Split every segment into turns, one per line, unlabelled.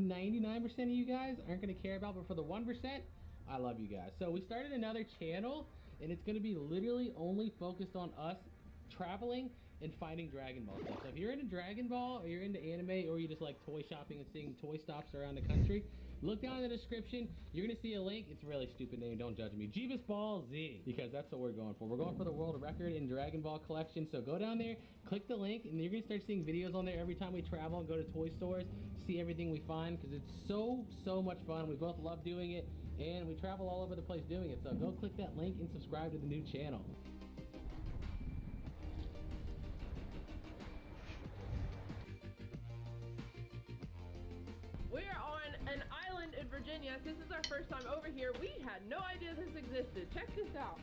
99% of you guys aren't gonna care about, but for the 1%, I love you guys. So we started another channel, and it's gonna be literally only focused on us traveling and finding Dragon Ball stuff. So if you're into Dragon Ball, or you're into anime, or you just like toy shopping and seeing toy stops around the country, look down in the description. You're gonna see a link. It's a really stupid name, don't judge me. Jeebus Ball Z, because that's what we're going for. We're going for the world record in Dragon Ball collection. So go down there, click the link, and you're gonna start seeing videos on there every time we travel and go to toy stores, see everything we find, because it's so much fun. We both love doing it, and we travel all over the place doing it. So go click that link and subscribe to the new channel.
We are on an island in Virginia. This is our first time over here. We had no idea this existed. Check this out.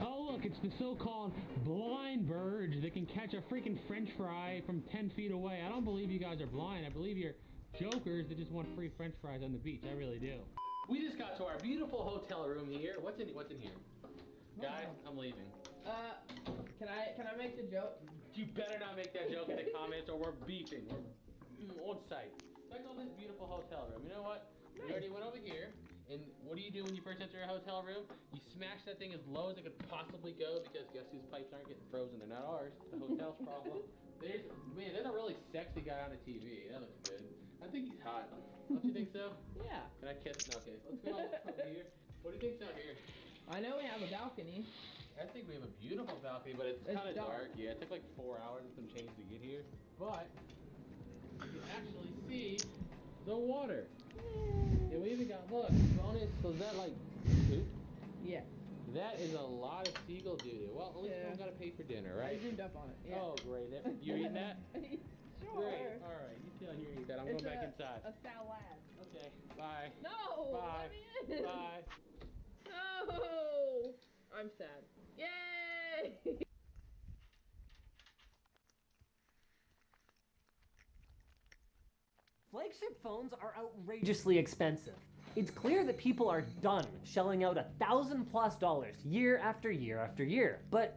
Oh look, it's the so-called blind birds that can catch a freaking french fry from 10 feet away. I don't believe you guys are blind. I believe you're jokers that just want free french fries on the beach. I really do. We just got to our beautiful hotel room here. What's in here? Guys, I'm leaving.
Can I make the joke?
You better not make that joke in the comments or we're beefing. We're on site. Check out this beautiful hotel room. You know what? We already went over here. And what do you do when you first enter a hotel room? You smash that thing as low as it could possibly go, because guess whose pipes aren't getting frozen? They're not ours. It's the hotel's problem. There's a really sexy guy on the TV. That looks good. I think he's hot. Don't you think so?
Yeah.
Can I kiss? No, okay. Let's go over here. What do you think's out here?
I know we have a balcony.
I think we have a beautiful balcony, but it's kind of dark. Yeah, it took like 4 hours and some change to get here. But you can actually see the water. And we even got, look, bonus. So is that like poop?
Yeah.
That is a lot of seagull doo-doo. Well, at least we don't gotta pay for dinner, right?
I zoomed up on it. Yeah.
Oh, great. You eating that?
Sure.
Great. All right. You sit down here and eat that. I'm going back inside.
A salad.
Okay. Bye.
No.
Bye.
Let me in.
Bye.
No. I'm sad. Yay.
Flagship phones are outrageously expensive. It's clear that people are done shelling out $1,000+ year after year after year. But,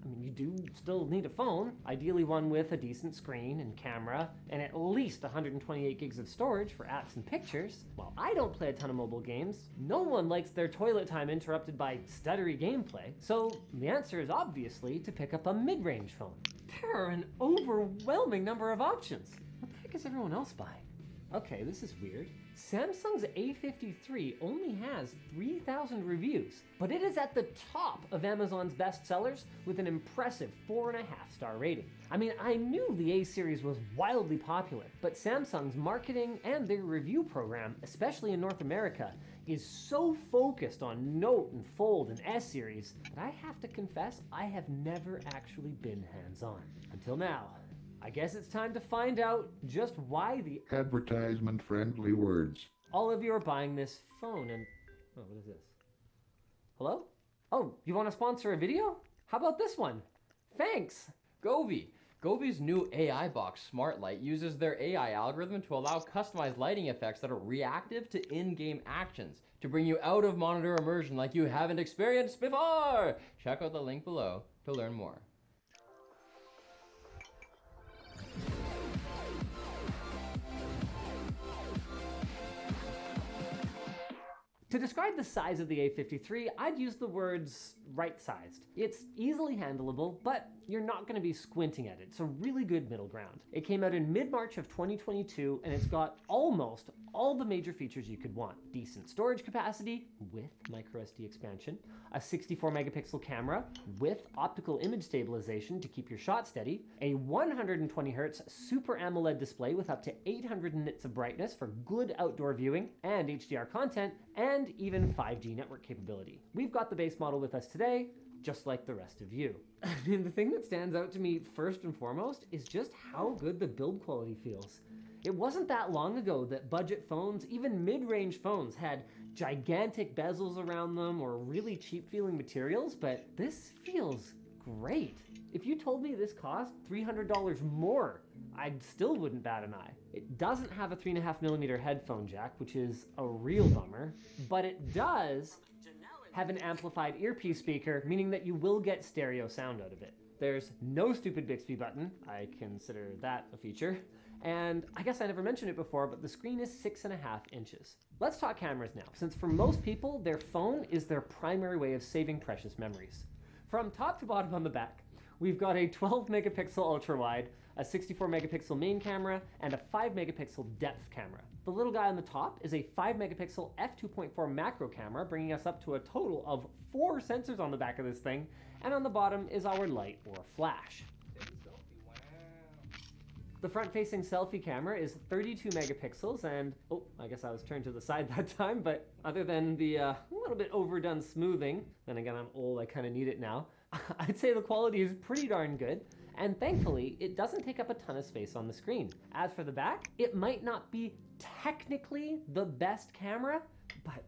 I mean, you do still need a phone, ideally one with a decent screen and camera, and at least 128 gigs of storage for apps and pictures. While I don't play a ton of mobile games, no one likes their toilet time interrupted by stuttery gameplay, so the answer is obviously to pick up a mid-range phone. There are an overwhelming number of options. What the heck is everyone else buying? Okay, this is weird. Samsung's A53 only has 3,000 reviews, but it is at the top of Amazon's bestsellers with an impressive 4.5-star rating. I mean, I knew the A series was wildly popular, but Samsung's marketing and their review program, especially in North America, is so focused on Note and Fold and S series that I have to confess I have never actually been hands-on. Until now. I guess it's time to find out just why the
advertisement-friendly words.
all of you are buying this phone and... Oh, what is this? Hello? Oh, you want to sponsor a video? How about this one? Thanks!
Govee. Govee's new AI box Smart Light uses their AI algorithm to allow customized lighting effects that are reactive to in-game actions to bring you out of monitor immersion like you haven't experienced before. Check out the link below to learn more.
To describe the size of the A53, I'd use the words right-sized. It's easily handleable, but you're not going to be squinting at it. It's a really good middle ground. It came out in mid-March of 2022, and it's got almost all the major features you could want. Decent storage capacity with microSD expansion, a 64-megapixel camera with optical image stabilization to keep your shot steady, a 120Hz Super AMOLED display with up to 800 nits of brightness for good outdoor viewing and HDR content, and even 5G network capability. We've got the base model with us today, just like the rest of you. I mean, the thing that stands out to me first and foremost is just how good the build quality feels. It wasn't that long ago that budget phones, even mid-range phones, had gigantic bezels around them or really cheap feeling materials, but this feels great. If you told me this cost $300 more, I still wouldn't bat an eye. It doesn't have a 3.5mm headphone jack, which is a real bummer, but it does have an amplified earpiece speaker, meaning that you will get stereo sound out of it. There's no stupid Bixby button. I consider that a feature. And I guess I never mentioned it before, but the screen is 6.5 inches. Let's talk cameras now, since for most people, their phone is their primary way of saving precious memories. From top to bottom on the back, we've got a 12 megapixel ultra wide, a 64 megapixel main camera, and a 5 megapixel depth camera. The little guy on the top is a 5 megapixel f2.4 macro camera, bringing us up to a total of 4 sensors on the back of this thing, and on the bottom is our light or flash. The front-facing selfie camera is 32 megapixels, and I guess I was turned to the side that time, but other than the little bit overdone smoothing, then again I'm old, I kind of need it now, I'd say the quality is pretty darn good, and thankfully it doesn't take up a ton of space on the screen. As for the back, it might not be technically the best camera, but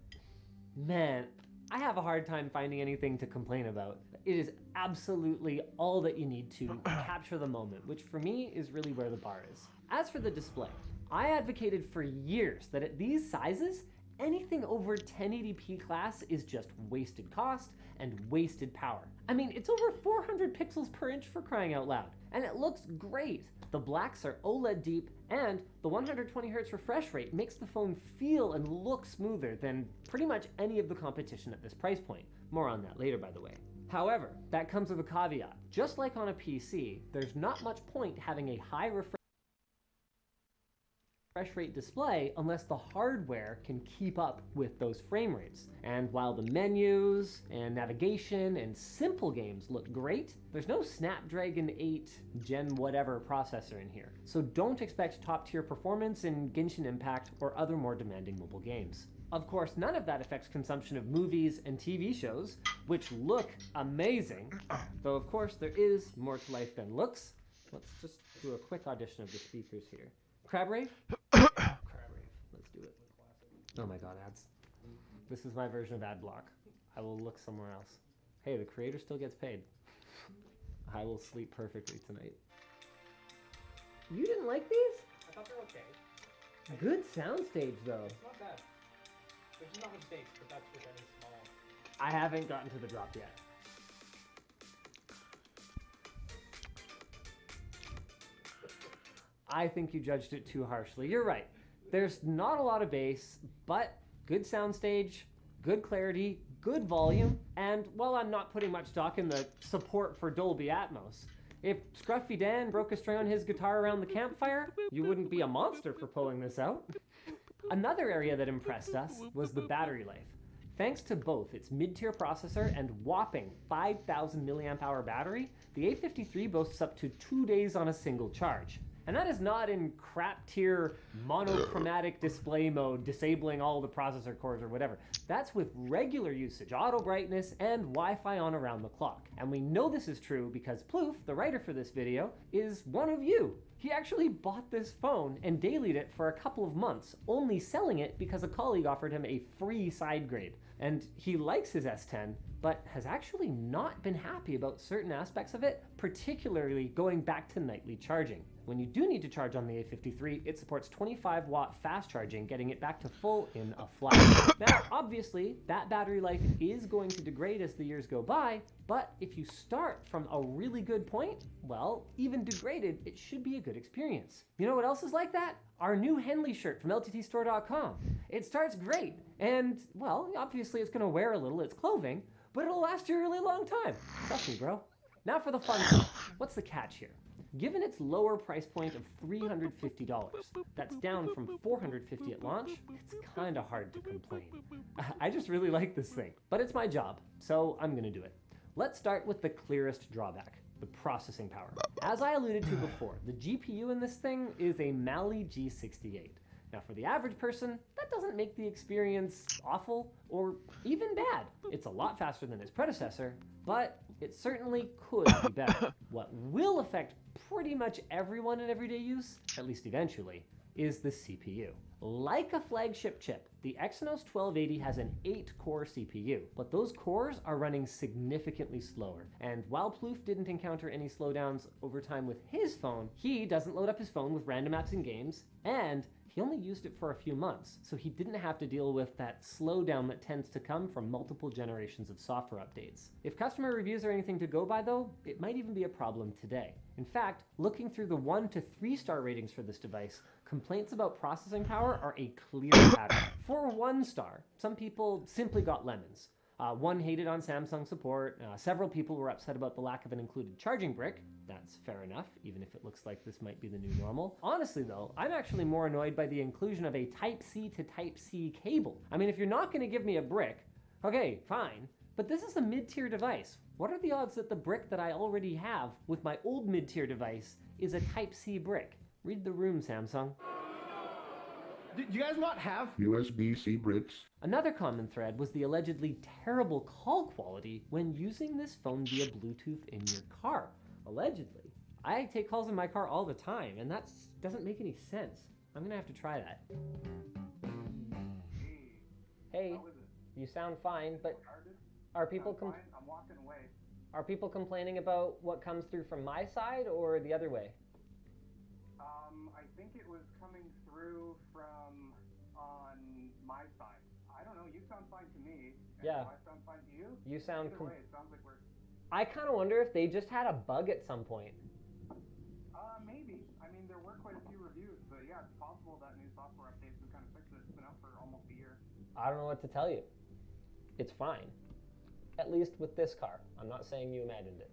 man, I have a hard time finding anything to complain about. It is absolutely all that you need to capture the moment, which for me is really where the bar is. As for the display, I advocated for years that at these sizes, anything over 1080p class is just wasted cost and wasted power. I mean, it's over 400 pixels per inch for crying out loud, and it looks great. The blacks are OLED deep, and the 120 Hz refresh rate makes the phone feel and look smoother than pretty much any of the competition at this price point. More on that later, by the way. However, that comes with a caveat. Just like on a PC, there's not much point having a high refresh rate display unless the hardware can keep up with those frame rates. And while the menus and navigation and simple games look great, there's no Snapdragon 8 Gen whatever processor in here. So don't expect top tier performance in Genshin Impact or other more demanding mobile games. Of course, none of that affects consumption of movies and TV shows, which look amazing. Though of course there is more to life than looks. Let's just do a quick audition of the speakers here. Crab Rave? Crab Rave. Let's do it. Oh my god, ads. This is my version of ad block. I will look somewhere else. Hey, the creator still gets paid. I will sleep perfectly tonight. You didn't like these?
I thought they were okay.
Good soundstage though.
It's not bad. There's not mistakes, but that's with any small.
I haven't gotten to the drop yet. I think you judged it too harshly. You're right. There's not a lot of bass, but good soundstage, good clarity, good volume, and while I'm not putting much stock in the support for Dolby Atmos, if Scruffy Dan broke a string on his guitar around the campfire, you wouldn't be a monster for pulling this out. Another area that impressed us was the battery life. Thanks to both its mid-tier processor and whopping 5,000 mAh battery, the A53 boasts up to 2 days on a single charge. And that is not in crap tier monochromatic display mode, disabling all the processor cores or whatever. That's with regular usage, auto brightness, and Wi-Fi on around the clock. And we know this is true because Plouf, the writer for this video, is one of you. He actually bought this phone and dailied it for a couple of months, only selling it because a colleague offered him a free side grade. And he likes his S10, but has actually not been happy about certain aspects of it, particularly going back to nightly charging. When you do need to charge on the A53, it supports 25 watt fast charging, getting it back to full in a flash. Now, obviously, that battery life is going to degrade as the years go by, but if you start from a really good point, well, even degraded, it should be a good experience. You know what else is like that? Our new Henley shirt from LTTstore.com. It starts great, and, well, obviously it's gonna wear a little, it's clothing, but it'll last you a really long time. Trust me, bro. Now for the fun part. What's the catch here? Given its lower price point of $350, that's down from $450 at launch, it's kinda hard to complain. I just really like this thing, but it's my job, so I'm gonna do it. Let's start with the clearest drawback, the processing power. As I alluded to before, the GPU in this thing is a Mali G68. Now for the average person, that doesn't make the experience awful or even bad. It's a lot faster than its predecessor, but it certainly could be better. What will affect pretty much everyone in everyday use, at least eventually, is the CPU. Like a flagship chip, the Exynos 1280 has an 8-core CPU, but those cores are running significantly slower. And while Plouf didn't encounter any slowdowns over time with his phone, he doesn't load up his phone with random apps and games, and he only used it for a few months, so he didn't have to deal with that slowdown that tends to come from multiple generations of software updates. If customer reviews are anything to go by though, it might even be a problem today. In fact, looking through the 1 to 3 star ratings for this device, complaints about processing power are a clear pattern. For 1 star, some people simply got lemons. One hated on Samsung support, several people were upset about the lack of an included charging brick. That's fair enough, even if it looks like this might be the new normal. Honestly though, I'm actually more annoyed by the inclusion of a Type-C to Type-C cable. I mean, if you're not gonna give me a brick, okay, fine, but this is a mid-tier device. What are the odds that the brick that I already have with my old mid-tier device is a Type-C brick? Read the room, Samsung.
Do you guys not have?
USB-C Brits.
Another common thread was the allegedly terrible call quality when using this phone via Bluetooth in your car. Allegedly. I take calls in my car all the time, and that doesn't make any sense. I'm gonna have to try that. Hey, you sound fine, but are people
I'm walking away.
are people complaining about what comes through from my side or the other way?
I think it was coming through from on my side. I don't know. You sound fine to me.
Yeah.
Do I sound fine to you?
You sound
Either way, it sounds like we're.
I kind of wonder if they just had a bug at some point.
Maybe. I mean, there were quite a few reviews, but yeah, it's possible that new software updates would kind of fix it. It's been out for almost a year.
I don't know what to tell you. It's fine. At least with this car. I'm not saying you imagined it.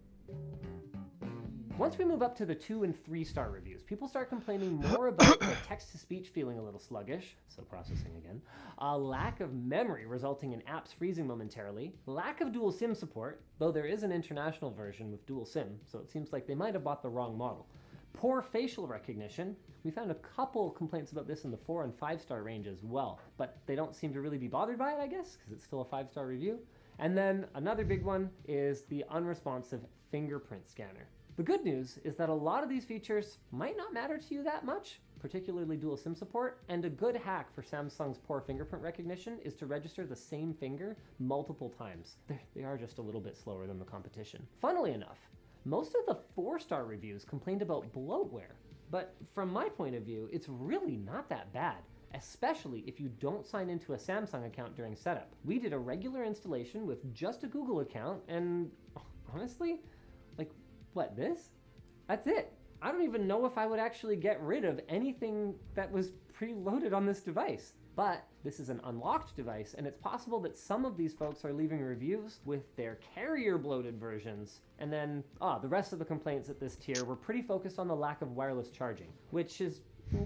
Once we move up to the 2 and 3 star reviews, people start complaining more about the text-to-speech feeling a little sluggish, so processing again, a lack of memory resulting in apps freezing momentarily, lack of dual SIM support, though there is an international version with dual SIM, so it seems like they might have bought the wrong model. Poor facial recognition. We found a couple complaints about this in the 4 and 5 star range as well, but they don't seem to really be bothered by it, I guess, because it's still a 5-star review. And then another big one is the unresponsive fingerprint scanner. The good news is that a lot of these features might not matter to you that much, particularly dual SIM support, and a good hack for Samsung's poor fingerprint recognition is to register the same finger multiple times. They are just a little bit slower than the competition. Funnily enough, most of the 4-star reviews complained about bloatware, but from my point of view, it's really not that bad, especially if you don't sign into a Samsung account during setup. We did a regular installation with just a Google account, and honestly, what, this? That's it. I don't even know if I would actually get rid of anything that was preloaded on this device. But this is an unlocked device, and it's possible that some of these folks are leaving reviews with their carrier bloated versions. And then, the rest of the complaints at this tier were pretty focused on the lack of wireless charging, which is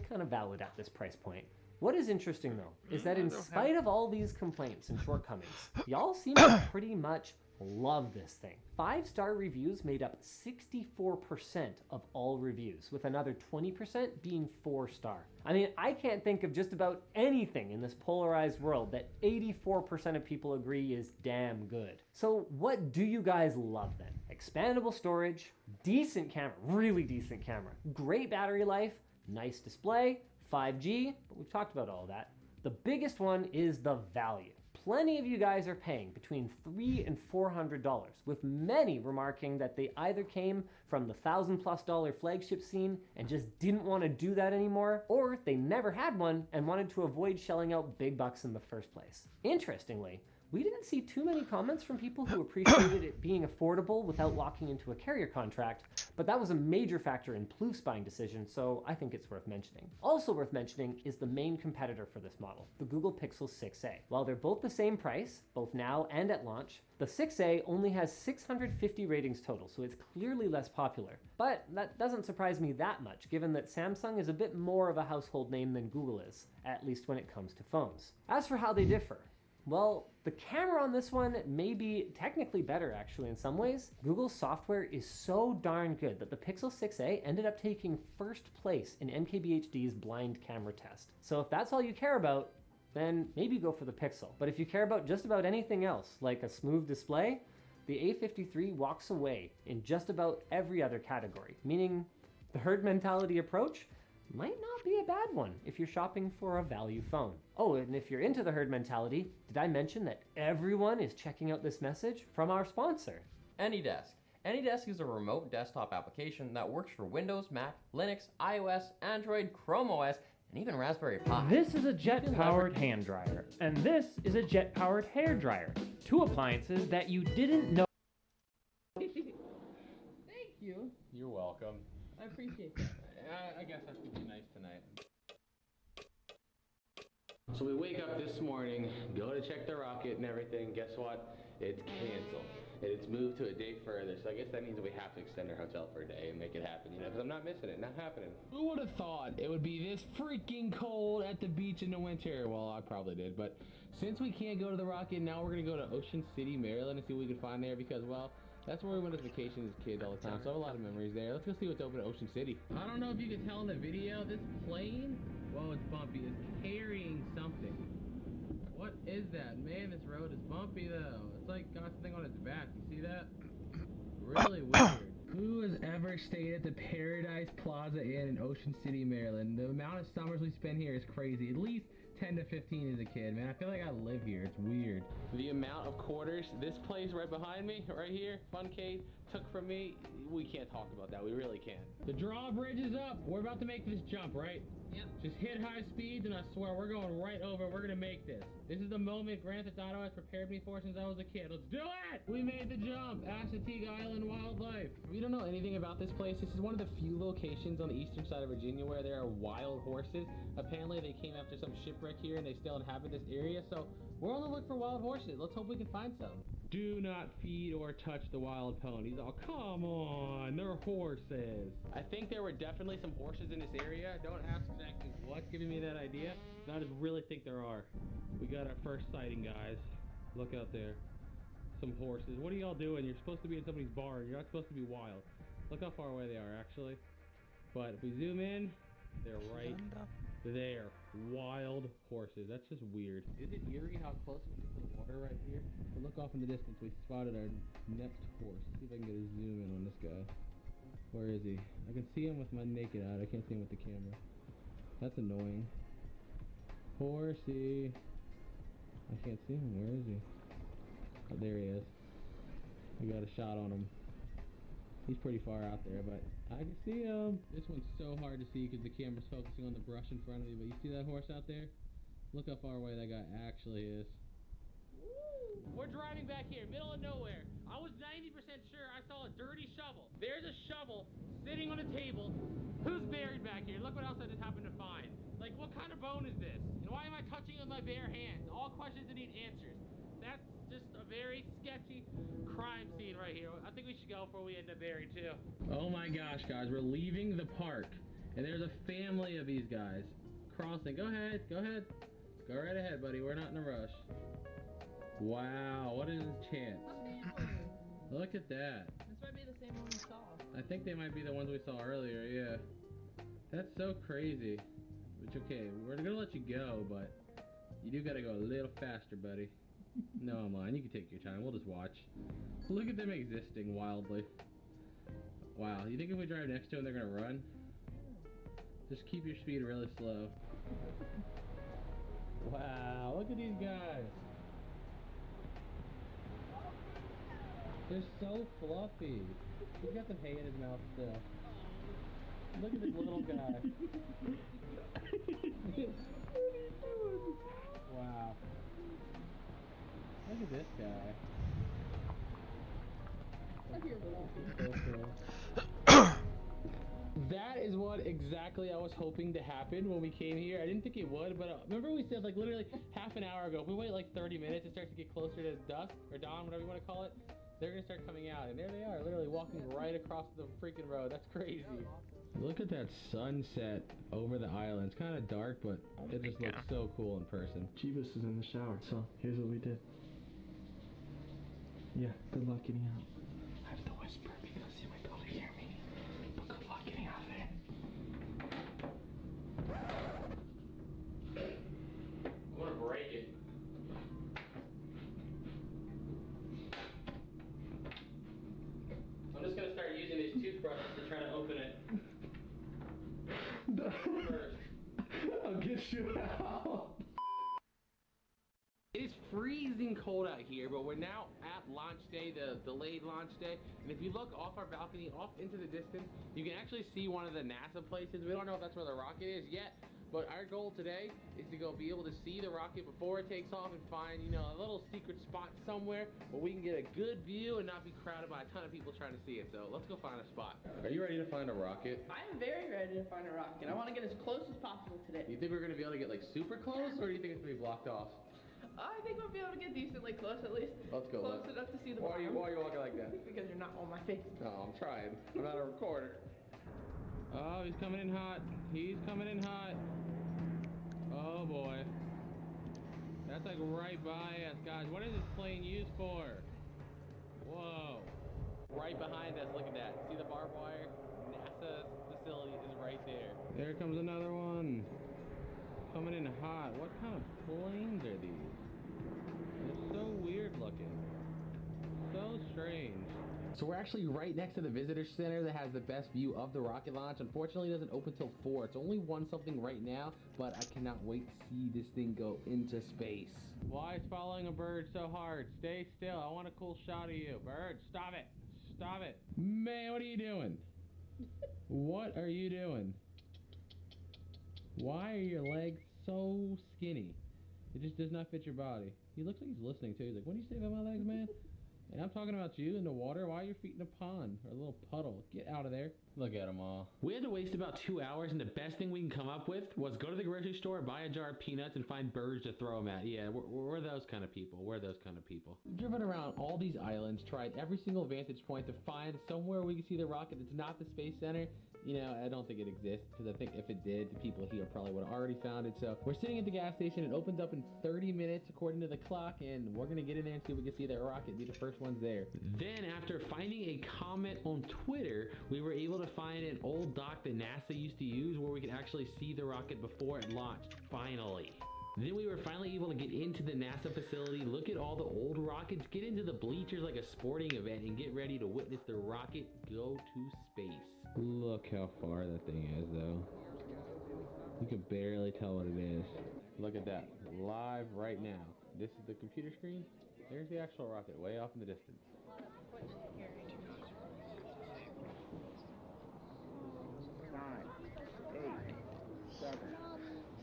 kind of valid at this price point. What is interesting though, is that in spite of all these complaints and shortcomings, y'all seem to pretty much love this thing. 5-star reviews made up 64% of all reviews, with another 20% being 4-star. I mean, I can't think of just about anything in this polarized world that 84% of people agree is damn good. So what do you guys love then? Expandable storage, decent camera, really decent camera, great battery life, nice display, 5G, but we've talked about all of that. The biggest one is the value. Plenty of you guys are paying between $300 and $400, with many remarking that they either came from the $1,000+ flagship scene and just didn't want to do that anymore, or they never had one and wanted to avoid shelling out big bucks in the first place. Interestingly, we didn't see too many comments from people who appreciated it being affordable without locking into a carrier contract, but that was a major factor in Plouf's buying decision, so I think it's worth mentioning. Also worth mentioning is the main competitor for this model, the Google Pixel 6a. While they're both the same price, both now and at launch, the 6a only has 650 ratings total, so it's clearly less popular. But that doesn't surprise me that much, given that Samsung is a bit more of a household name than Google is, at least when it comes to phones. As for how they differ, well, the camera on this one may be technically better actually in some ways. Google's software is so darn good that the Pixel 6a ended up taking first place in MKBHD's blind camera test. So if that's all you care about, then maybe go for the Pixel. But if you care about just about anything else, like a smooth display, the A53 walks away in just about every other category, meaning the herd mentality approach might not be a bad one if you're shopping for a value phone. Oh, and if you're into the herd mentality, did I mention that everyone is checking out this message from our sponsor?
AnyDesk. AnyDesk is a remote desktop application that works for Windows, Mac, Linux, iOS, Android, Chrome OS, and even Raspberry Pi.
This is a jet-powered hand dryer, and this is a jet-powered hair dryer. Two appliances that you didn't know.
Thank you.
You're welcome.
I appreciate that.
I guess I have to be nice tonight. So we wake up this morning, go to check the rocket and everything. Guess what? It's canceled. And it's moved to a day further. So I guess that means we have to extend our hotel for a day and make it happen, you know, because I'm not missing it. Not happening. Who would have thought it would be this freaking cold at the beach in the winter? Well, I probably did. But since we can't go to the rocket, now we're going to go to Ocean City, Maryland and see what we can find there because, well, that's where we went on vacation as kids all the time, so I have a lot of memories there. Let's go see what's open at Ocean City. I don't know if you can tell in the video, this plane, whoa, it's bumpy, is carrying something. What is that? Man, this road is bumpy though. It's like got something on its back. You see that? Really weird. Who has ever stayed at the Paradise Plaza Inn in Ocean City, Maryland? The amount of summers we spend here is crazy. At least 10 to 15 as a kid, man. I feel like I live here. It's weird. The amount of quarters this place right behind me, right here, Funcade, took from me, we can't talk about that. We really can't. The drawbridge is up. We're about to make this jump, right?
Yep.
Just hit high speeds, and I swear we're going right over. We're gonna make this. This is the moment Grand Theft Auto has prepared me for since I was a kid. Let's do it! We made the jump. Assateague Island Wildlife. We don't know anything about this place. This is one of the few locations on the eastern side of Virginia where there are wild horses. Apparently they came after some shipwreck here and they still inhabit this area, so we're on the look for wild horses. Let's hope we can find some. Do not feed or touch the wild ponies. Oh, come on, they're horses. I think there were definitely some horses in this area. Don't ask exactly what's giving me that idea. But I just really think there are. We got our first sighting, guys. Look out there. Some horses. What are y'all doing? You're supposed to be in somebody's barn. You're not supposed to be wild. Look how far away they are, actually. But if we zoom in, they're right there. Wild horses. That's just weird. Is it eerie how close we get to the water right here? But look off in the distance. We spotted our next horse. See if I can get a zoom in on this guy. Where is he? I can see him with my naked eye. I can't see him with the camera. That's annoying. Horsey. I can't see him. Where is he? Oh, there he is. We got a shot on him. He's pretty far out there, but I can see him. This one's so hard to see because the camera's focusing on the brush in front of me, but you see that horse out there? Look how far away that guy actually is. We're driving back here, middle of nowhere. I was 90% sure I saw a dirty shovel. There's a shovel sitting on a table. Who's buried back here? Look what else I just happened to find. Like, what kind of bone is this? And why am I touching it with my bare hands? All questions that need answers. That's just a very sketchy crime scene right here. I think we should go before we end up buried too. Oh my gosh, guys, we're leaving the park, and there's a family of these guys crossing. Go ahead, go ahead. Go right ahead, buddy. We're not in a rush. Wow, what is this chance? Look at that.
This might be the same one we saw.
I think they might be the ones we saw earlier, yeah. That's so crazy. Which, okay, we're gonna let you go, but you do gotta go a little faster, buddy. No, I'm lying. You can take your time. We'll just watch. Look at them existing wildly. Wow, you think if we drive next to them, they're gonna run? Just keep your speed really slow. Wow, look at these guys. They're so fluffy. He's got some hay in his mouth still. Look at this little guy. Wow. Look at this guy. So cool. That is what exactly I was hoping to happen when we came here. I didn't think it would, but remember we said like literally half an hour ago, if we wait like 30 minutes, it starts to get closer to dusk, or dawn, whatever you want to call it, they're going to start coming out. And there they are, literally walking right across the freaking road. That's crazy. Look at that sunset over the island. It's kind of dark, but it just looks so cool in person.
Jeebus is in the shower, so here's what we did. Yeah, good luck getting out. I have to whisper because you might be able to hear me. But good luck getting out of there.
I'm gonna break it. I'm just gonna start using these toothbrushes to try to open it. First.
I'll get you out.
It is freezing cold out here, but we're now at launch day, the delayed launch day. And if you look off our balcony, off into the distance, you can actually see one of the NASA places. We don't know if that's where the rocket is yet, but our goal today is to go be able to see the rocket before it takes off and find, you know, a little secret spot somewhere where we can get a good view and not be crowded by a ton of people trying to see it. So let's go find a spot. Are you ready to find a rocket?
I am very ready to find a rocket. I want to get as close as possible today.
Do you think we're going to be able to get like super close, or do you think it's going to be blocked off?
I think we'll be able to get decently close at least.
Let's go.
Close enough to see the
Why are you walking like that?
Because you're not on my face.
No, I'm trying. I'm not a recorder. Oh, he's coming in hot. He's coming in hot. Oh boy. That's like right by us, guys. What is this plane used for? Whoa. Right behind us, look at that. See the barbed wire? NASA's facility is right there. There comes another one. Coming in hot. What kind of planes are these? They're so weird looking. So strange. So we're actually right next to the visitor center that has the best view of the rocket launch. Unfortunately, it doesn't open till 4. It's only 1 something right now, but I cannot wait to see this thing go into space. Why is following a bird so hard? Stay still. I want a cool shot of you. Bird, stop it. Stop it. Man, what are you doing? What are you doing? Why are your legs so skinny? It just does not fit your body. He looks like he's listening too. He's like, what do you say about my legs, man? And I'm talking about you in the water. Why are your feet in a pond or a little puddle? Get out of there. Look at them all. We had to waste about 2 hours, and the best thing we can come up with was go to the grocery store, buy a jar of peanuts, and find birds to throw them at. Yeah, we're those kind of people. We're those kind of people. We've driven around all these islands, tried every single vantage point to find somewhere we can see the rocket that's not the Space Center. You know, I don't think it exists, because I think if it did, the people here probably would have already found it. So we're sitting at the gas station. It opens up in 30 minutes according to the clock, and we're gonna get in there and see if we can see that rocket, be the first ones there. Then after finding a comment on Twitter, we were able to find an old dock that NASA used to use where we could actually see the rocket before it launched, finally. Then we were finally able to get into the NASA facility, look at all the old rockets, get into the bleachers like a sporting event, and get ready to witness the rocket go to space. Look how far that thing is, though. You can barely tell what it is. Look at that, live right now. This is the computer screen. There's the actual rocket, way off in the distance.
9, 8, 7,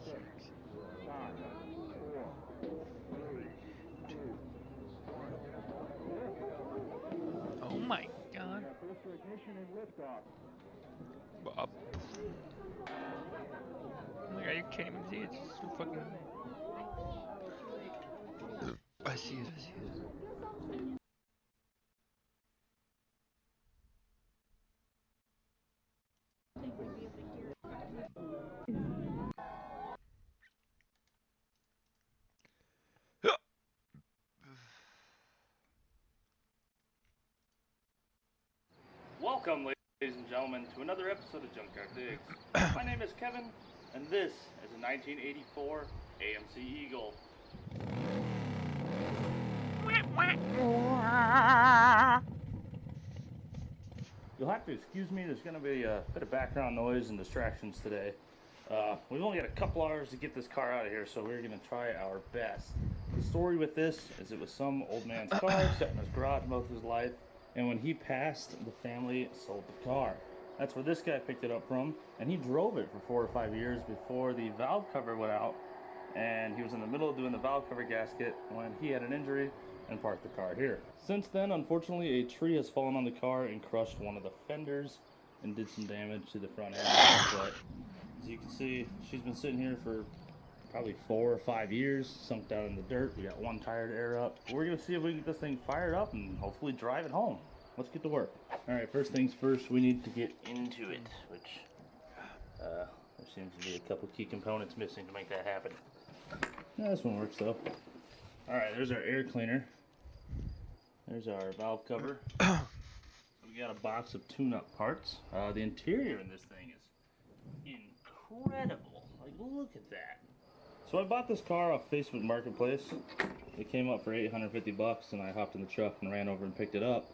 6, 5, 4, 3, 2, 1.
Oh my god.
First ignition and liftoff.
Bob. Oh my god, you can't even see it. It's so fucking. I see it, I see it.
Welcome, ladies and gentlemen, to another episode of Junkyard Digs. My name is Kevin, and this is a 1984 AMC Eagle. You'll have to excuse me, there's going to be a bit of background noise and distractions today. We've only got a couple hours to get this car out of here, so we're going to try our best. The story with this is it was some old man's car sat in his garage most of his life, and when he passed, the family sold the car. That's where this guy picked it up from, and he drove it for 4 or 5 years before the valve cover went out, and he was in the middle of doing the valve cover gasket when he had an injury and parked the car here. Since then, unfortunately, a tree has fallen on the car and crushed one of the fenders and did some damage to the front end. But as you can see, she's been sitting here for probably 4 or 5 years, sunk down in the dirt. We got one tire to air up. We're gonna see if we can get this thing fired up and hopefully drive it home. Let's get to work. All right, first things first, we need to get into it, which there seems to be a couple key components missing to make that happen. Yeah, this one works though. All right, there's our air cleaner. There's our valve cover. We got a box of tune-up parts. The interior in this thing is incredible. Like, look at that. So I bought this car off Facebook Marketplace. It came up for $850, and I hopped in the truck and ran over and picked it up.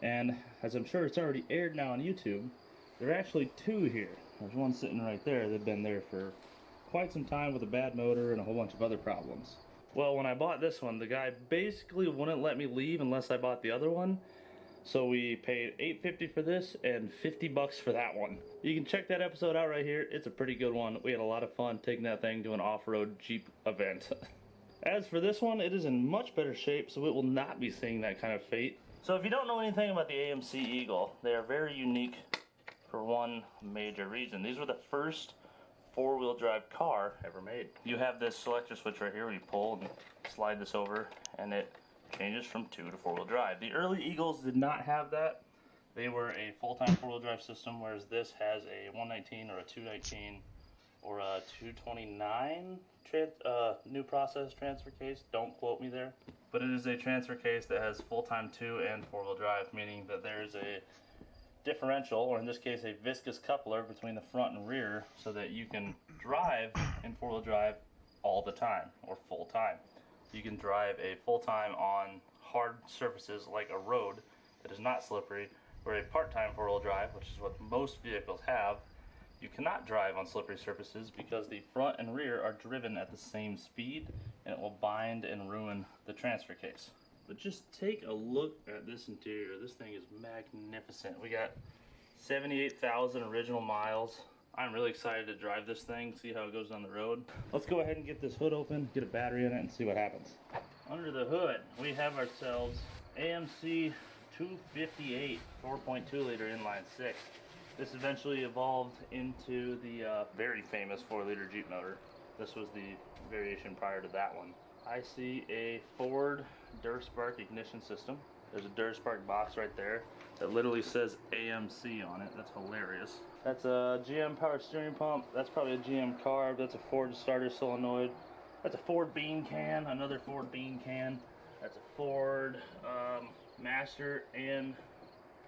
And as I'm sure it's already aired now on YouTube, there are actually two here. There's one sitting right there. They've been there for quite some time with a bad motor and a whole bunch of other problems. Well, when I bought this one, the guy basically wouldn't let me leave unless I bought the other one. So we paid $8.50 for this and $50 for that one. You can check that episode out right here. It's a pretty good one. We had a lot of fun taking that thing to an off-road Jeep event. As for this one, it is in much better shape, so it will not be seeing that kind of fate. So if you don't know anything about the AMC Eagle, they are very unique for one major reason. These were the first four-wheel drive car ever made. You have this selector switch right here where you pull and slide this over, and it changes from 2 to 4-wheel drive. The early Eagles did not have that. They were a full-time 4-wheel drive system, whereas this has a 119 or a 219 or a 229 new process transfer case. Don't quote me there. But it is a transfer case that has full-time 2 and 4-wheel drive, meaning that there is a differential, or in this case a viscous coupler between the front and rear, so that you can drive in 4-wheel drive all the time or full time. You can drive a full time on hard surfaces like a road that is not slippery, or a part-time 4-wheel drive, which is what most vehicles have. You cannot drive on slippery surfaces because the front and rear are driven at the same speed, and it will bind and ruin the transfer case. But just take a look at this interior. This thing is magnificent. We got 78,000 original miles. I'm really excited to drive this thing, see how it goes down the road. Let's go ahead and get this hood open, get a battery in it, and see what happens. Under the hood, we have ourselves AMC 258 4.2 liter inline 6. This eventually evolved into the very famous 4-liter Jeep motor. This was the variation prior to that one. I see a Ford Durspark ignition system. There's a Durspark box right there that literally says AMC on it. That's hilarious. That's a GM power steering pump. That's probably a GM carb. That's a Ford starter solenoid. That's a Ford bean can, another Ford bean can. That's a Ford master and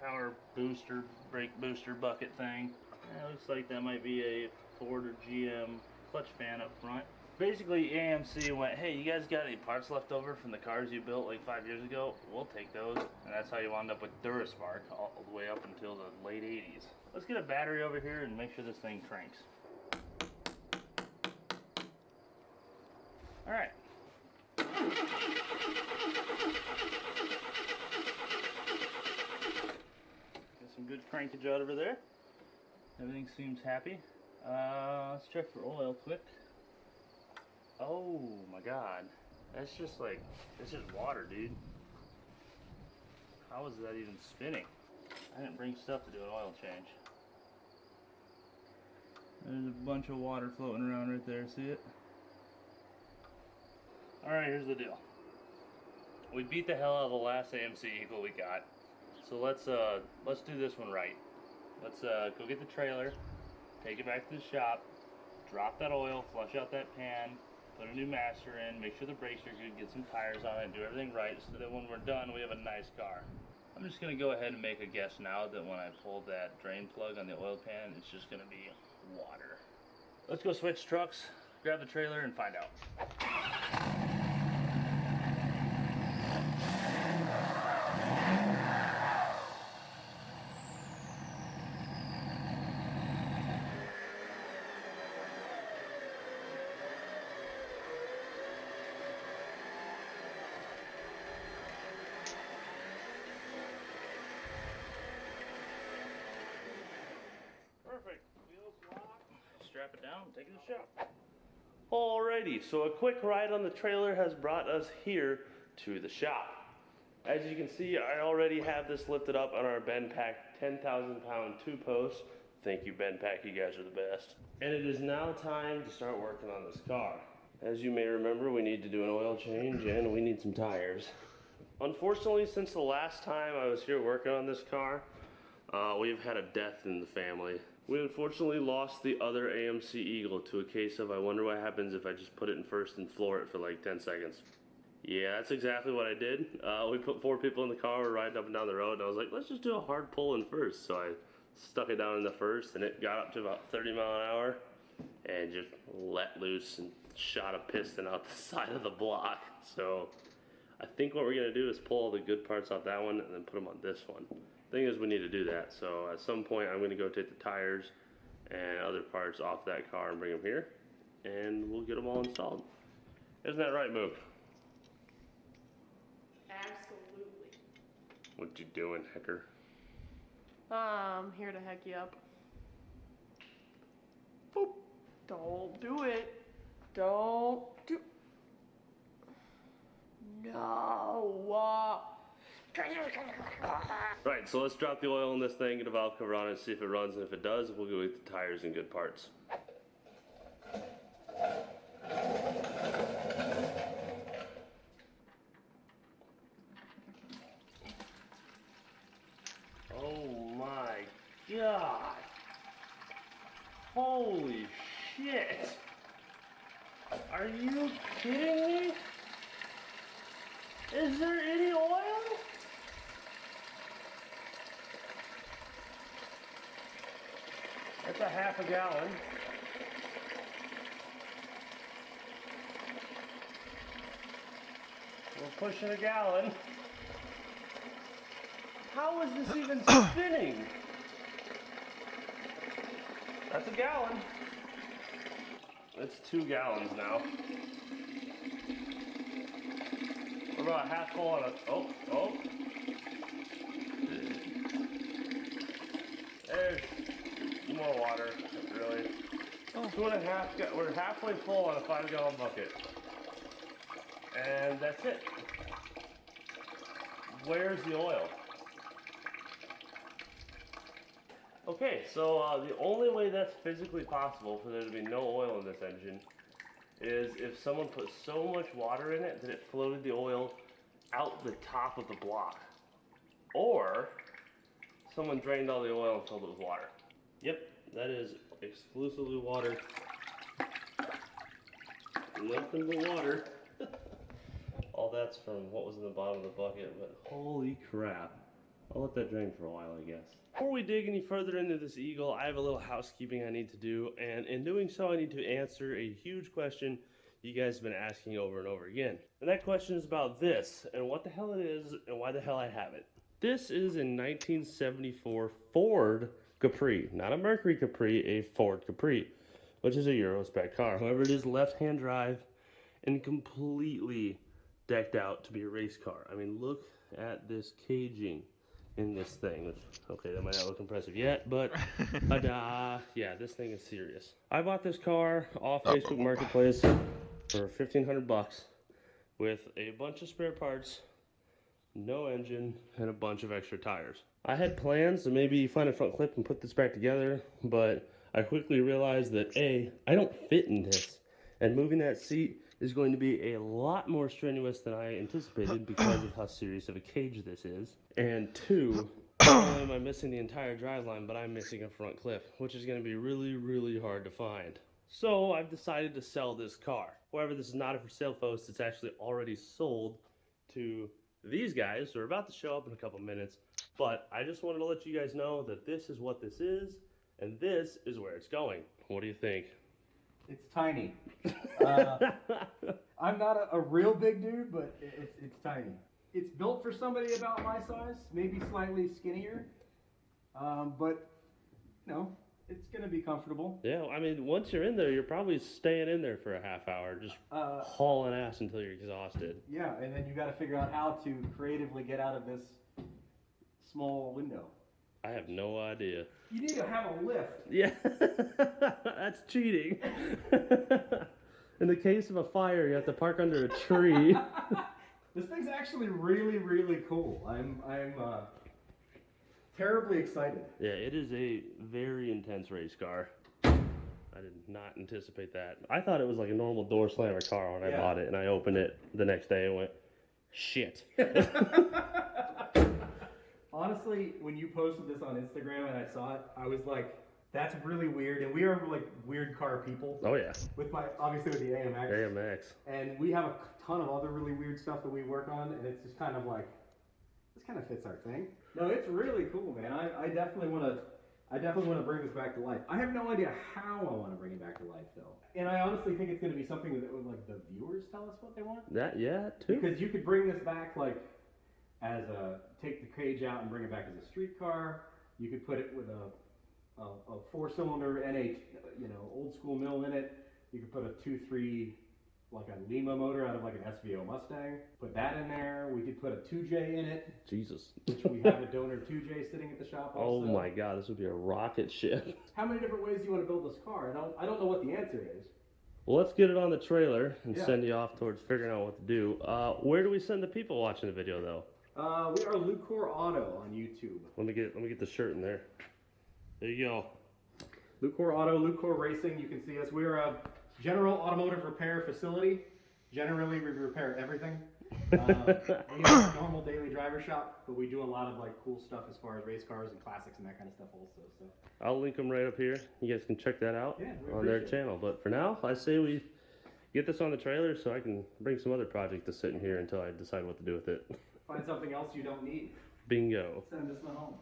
power booster, brake booster bucket thing. It looks like that might be a Ford or GM clutch fan up front. Basically, AMC went, hey, you guys got any parts left over from the cars you built like 5 years ago? We'll take those. And that's how you wound up with Durspark all the way up until the late 80s. Let's get a battery over here and make sure this thing cranks. All right. Got some good crankage out over there. Everything seems happy. Let's check for oil quick. Oh my god, that's just like, it's just water, dude. How is that even spinning? I didn't bring stuff to do an oil change. There's a bunch of water floating around right there, see it? Alright, here's the deal. We beat the hell out of the last AMC Eagle we got. So let's do this one right. Let's go get the trailer, take it back to the shop, drop that oil, flush out that pan, put a new master in, make sure the brakes are good, get some tires on it, do everything right so that when we're done we have a nice car. I'm just going to go ahead and make a guess now that when I pull that drain plug on the oil pan, it's just going to be water. Let's go switch trucks, grab the trailer, and find out. Perfect. Wheels locked. Strap it down and take it to the shop. Alrighty, so a quick ride on the trailer has brought us here to the shop. As you can see, I already have this lifted up on our Benpack 10,000 pound 2-post. Thank you, Benpack, you guys are the best. And it is now time to start working on this car. As you may remember, we need to do an oil change and we need some tires. Unfortunately, since the last time I was here working on this car, we've had a death in the family. We unfortunately lost the other AMC Eagle to a case of I wonder what happens if I just put it in first and floor it for like 10 seconds. Yeah, that's exactly what I did. We put 4 people in the car, we're riding up and down the road, and I was like, let's just do a hard pull in first. So I stuck it down in the first, and it got up to about 30 mile an hour, and just let loose and shot a piston out the side of the block. So I think what we're gonna do is pull all the good parts off that one and then put them on this one. Thing is, we need to do that. So at some point, I'm gonna go take the tires and other parts off that car and bring them here, and we'll get them all installed. Isn't that right, Mook?
What you doing, Hecker?
I'm here to heck you up. Boop. Don't do it. Don't do. No.
Right, so let's drop the oil in this thing, get a valve cover on it, see if it runs, and if it does, we'll go with the tires and good parts. Oh my god! Holy shit! Are you kidding me? Is there any oil? That's a half a gallon. We're pushing a gallon. How is this even spinning? That's a gallon. That's 2 gallons now. We're about half full on it. Oh. There's more water, really. 2.5. We're halfway full on a 5-gallon bucket. And that's it. Where's the oil? Okay, so the only way that's physically possible for there to be no oil in this engine is if someone put so much water in it that it floated the oil out the top of the block. Or someone drained all the oil and filled it with water. Yep, that is exclusively water. Nothing but water. All that's from what was in the bottom of the bucket, but holy crap. I'll let that drain for a while, I guess. Before we dig any further into this Eagle, I have a little housekeeping I need to do, and in doing so, I need to answer a huge question you guys have been asking over and over again. And that question is about this, and what the hell it is, and why the hell I have it. This is a 1974 Ford Capri, not a Mercury Capri, a Ford Capri, which is a Euro spec car. However, it is left-hand drive and completely decked out to be a race car. I mean, look at this caging in this thing. Which, okay, that might not look impressive yet, but yeah, this thing is serious. I bought this car off Facebook Marketplace for $1,500 with a bunch of spare parts, no engine, and a bunch of extra tires. I had plans to maybe find a front clip and put this back together, but I quickly realized that A, I don't fit in this, and moving that seat is going to be a lot more strenuous than I anticipated because of how serious of a cage this is. And 2, not only am I missing the entire driveline, but I'm missing a front clip, which is going to be really, really hard to find. So I've decided to sell this car. However, this is not a for sale post. It's actually already sold to these guys who are about to show up in a couple minutes. But I just wanted to let you guys know that this is what this is, and this is where it's going. What do you think?
It's tiny. I'm not a real big dude, but it's tiny. It's built for somebody about my size, maybe slightly skinnier, but no, it's gonna be comfortable.
Yeah, I mean, once you're in there, you're probably staying in there for a half hour, just hauling ass until you're exhausted.
Yeah, and then you got to figure out how to creatively get out of this small window.
I have no idea.
You need to have a lift.
Yeah, that's cheating. In the case of a fire, you have to park under a tree.
This thing's actually really, really cool. I'm terribly excited.
Yeah, it is a very intense race car. I did not anticipate that. I thought it was like a normal door slammer car when I bought it, and I opened it the next day and went, shit.
Honestly, when you posted this on Instagram and I saw it, I was like, that's really weird. And we are like weird car people.
Oh yeah.
Obviously with the AMX.
AMX.
And we have a ton of other really weird stuff that we work on, and it's just kind of like, this kind of fits our thing. No, it's really cool, man. I definitely want to bring this back to life. I have no idea how I want to bring it back to life though. And I honestly think it's going to be something that would like the viewers tell us what they want.
Yeah, too.
Because you could bring this back like as take the cage out and bring it back as a street car. You could put it with a 4-cylinder N8, old school mill in it. You could put a 2.3 like a Lima motor out of like an SVO Mustang. Put that in there. We could put a 2J in it.
Jesus.
Which we have a donor 2J sitting at the shop also.
Oh my god, this would be a rocket ship.
How many different ways do you want to build this car? I don't know what the answer is.
Well, let's get it on the trailer and
Yeah.
send you off towards figuring out what to do. Where do we send the people watching the video though?
We are Lucor Auto on YouTube.
Let me get the shirt in there. There you go.
Lucor Auto, Lucor Racing, you can see us. We are a general automotive repair facility. Generally, we repair everything. We have a normal daily driver shop, but we do a lot of like cool stuff as far as race cars and classics and that kind of stuff also. So
I'll link them right up here. You guys can check that out
Yeah, we
on their
appreciate it.
channel. But for now, I say we get this on the trailer so I can bring some other project to sit in here until I decide what to do with it.
find something else you don't need.
Bingo.
Send this one home.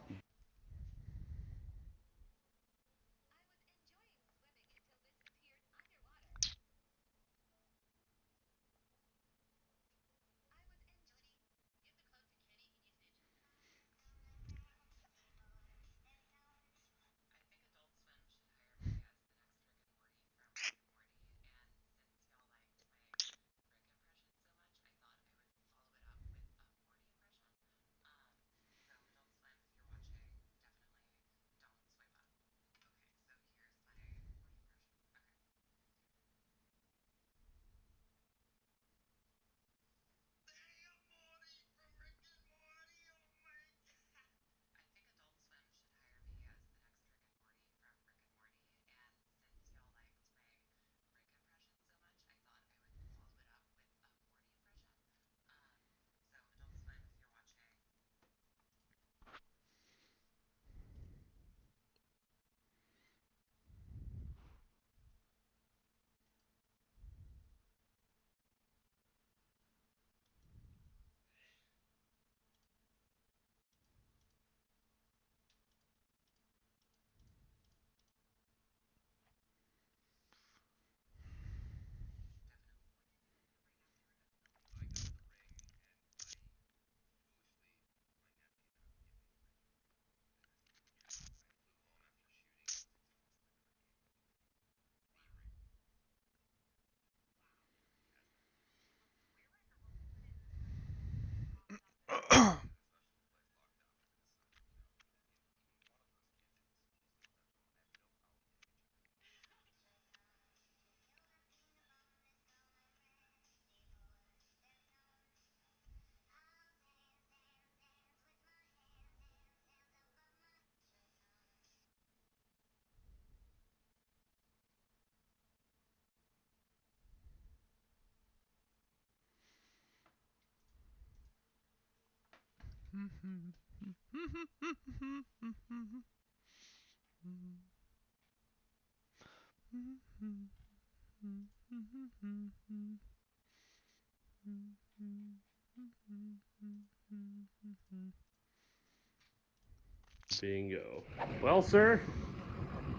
Bingo. Well, sir,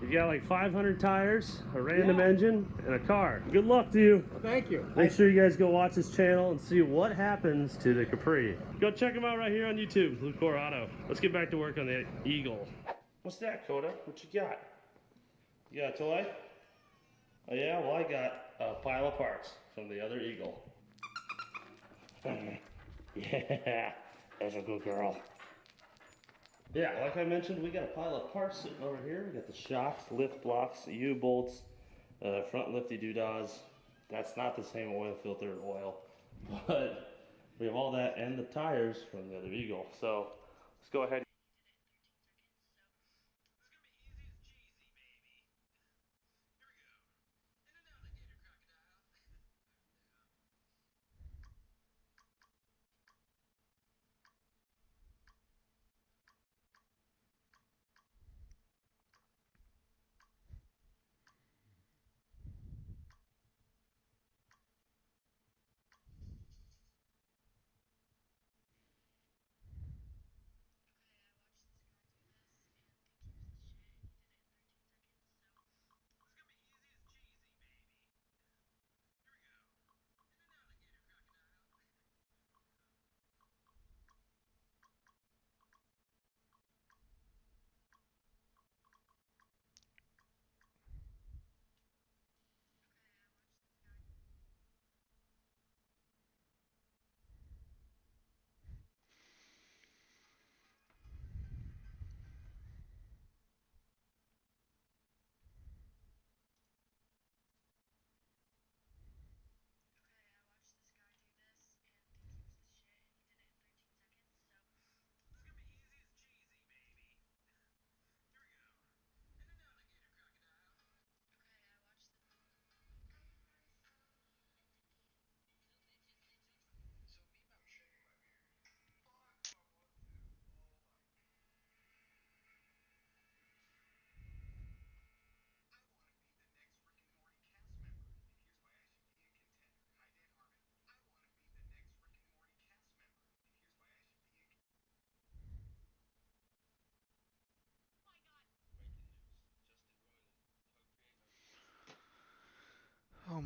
you got like 500 tires, a random engine, and a car. Good luck to you.
Thank you.
Make sure you guys go watch his channel and see what happens to the Capri. Go check him out right here on YouTube, Lucor Auto. Let's get back to work on the Eagle. What's that, Coda? What you got? You got a toy? Oh yeah, well I got a pile of parts from the other Eagle. Yeah, that's a good girl. Yeah, like I mentioned, we got a pile of parts sitting over here. We got the shocks, lift blocks, U-bolts, front lifty doodads. That's not the same oil filter oil, but we have all that and the tires from the other Eagle. So let's go ahead.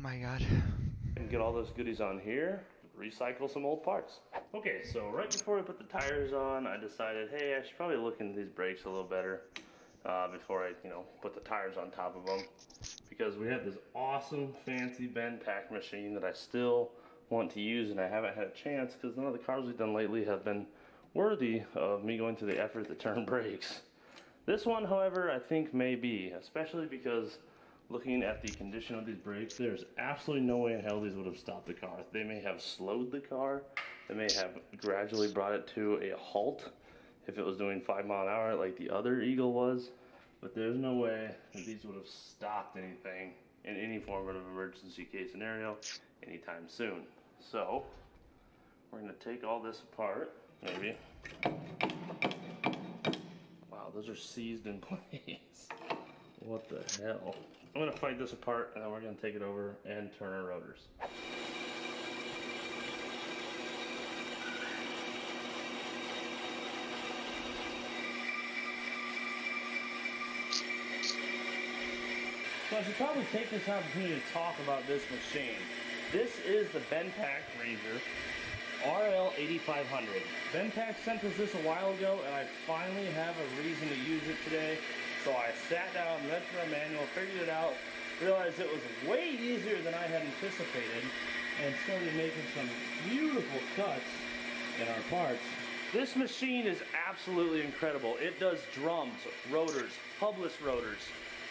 my god.
And get all those goodies on here, recycle some old parts. Okay, so right before we put the tires on, I decided, hey, I should probably look into these brakes a little better before I, put the tires on top of them. Because we have this awesome, fancy bend pack machine that I still want to use, and I haven't had a chance because none of the cars we've done lately have been worthy of me going to the effort to turn brakes. This one, however, I think may be, especially because looking at the condition of these brakes, there's absolutely no way in hell these would have stopped the car. They may have slowed the car, they may have gradually brought it to a halt if it was doing 5 mile an hour like the other Eagle was, but there's no way that these would have stopped anything in any form of emergency case scenario anytime soon. So, we're gonna take all this apart, maybe. Wow, those are seized in place. What the hell? I'm gonna fight this apart and then we're gonna take it over and turn our rotors. So I should probably take this opportunity to talk about this machine. This is the Benpack Razor RL8500. Benpack sent us this a while ago and I finally have a reason to use it today. So I sat down, read through a manual, figured it out, realized it was way easier than I had anticipated, and started making some beautiful cuts in our parts. This machine is absolutely incredible. It does drums, rotors, hubless rotors,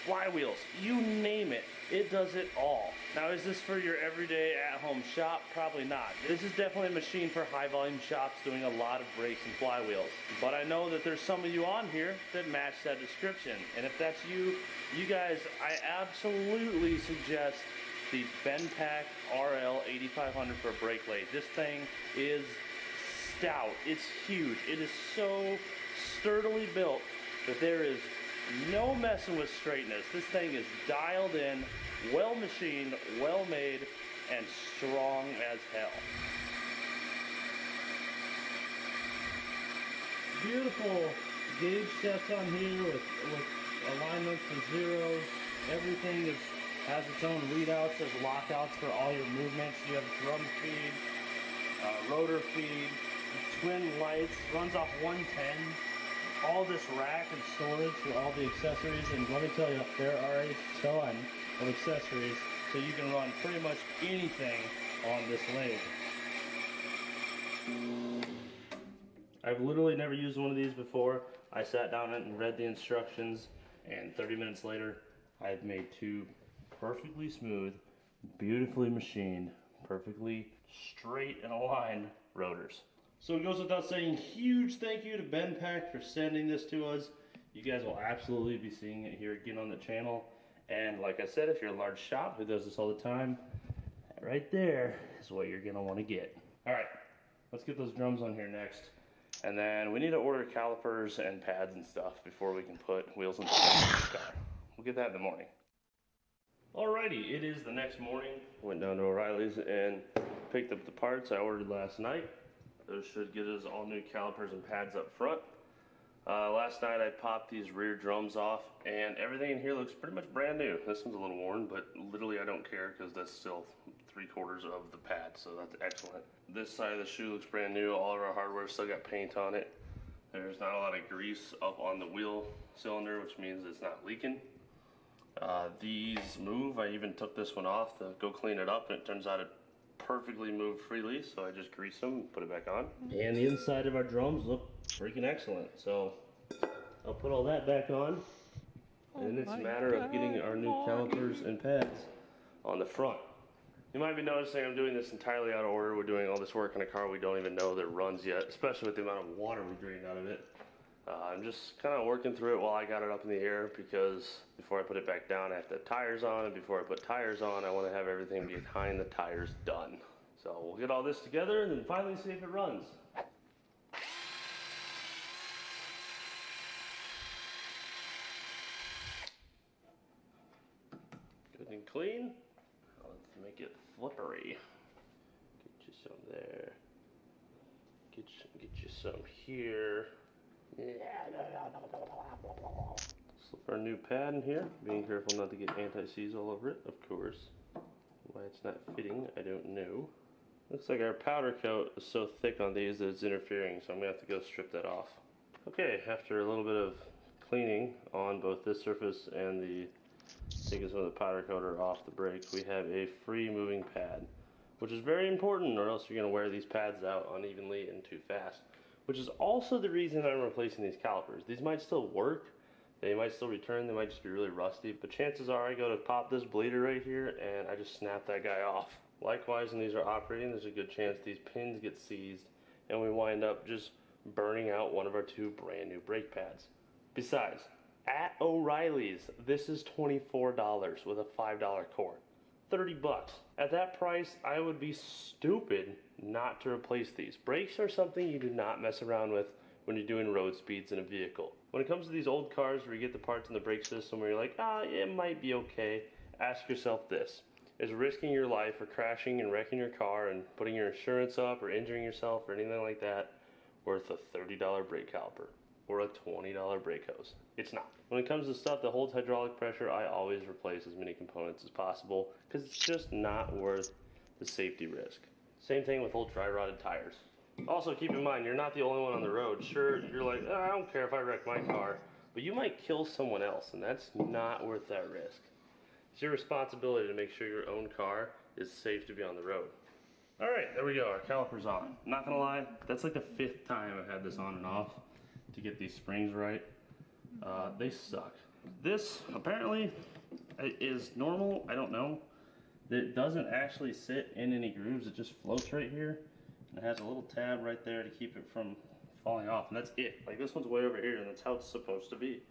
flywheels, you name it. It does it all. Now, is this for your everyday at-home shop? Probably not. This is definitely a machine for high-volume shops doing a lot of brakes and flywheels. But I know that there's some of you on here that match that description. And if that's you, you guys, I absolutely suggest the Benpack RL8500 for a brake lathe. This thing is stout. It's huge. It is so sturdily built that there is no messing with straightness. This thing is dialed in, well machined, well made, and strong as hell. Beautiful gauge sets on here with alignments and zeros. Everything has its own readouts. There's lockouts for all your movements. You have drum feed, rotor feed, twin lights, runs off 110. All this rack and storage for all the accessories, and let me tell you, there are a ton of accessories, so you can run pretty much anything on this lathe. I've literally never used one of these before. I sat down and read the instructions, and 30 minutes later, I've made 2 perfectly smooth, beautifully machined, perfectly straight and aligned rotors. So it goes without saying, huge thank you to Benpack for sending this to us. You guys will absolutely be seeing it here again on the channel. And like I said, if you're a large shop who does this all the time, right there is what you're gonna wanna get. All right, let's get those drums on here next. And then we need to order calipers and pads and stuff before we can put wheels and tires in this car. We'll get that in the morning. Alrighty, it is the next morning. Went down to O'Reilly's and picked up the parts I ordered last night. Those should get us all new calipers and pads up front. Last night I popped these rear drums off and everything in here looks pretty much brand new. This one's a little worn, but literally I don't care because that's still 3/4 of the pad, so that's excellent. This side of the shoe looks brand new. All of our hardware still got paint on it. There's not a lot of grease up on the wheel cylinder, which means it's not leaking. These move. I even took this one off to go clean it up, and it turns out it perfectly moved freely, so I just greased them and put it back on. And the inside of our drums look freaking excellent, so I'll put all that back on, and it's a matter of getting our new calipers and pads on the front. You might be noticing I'm doing this entirely out of order. We're doing all this work on a car we don't even know that runs yet, especially with the amount of water we drained out of it. I'm just kind of working through it while I got it up in the air, because before I put it back down I have to have tires on, and before I put tires on I want to have everything behind the tires done. So we'll get all this together and then finally see if it runs. Good and clean. Let's make it flippery. Get you some there. Get you some here. Slip our new pad in here, being careful not to get anti-seize all over it, of course. Why it's not fitting, I don't know. Looks like our powder coat is so thick on these that it's interfering, so I'm gonna have to go strip that off. Okay, after a little bit of cleaning on both this surface and taking some of the powder coater off the brakes, we have a free moving pad, which is very important, or else you're gonna wear these pads out unevenly and too fast. Which is also the reason I'm replacing these calipers. These might still work, they might still return, they might just be really rusty, but chances are I go to pop this bleeder right here and I just snap that guy off. Likewise, when these are operating, there's a good chance these pins get seized and we wind up just burning out one of our 2 brand new brake pads. Besides, at O'Reilly's, this is $24 with a $5 cord. 30 bucks. At that price, I would be stupid not to replace these. Brakes are something you do not mess around with when you're doing road speeds in a vehicle. When it comes to these old cars where you get the parts in the brake system where you're like, it might be okay, ask yourself this. Is risking your life or crashing and wrecking your car and putting your insurance up or injuring yourself or anything like that worth a $30 brake caliper or a $20 brake hose? It's not. When it comes to stuff that holds hydraulic pressure, I always replace as many components as possible because it's just not worth the safety risk. Same thing with old dry rotted tires. Also keep in mind, you're not the only one on the road. Sure, you're like, I don't care if I wreck my car, but you might kill someone else and that's not worth that risk. It's your responsibility to make sure your own car is safe to be on the road. All right, there we go, our caliper's on. Not gonna lie, that's like the 5th time I've had this on and off to get these springs right. They suck. This apparently is normal, I don't know. It doesn't actually sit in any grooves, it just floats right here. And it has a little tab right there to keep it from falling off, and that's it. Like this one's way over here, and that's how it's supposed to be.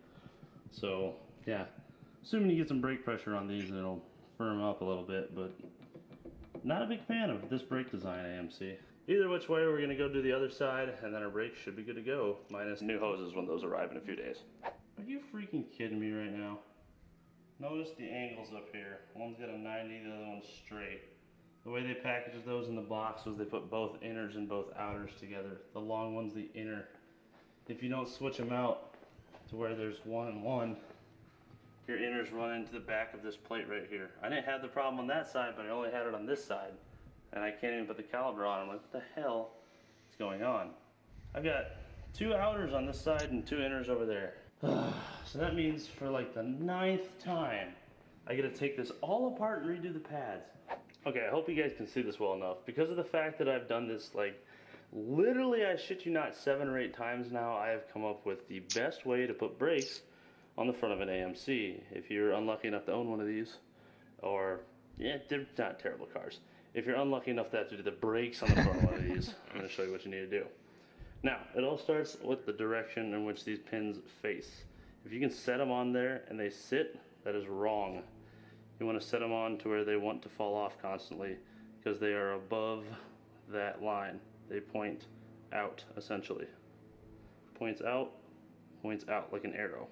So, yeah. Assuming you get some brake pressure on these, it'll firm up a little bit, but not a big fan of this brake design, AMC. Either which way, we're gonna go do the other side, and then our brakes should be good to go, minus new hoses when those arrive in a few days. Are you freaking kidding me right now? Notice the angles up here. One's got a 90, the other one's straight. The way they packaged those in the box was they put both inners and both outers together. The long one's the inner. If you don't switch them out to where there's 1 and 1, your inners run into the back of this plate right here. I didn't have the problem on that side, but I only had it on this side. And I can't even put the caliper on. I'm like, what the hell is going on? I've got 2 outers on this side and 2 inners over there. So that means for like the 9th time, I gotta take this all apart and redo the pads. Okay, I hope you guys can see this well enough. Because of the fact that I've done this like, literally I shit you not 7 or 8 times now, I have come up with the best way to put brakes on the front of an AMC. If you're unlucky enough to own one of these, or, yeah, they're not terrible cars. If you're unlucky enough to have to do the brakes on the front of one of these, I'm gonna show you what you need to do. Now, it all starts with the direction in which these pins face. If you can set them on there and they sit, that is wrong. You want to set them on to where they want to fall off constantly because they are above that line. They point out, essentially. Points out like an arrow.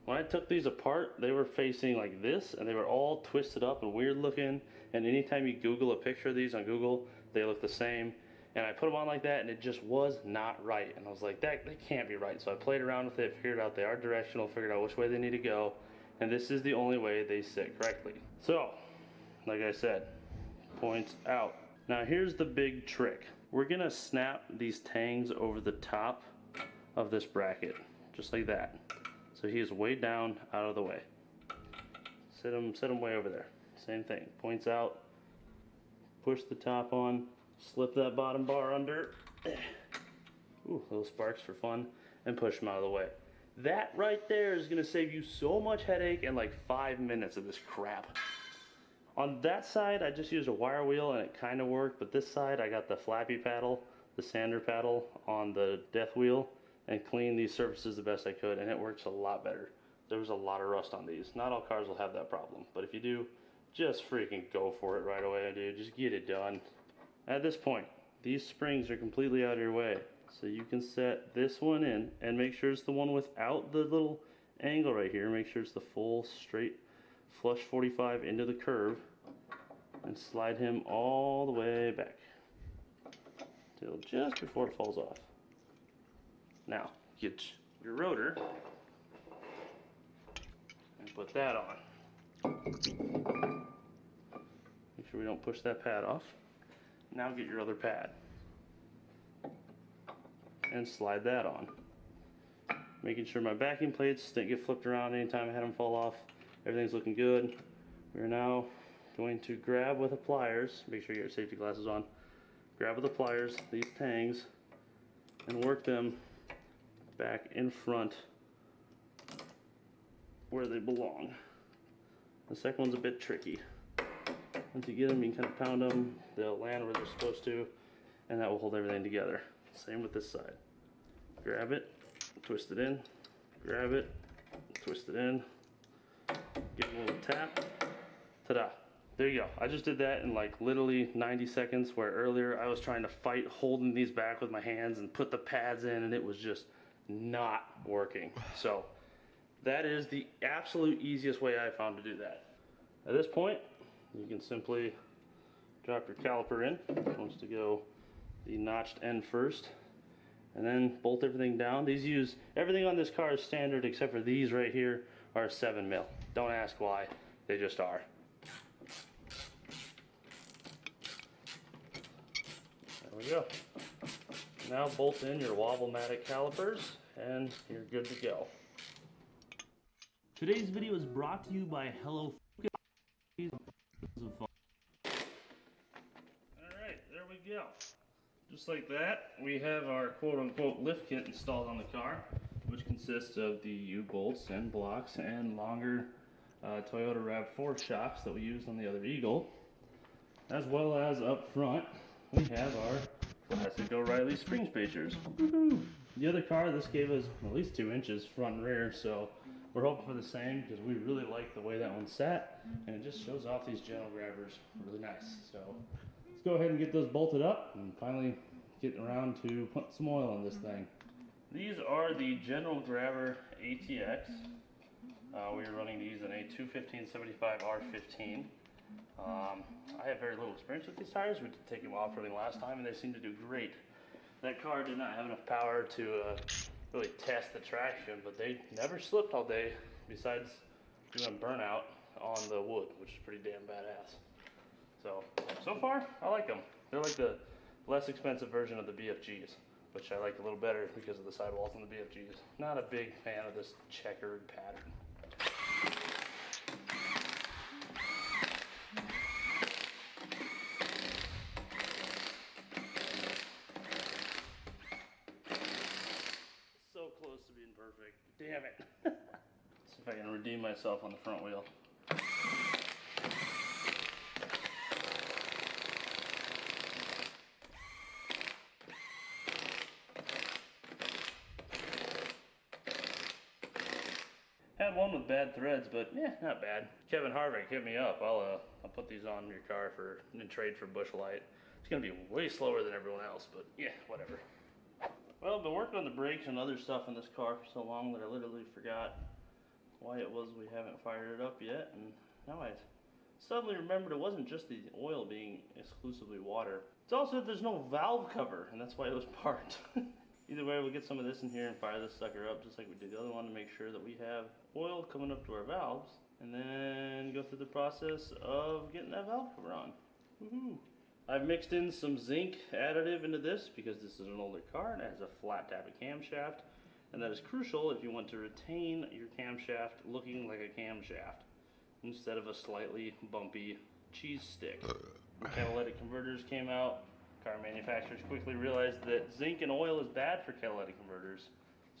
When I took these apart, they were facing like this and they were all twisted up and weird looking. And anytime you Google a picture of these on Google, they look the same. And I put them on like that and it just was not right. And I was like, that can't be right. So I played around with it, figured out they are directional, figured out which way they need to go. And this is the only way they sit correctly. So, like I said, points out. Now here's the big trick. We're gonna snap these tangs over the top of this bracket, just like that. So he is way down, out of the way. Set him way over there. Same thing, points out, push the top on, slip that bottom bar under. Ooh, little sparks for fun, and push him out of the way. That right there is gonna save you so much headache and like 5 minutes of this crap. On that side, I just used a wire wheel and it kind of worked, but this side I got the flappy paddle, the sander paddle on the death wheel, and cleaned these surfaces the best I could, and it works a lot better. There was a lot of rust on these. Not all cars will have that problem, but if you do, just freaking go for it right away, dude. Just get it done. At this point, these springs are completely out of your way. So you can set this one in and make sure it's the one without the little angle right here. Make sure it's the full straight flush 45 into the curve and slide him all the way back till just before it falls off. Now get your rotor and put that on. Make
sure we don't push that pad off. Now get your other pad and slide that on. Making sure my backing plates didn't get flipped around anytime I had them fall off. Everything's looking good. We're now going to grab with the pliers, make sure you get your safety glasses on, grab with the pliers these tangs and work them back in front where they belong. The second one's a bit tricky. Once you get them, you can kind of pound them, they'll land where they're supposed to, and that will hold everything together. Same with this side. Grab it, twist it in, grab it, twist it in, give it a little tap, ta-da. There you go. I just did that in like literally 90 seconds, where earlier I was trying to fight holding these back with my hands and put the pads in, and it was just not working. So that is the absolute easiest way I found to do that. At this point, you can simply drop your caliper in. It wants to go the notched end first, and then bolt everything down. These use, everything on this car is standard except for these right here are 7mm. Don't ask why, they just are. There we go. Now bolt in your Wobble-Matic calipers and you're good to go. Today's video is brought to you by Hello. Alright, there we go. Just like that, we have our quote-unquote lift kit installed on the car, which consists of the U-bolts and blocks and longer Toyota RAV4 shocks that we used on the other Eagle, as well as up front we have our classic O'Reilly spring spacers. The other car, this gave us at least 2 inches front and rear, so we're hoping for the same because we really like the way that one sat, and it just shows off these general grabbers really nice. So let's go ahead and get those bolted up and finally get around to putting some oil in this thing. These are the General Grabber ATX. We are running these in a 215/75 R15. I have very little experience with these tires. We did take them off-roading last time and they seem to do great. That car did not have enough power to really test the traction, but they never slipped all day besides doing a burnout on the wood, which is pretty damn badass. So far, I like them. They're like the less expensive version of the BFGs, which I like a little better because of the sidewalls on the BFGs. Not a big fan of this checkered pattern. So close to being perfect. Damn it. See if I can redeem myself on the front wheel. Had one with bad threads, but yeah, not bad. Kevin Harvick hit me up. I'll put these on your car in trade for Busch Light. It's gonna be way slower than everyone else, but yeah, whatever. Well, I've been working on the brakes and other stuff in this car for so long that I literally forgot why it was we haven't fired it up yet, and now I suddenly remembered it wasn't just the oil being exclusively water. It's also that there's no valve cover, and that's why it was parked. Either way, we'll get some of this in here and fire this sucker up just like we did the other one to make sure that we have oil coming up to our valves, and then go through the process of getting that valve cover on. Woohoo! I've mixed in some zinc additive into this because this is an older car and it has a flat tappet camshaft, and that is crucial if you want to retain your camshaft looking like a camshaft instead of a slightly bumpy cheese stick. When catalytic converters came out, car manufacturers quickly realized that zinc and oil is bad for catalytic converters,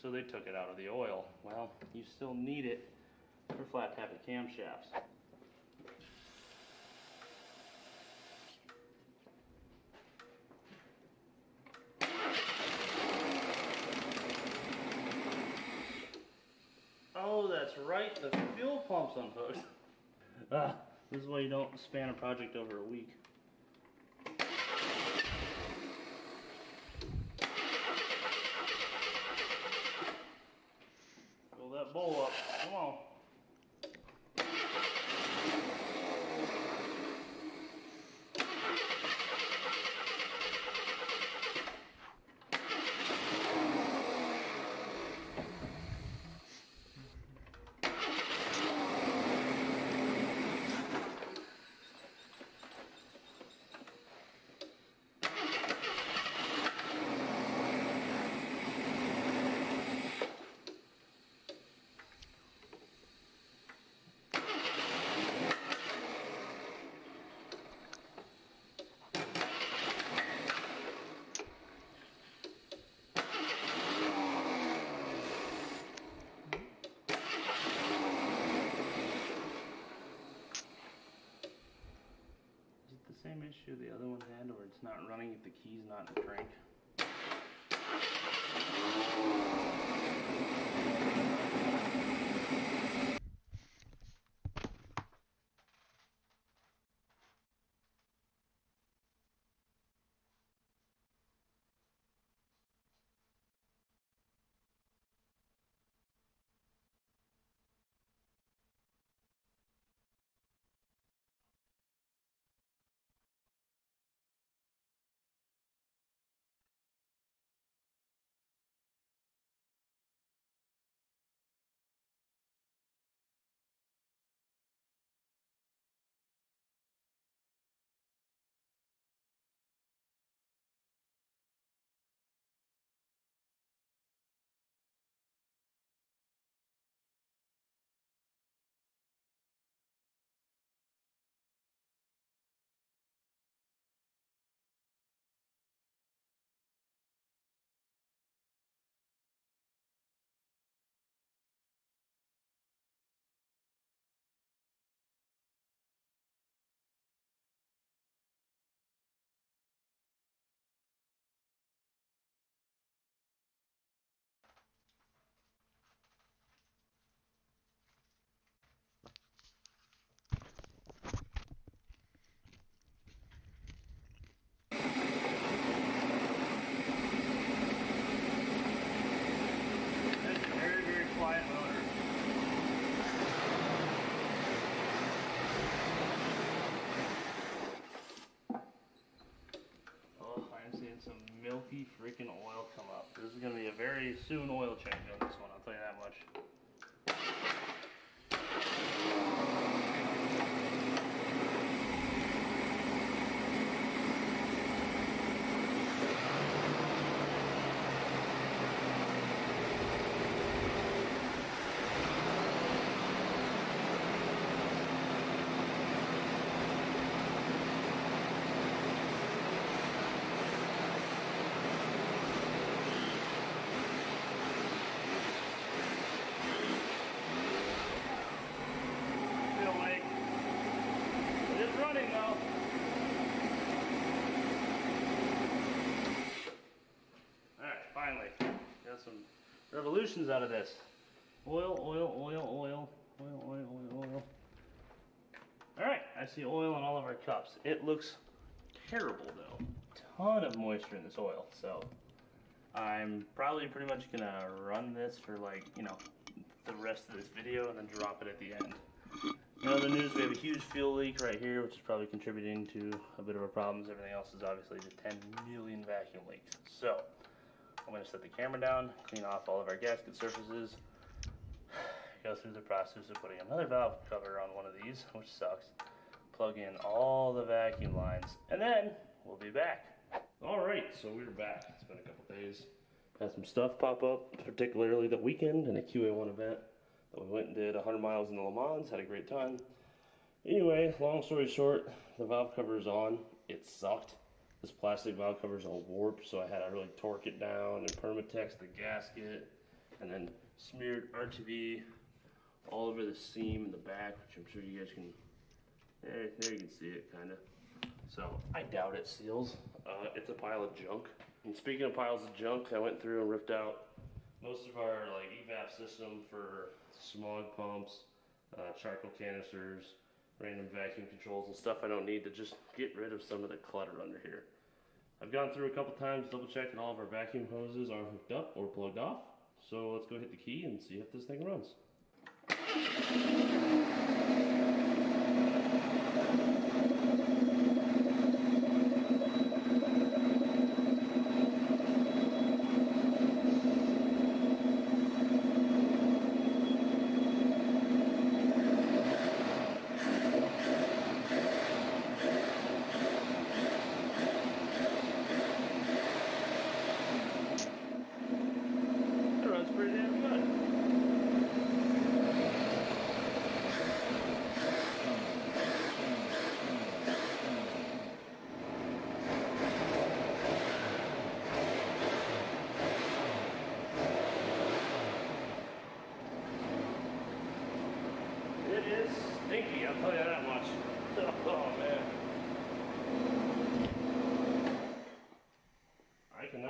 so they took it out of the oil. Well, you still need it for flat tappet camshafts. Oh, that's right, the fuel pump's unhooked. This is why you don't span a project over a week. Fill that bowl up, come on. same issue the other one had where it's not running if the key's not in crank? Milky freaking oil come up. This is going to be a very soon oil change on this one, I'll tell you that much. Finally, got some revolutions out of this. Oil, oil, oil, oil, oil, oil, oil, oil. All right, I see oil in all of our cups. It looks terrible though. Ton of moisture in this oil, so I'm probably pretty much gonna run this for like, you know, the rest of this video and then drop it at the end. In other news, we have a huge fuel leak right here, which is probably contributing to a bit of our problems. Everything else is obviously the 10 million vacuum leaks. So I'm going to set the camera down, clean off all of our gasket surfaces, go through the process of putting another valve cover on one of these, which sucks, plug in all the vacuum lines, and then we'll be back. Alright, so we're back. It's been a couple days. Had some stuff pop up, particularly the weekend in a QA1 event that we went and did 100 miles into Le Mans, had a great time. Anyway, long story short, the valve cover is on. It sucked. This plastic valve cover is all warped, so I had to really torque it down and Permatex the gasket, and then smeared RTV all over the seam in the back, which I'm sure you guys can, there you can see it, kind of. So I doubt it seals. It's a pile of junk. And speaking of piles of junk, I went through and ripped out most of our like evap system for smog pumps, charcoal canisters, random vacuum controls and stuff I don't need to just get rid of some of the clutter under here. I've gone through a couple times, double checked that all of our vacuum hoses are hooked up or plugged off. So let's go hit the key and see if this thing runs. It is stinky, I'll tell you that much. Oh man.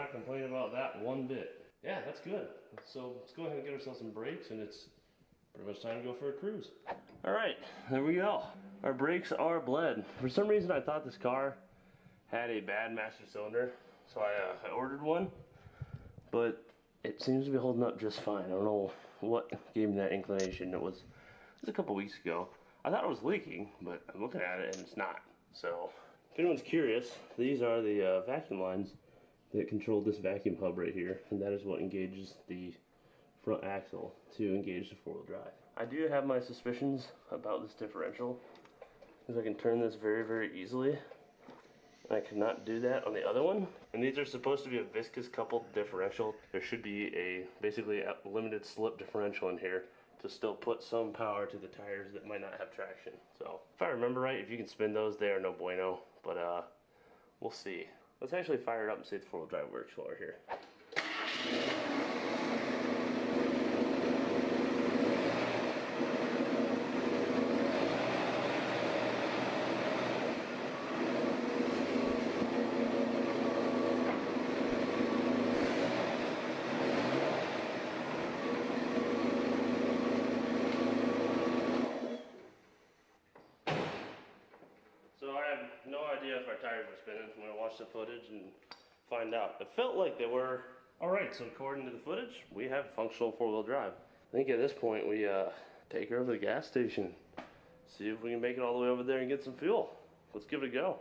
not complain about that one bit. Yeah, that's good. So let's go ahead and get ourselves some brakes, and it's pretty much time to go for a cruise. All right, there we go. Our brakes are bled. For some reason, I thought this car had a bad master cylinder, so I ordered one, but it seems to be holding up just fine. I don't know what gave me that inclination. It was a couple weeks ago. I thought it was leaking, but I'm looking at it and it's not. So if anyone's curious, these are the vacuum lines that control this vacuum hub right here, and that is what engages the front axle to engage the four-wheel drive. I do have my suspicions about this differential, because I can turn this very, very easily. I cannot do that on the other one. And these are supposed to be a viscous coupled differential. There should be basically a limited slip differential in here to still put some power to the tires that might not have traction. So if I remember right, if you can spin those, they are no bueno, but we'll see. Let's actually fire it up and see if the four-wheel drive works while we're here. No idea if our tires were spinning. I'm going to watch the footage and find out. It felt like they were. Alright, so according to the footage, we have functional four-wheel drive. I think at this point we take her over to the gas station. See if we can make it all the way over there and get some fuel. Let's give it a go.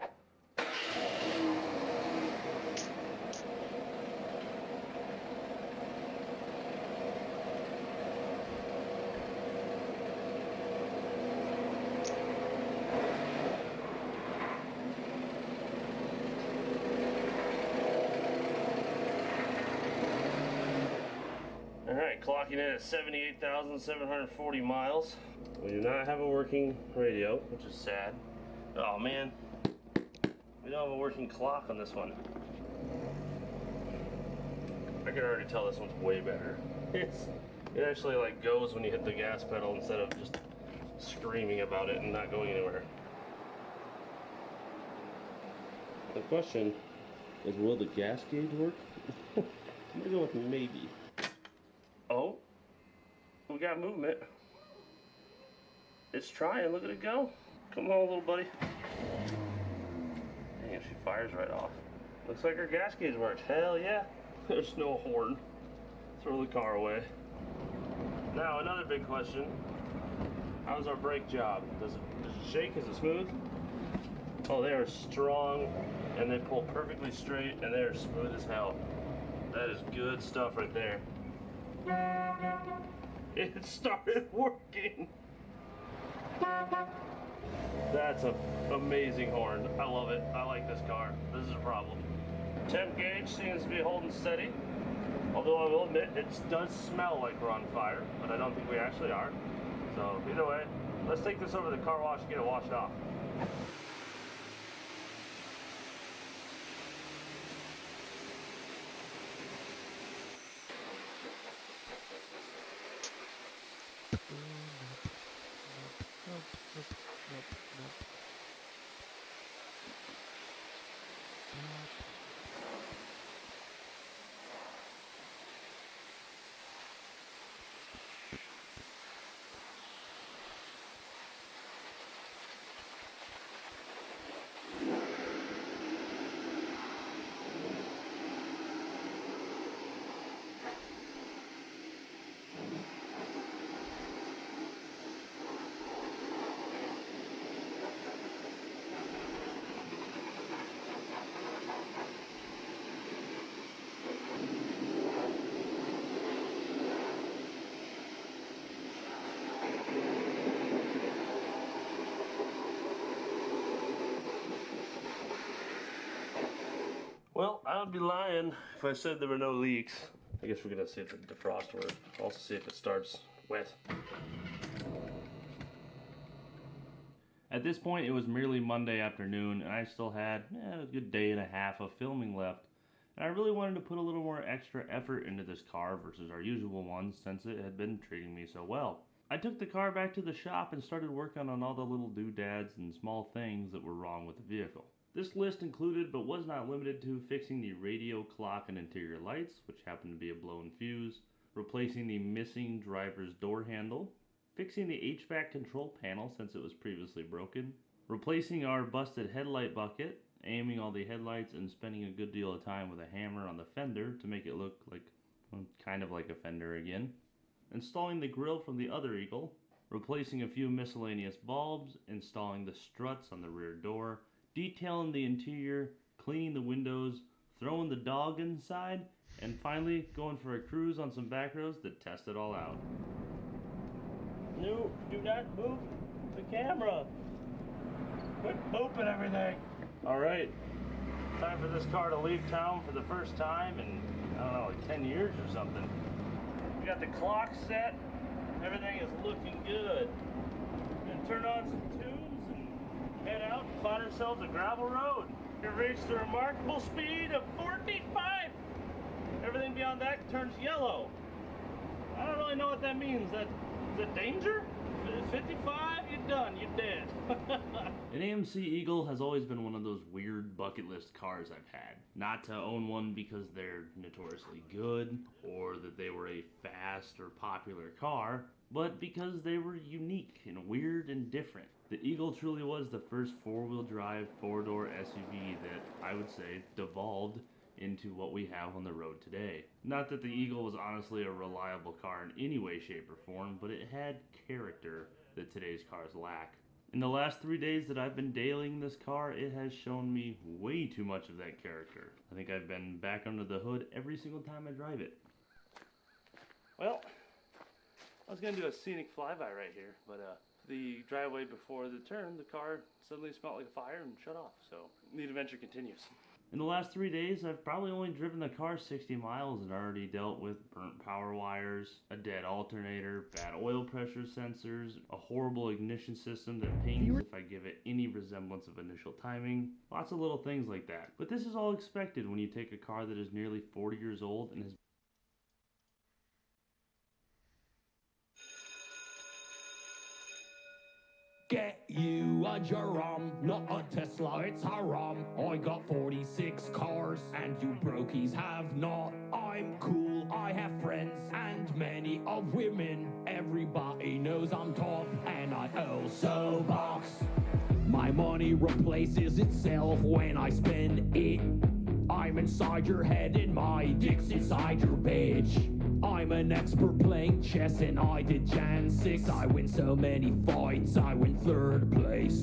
Alright, clocking in at 78,740 miles. We do not have a working radio, which is sad. Oh man, we don't have a working clock on this one. I can already tell this one's way better. It actually like goes when you hit the gas pedal instead of just screaming about it and not going anywhere. The question is, will the gas gauge work? I'm gonna go with maybe. Oh, we got movement. It's trying, look at it go. Come on, little buddy. Dang, she fires right off. Looks like our gas gauge works. Hell yeah. There's no horn. Throw the car away. Now, another big question. How's our brake job? Does it shake? Is it smooth? Oh, they are strong, and they pull perfectly straight, and they are smooth as hell. That is good stuff right there. It started working. That's an amazing horn. I love it. I like this car. This is a problem. Temp gauge seems to be holding steady. Although I will admit, it does smell like we're on fire, but I don't think we actually are. So either way, let's take this over to the car wash and get it washed off. Well, I would be lying if I said there were no leaks. I guess we're gonna see if the defrost works. Also see if it starts wet. At this point, it was merely Monday afternoon, and I still had a good day and a half of filming left. And I really wanted to put a little more extra effort into this car versus our usual ones, since it had been treating me so well. I took the car back to the shop and started working on all the little doodads and small things that were wrong with the vehicle.
This list included, but was not limited to, fixing the radio, clock, and interior lights, which happened to be a blown fuse, replacing the missing driver's door handle, fixing the HVAC control panel since it was previously broken, replacing our busted headlight bucket, aiming all the headlights, and spending a good deal of time with a hammer on the fender to make it look like, well, kind of like a fender again, installing the grill from the other Eagle, replacing a few miscellaneous bulbs, installing the struts on the rear door, detailing the interior, cleaning the windows, throwing the dog inside, and finally going for a cruise on some back roads to test it all out.
No, do not move the camera. Quit booping everything.
Alright, time for this car to leave town for the first time in, I don't know, like 10 years or something. We got the clock set, everything is looking good. We're gonna turn on some tunes and head out and find ourselves a gravel road. We reached a remarkable speed of 45! Everything beyond that turns yellow. I don't really know what that means. Is that danger? 55, you're done, you're dead. An AMC Eagle has always been one of those weird bucket list cars I've had. Not to own one because they're notoriously good, or that they were a fast or popular car, but because they were unique and weird and different. The Eagle truly was the first four-wheel drive, four-door SUV that I would say devolved into what we have on the road today. Not that the Eagle was honestly a reliable car in any way, shape, or form, but it had character that today's cars lack. In the last 3 days that I've been dailying this car, it has shown me way too much of that character. I think I've been back under the hood every single time I drive it. Well, I was gonna do a scenic flyby right here, but the driveway before the turn, the car suddenly smelled like a fire and shut off, so the adventure continues. In the last 3 days, I've probably only driven the car 60 miles and already dealt with burnt power wires, a dead alternator, bad oil pressure sensors, a horrible ignition system that pings if I give it any resemblance of initial timing, lots of little things like that. But this is all expected when you take a car that is nearly 40 years old and has
Get you a Jerome, not a Tesla, it's haram. I got 46 cars, and you brokies have not. I'm cool, I have friends, and many of women. Everybody knows I'm top, and I also box. My money replaces itself when I spend it. I'm inside your head and my dick's inside your bitch. I'm an expert playing chess and I did Jan 6. I win so many fights, I win 3rd place.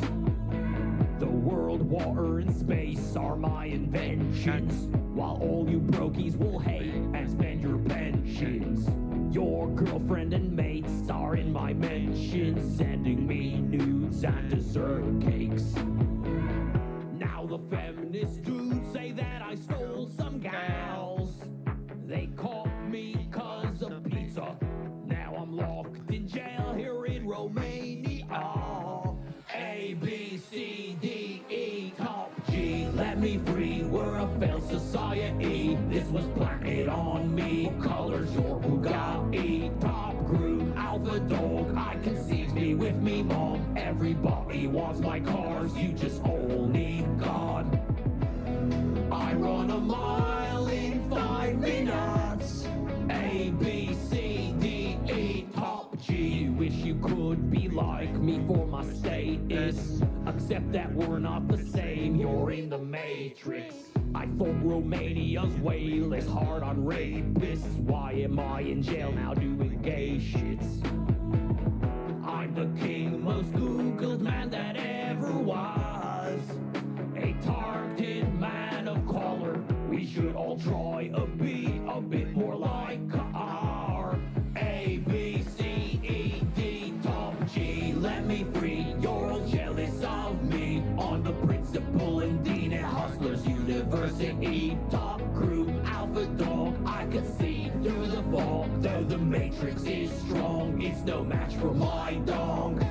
The world, water, and space are my inventions, while all you brokies will hate and spend your pensions. Your girlfriend and mates are in my mentions, sending me nudes and dessert cakes. Now the feminist dudes say that I stole some gals. They caught me cause of pizza. Now I'm locked in jail here in Romania. A, B, C, D, E, top G. Let me free, we're a failed society. This was planted on me. What color's your Bugatti? Top group, alpha dog. I conceived me with me mom. Everybody wants my cars, you just all need God. I run a mile in 5 minutes. A, B, C, D, E, top G. Wish you could be like me for my status, except that we're not the same, you're in the Matrix. I thought Romania's way less hard on rapists. Why am I in jail now doing gay shits? I'm the king, most googled man that ever was. A targeted man of color. We should all try to be a bit more like R. A, B, C, E, D, top G. Let me free, you're all jealous of me. On the principal and dean at Hustlers University. Top group, alpha dog. I can see through the fog. Though the matrix is strong, it's no match for my dong.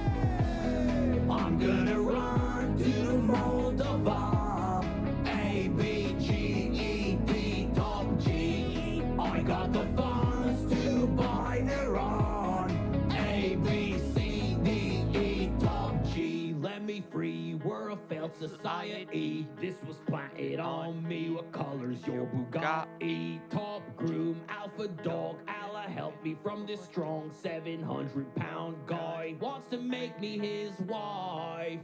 I'm gonna run to Moldova. A, B, G, E, D, top G. I got the funds to buy Iran. A, B, C, D, E, top G. Let me me free. We're a failed society. This was planted on me. What color's your Bugatti? Top groom, alpha dog. Allah help me from this strong 700-pound guy. Wants to make me his wife.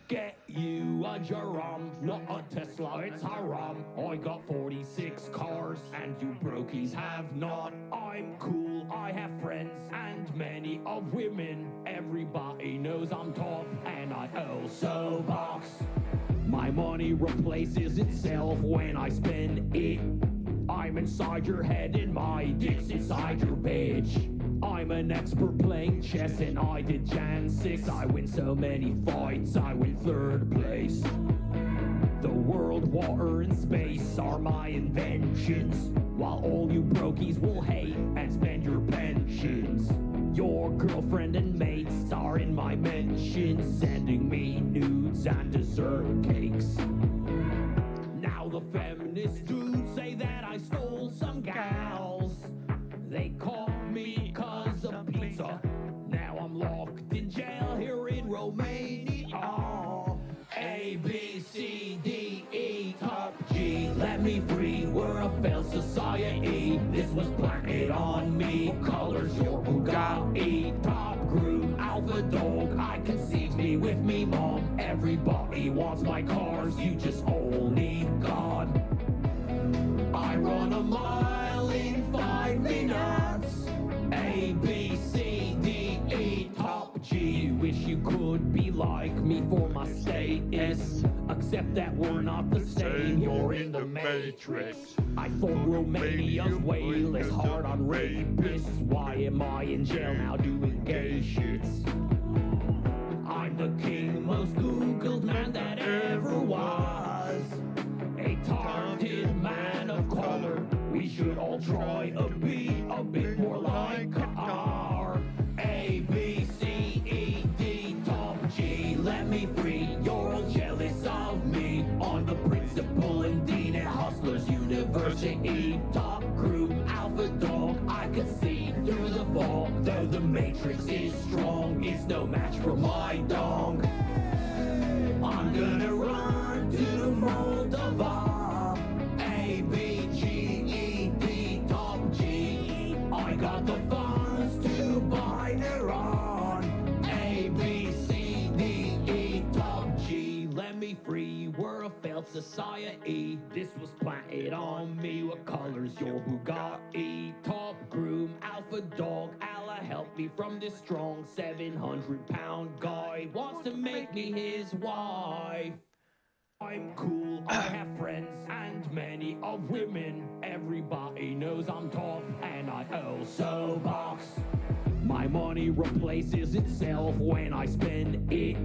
Get you a Jerome, not a Tesla, it's haram. I got 46 cars, and you brokies have not. I'm cool, I have friends, and many of women. Everybody knows I'm top, and I also box. My money replaces itself when I spend it. I'm inside your head and my dick's inside your bitch. I'm an expert playing chess and I did Jan 6. I win so many fights, I win 3rd place. The world, water, and space are my inventions, while all you brokies will hate and spend your pensions. Your girlfriend and mates are in my mentions, sending me nudes and dessert cakes. Now the feminist dudes say that I stole some gals. They caught me cause of pizza. Now I'm locked in jail here in Romania. A, B, C, D, E, top G. Let me free, we're a failed society. This was planted on me. What color's your Bugatti? Top groom, alpha dog. I conceived me with me mom. Everybody wants my cars, you just all need God. I run a mile in 5 minutes. A, B, C, D, E, top G. Wish you could be like me for my status, except that we're not the same, you're in the matrix. I thought Romania's way less hard on rapists. Why am I in jail now doing gay shits? I'm the king, most googled man that ever was. A talented man of color. We should all try to be a bit more like R. A, B, C, E, D, top G. Let me free, you're all jealous of me. On the principal and dean at Hustlers University. Top group, alpha dog. I can see through the fog. Though the matrix is strong, it's no match for my dong. I'm gonna run to Moldova. A, B, G, E, D, top G. I got the funds to buy Iran. A, B, C, D, E, top G. Let me free, we're a failed society. This was planted on me. What color's your Bugatti? Top groom, alpha dog. Allah help me from this strong 700-pound guy. Wants to make me his wife. I'm cool, I have friends, and many of women. Everybody knows I'm top, and I also box. My money replaces itself when I spend it.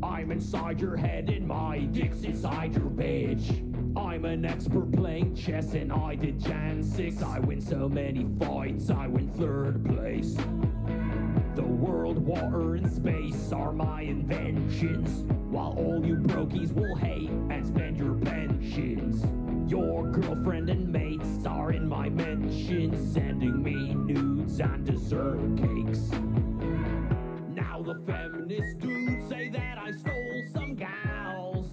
I'm inside your head and my dick's inside your bitch. I'm an expert playing chess and I did Jan 6. I win so many fights, I win 3rd place. The world, water, and space are my inventions, while all you brokies will hate and spend your pensions. Your girlfriend and mates are in my mentions, sending me nudes and dessert cakes. Now the feminist dudes say that I stole some gals.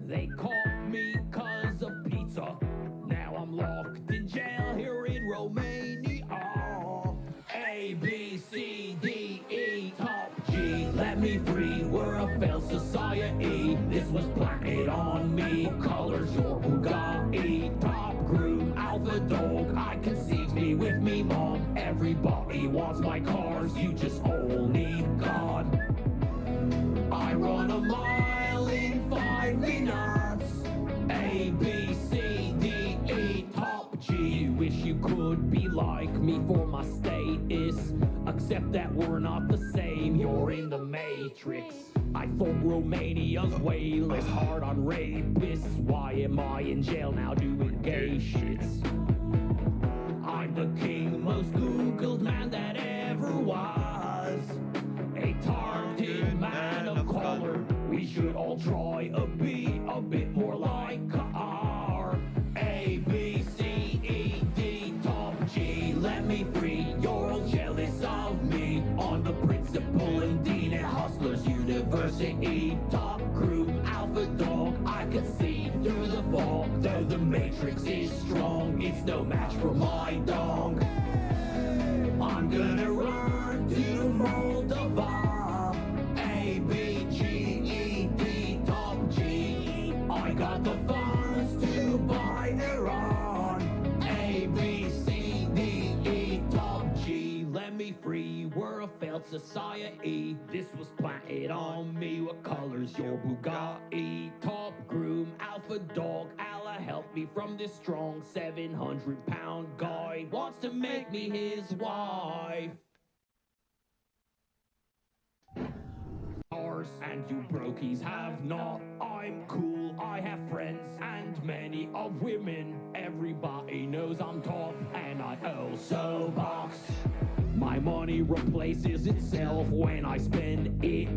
They caught me cause of pizza. Now I'm locked in jail here in Romania. A, B, C, D, E, top G. Let me free, we're a failed society. This was planted on me. What color's your Bugatti? Top groom, alpha dog. I conceived me with me mom. Everybody wants my cars, you just all need God. I run a mile in 5 minutes. A, B, C, D, E, top G. Wish you could be like me for my status, except that we're not the same, you're in the matrix. I thought Romania's way less hard on rapists. Why am I in jail now doing gay shits? I'm the king, most googled man that ever was. A talented man of color. We should all try to be a bit more like R. A, B, C, E, D, top G. Let me free, you're all jealous of me. On the principal and dean at University. Top group, alpha dog, I can see through the fog. Though the matrix is strong, it's no match for my dong. I'm gonna run to Moldova. A, B, G, E, D, top G. I got the funds to buy Iran. A, B, C, D, E, top G. Let me free, we're a failed society. This was planted on me. What color's your Bugatti? Top groom, alpha dog, Allah help me from this strong 700-pound guy. Wants to make me his wife. And you brokies have not. I'm cool, I have friends and many of women. Everybody knows I'm top and I also box. My money replaces itself when I spend it.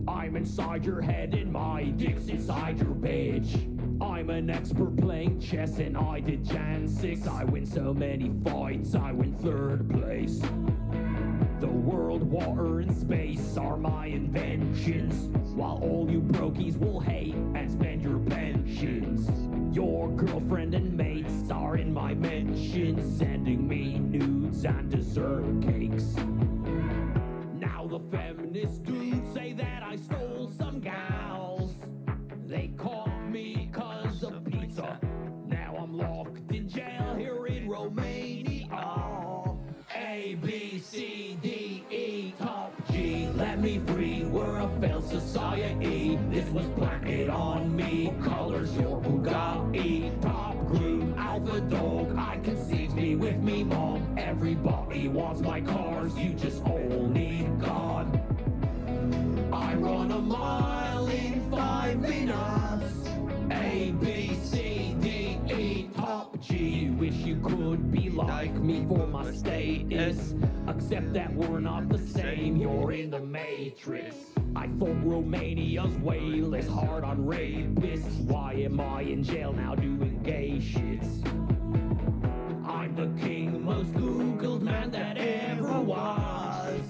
I'm inside your head and my dick's inside your bitch. I'm an expert playing chess and I did Jan 6. I win so many fights, I win 3rd place. The world, water, and space are my inventions, while all you brokies will hate and spend your pensions. Your girlfriend and mates are in my mentions, sending me nudes and dessert cakes. Now the feminist dudes say that I stole some gals. They caught me 'cause of pizza. Now I'm locked in jail here in Romania. A, B, C, D, E, top G. Let me free, we're a failed society. This was planted on me. Colors your Bugatti. Top groom, alpha dog, I conceived me with me mom. Everybody wants my cars, you just all need God. I run a mile in 5 minutes. A, B, C, D, E, top G. Wish you could be like me for my status, except that we're not the same, you're in the matrix. I thought Romania's way less hard on rapists. Why am I in jail now doing gay shits? I'm the king, most googled man that ever was.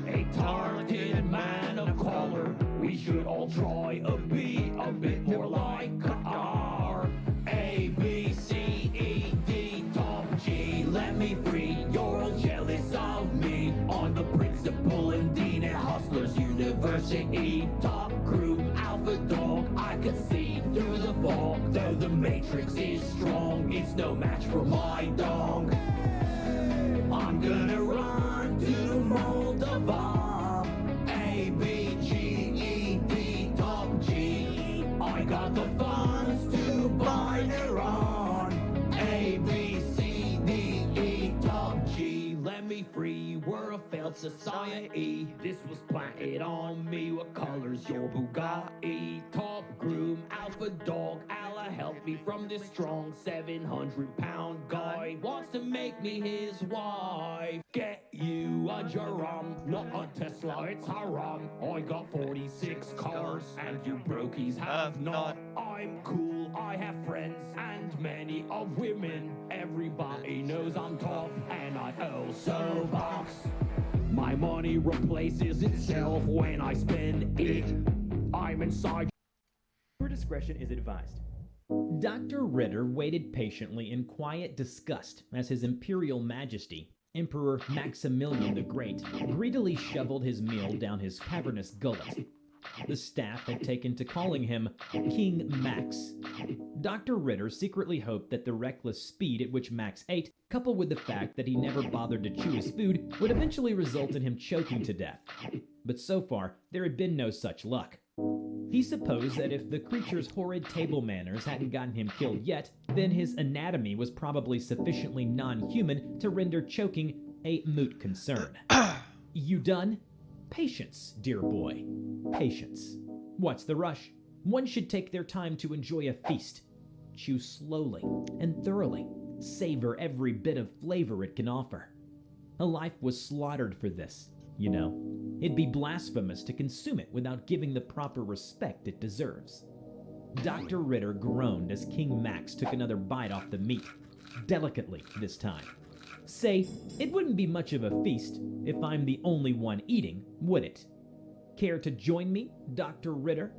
A talented man of color. We should all try to be a bit more like R. A, B, C, E, D, top G. Let me free, you're all jealous of me. On the principal and dean at Hustlers University. Top group, alpha dog, I can see through the fog. Though the matrix is strong, it's no match for my dong. I'm gonna run to Moldova. A, B, G, E, D, top G. I got the funds to buy Iran. A, B, C, D, E, top G. Let me free, we're a failed society. This was planted on me. What color's your Bugatti? Top groom, alpha dog, Allah help me from this strong 700-pound guy. Wants to make me his wife. Get you a Jerome, not a Tesla, it's haram. I got 46 cars and you brokies have not. I'm cool, I have friends and many of women. Everybody knows I'm top and I also box. My money replaces itself when I spend it. I'm inside.
Your discretion is advised. Dr. Ritter waited patiently in quiet disgust as His Imperial Majesty, Emperor Maximilian the Great, greedily shoveled his meal down his cavernous gullet. The staff had taken to calling him King Max. Dr. Ritter secretly hoped that the reckless speed at which Max ate, coupled with the fact that he never bothered to chew his food, would eventually result in him choking to death. But so far, there had been no such luck. He supposed that if the creature's horrid table manners hadn't gotten him killed yet, then his anatomy was probably sufficiently non-human to render choking a moot concern. You done? Patience, dear boy. Patience. What's the rush? One should take their time to enjoy a feast. Chew slowly and thoroughly. Savor every bit of flavor it can offer. A life was slaughtered for this, you know. It'd be blasphemous to consume it without giving the proper respect it deserves. Dr. Ritter groaned as King Max took another bite off the meat. Delicately this time. Say, it wouldn't be much of a feast if I'm the only one eating, would it? care to join me, Dr. Ritter?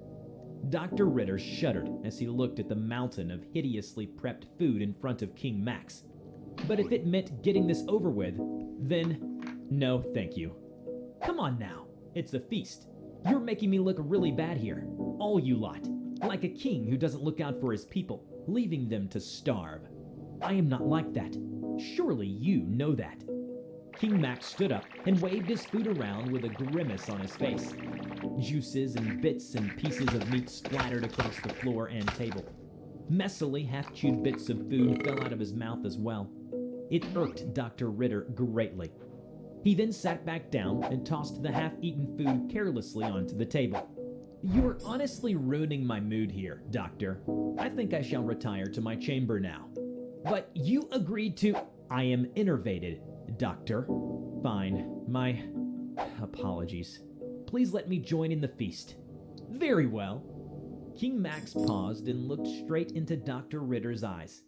Dr. Ritter shuddered as he looked at the mountain of hideously prepped food in front of King Max. But if it meant getting this over with, then no thank you. Come on now, it's a feast. You're making me look really bad here, all you lot, like a king who doesn't look out for his people, leaving them to starve. I am not like that. Surely you know that. King Max stood up and waved his food around with a grimace on his face. Juices and bits and pieces of meat splattered across the floor and table. Messily, half-chewed bits of food fell out of his mouth as well. It irked Dr. Ritter greatly. He then sat back down and tossed the half-eaten food carelessly onto the table. You're honestly ruining my mood here, Doctor. I think I shall retire to my chamber now. But you agreed to... I am enervated, Doctor. Fine. My apologies. Please let me join in the feast. Very well. King Max paused and looked straight into Dr. Ritter's eyes.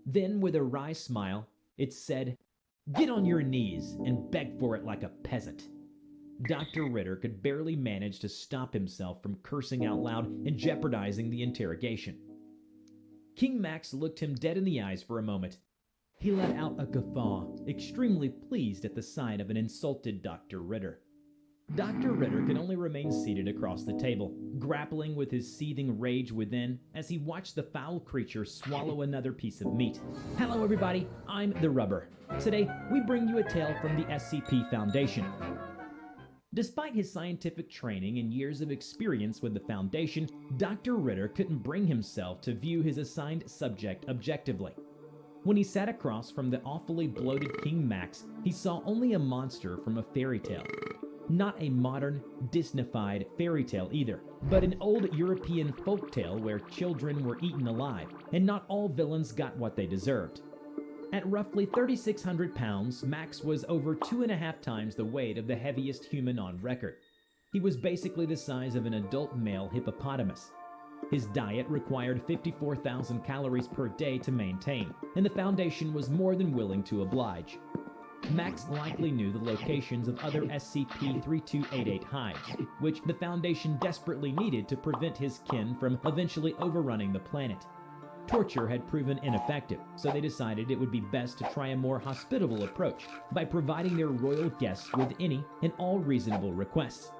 Then, with a wry smile, it said, Get on your knees and beg for it like a peasant. Dr. Ritter could barely manage to stop himself from cursing out loud and jeopardizing the interrogation. King Max looked him dead in the eyes for a moment. He let out a guffaw, extremely pleased at the sight of an insulted Dr. Ritter. Dr. Ritter could only remain seated across the table, grappling with his seething rage within as he watched the foul creature swallow another piece of meat. Hello everybody, I'm the Rubber. Today, we bring you a tale from the SCP Foundation. Despite his scientific training and years of experience with the Foundation, Dr. Ritter couldn't bring himself to view his assigned subject objectively. When he sat across from the awfully bloated King Max, he saw only a monster from a fairy tale. Not a modern, Disney-fied fairy tale either, but an old European folktale where children were eaten alive, and not all villains got what they deserved. At roughly 3,600 pounds, Max was over 2.5 times the weight of the heaviest human on record. He was basically the size of an adult male hippopotamus. His diet required 54,000 calories per day to maintain, and the Foundation was more than willing to oblige. Max likely knew the locations of other SCP-3288 hives, which the Foundation desperately needed to prevent his kin from eventually overrunning the planet. Torture had proven ineffective, so they decided it would be best to try a more hospitable approach by providing their royal guests with any and all reasonable requests.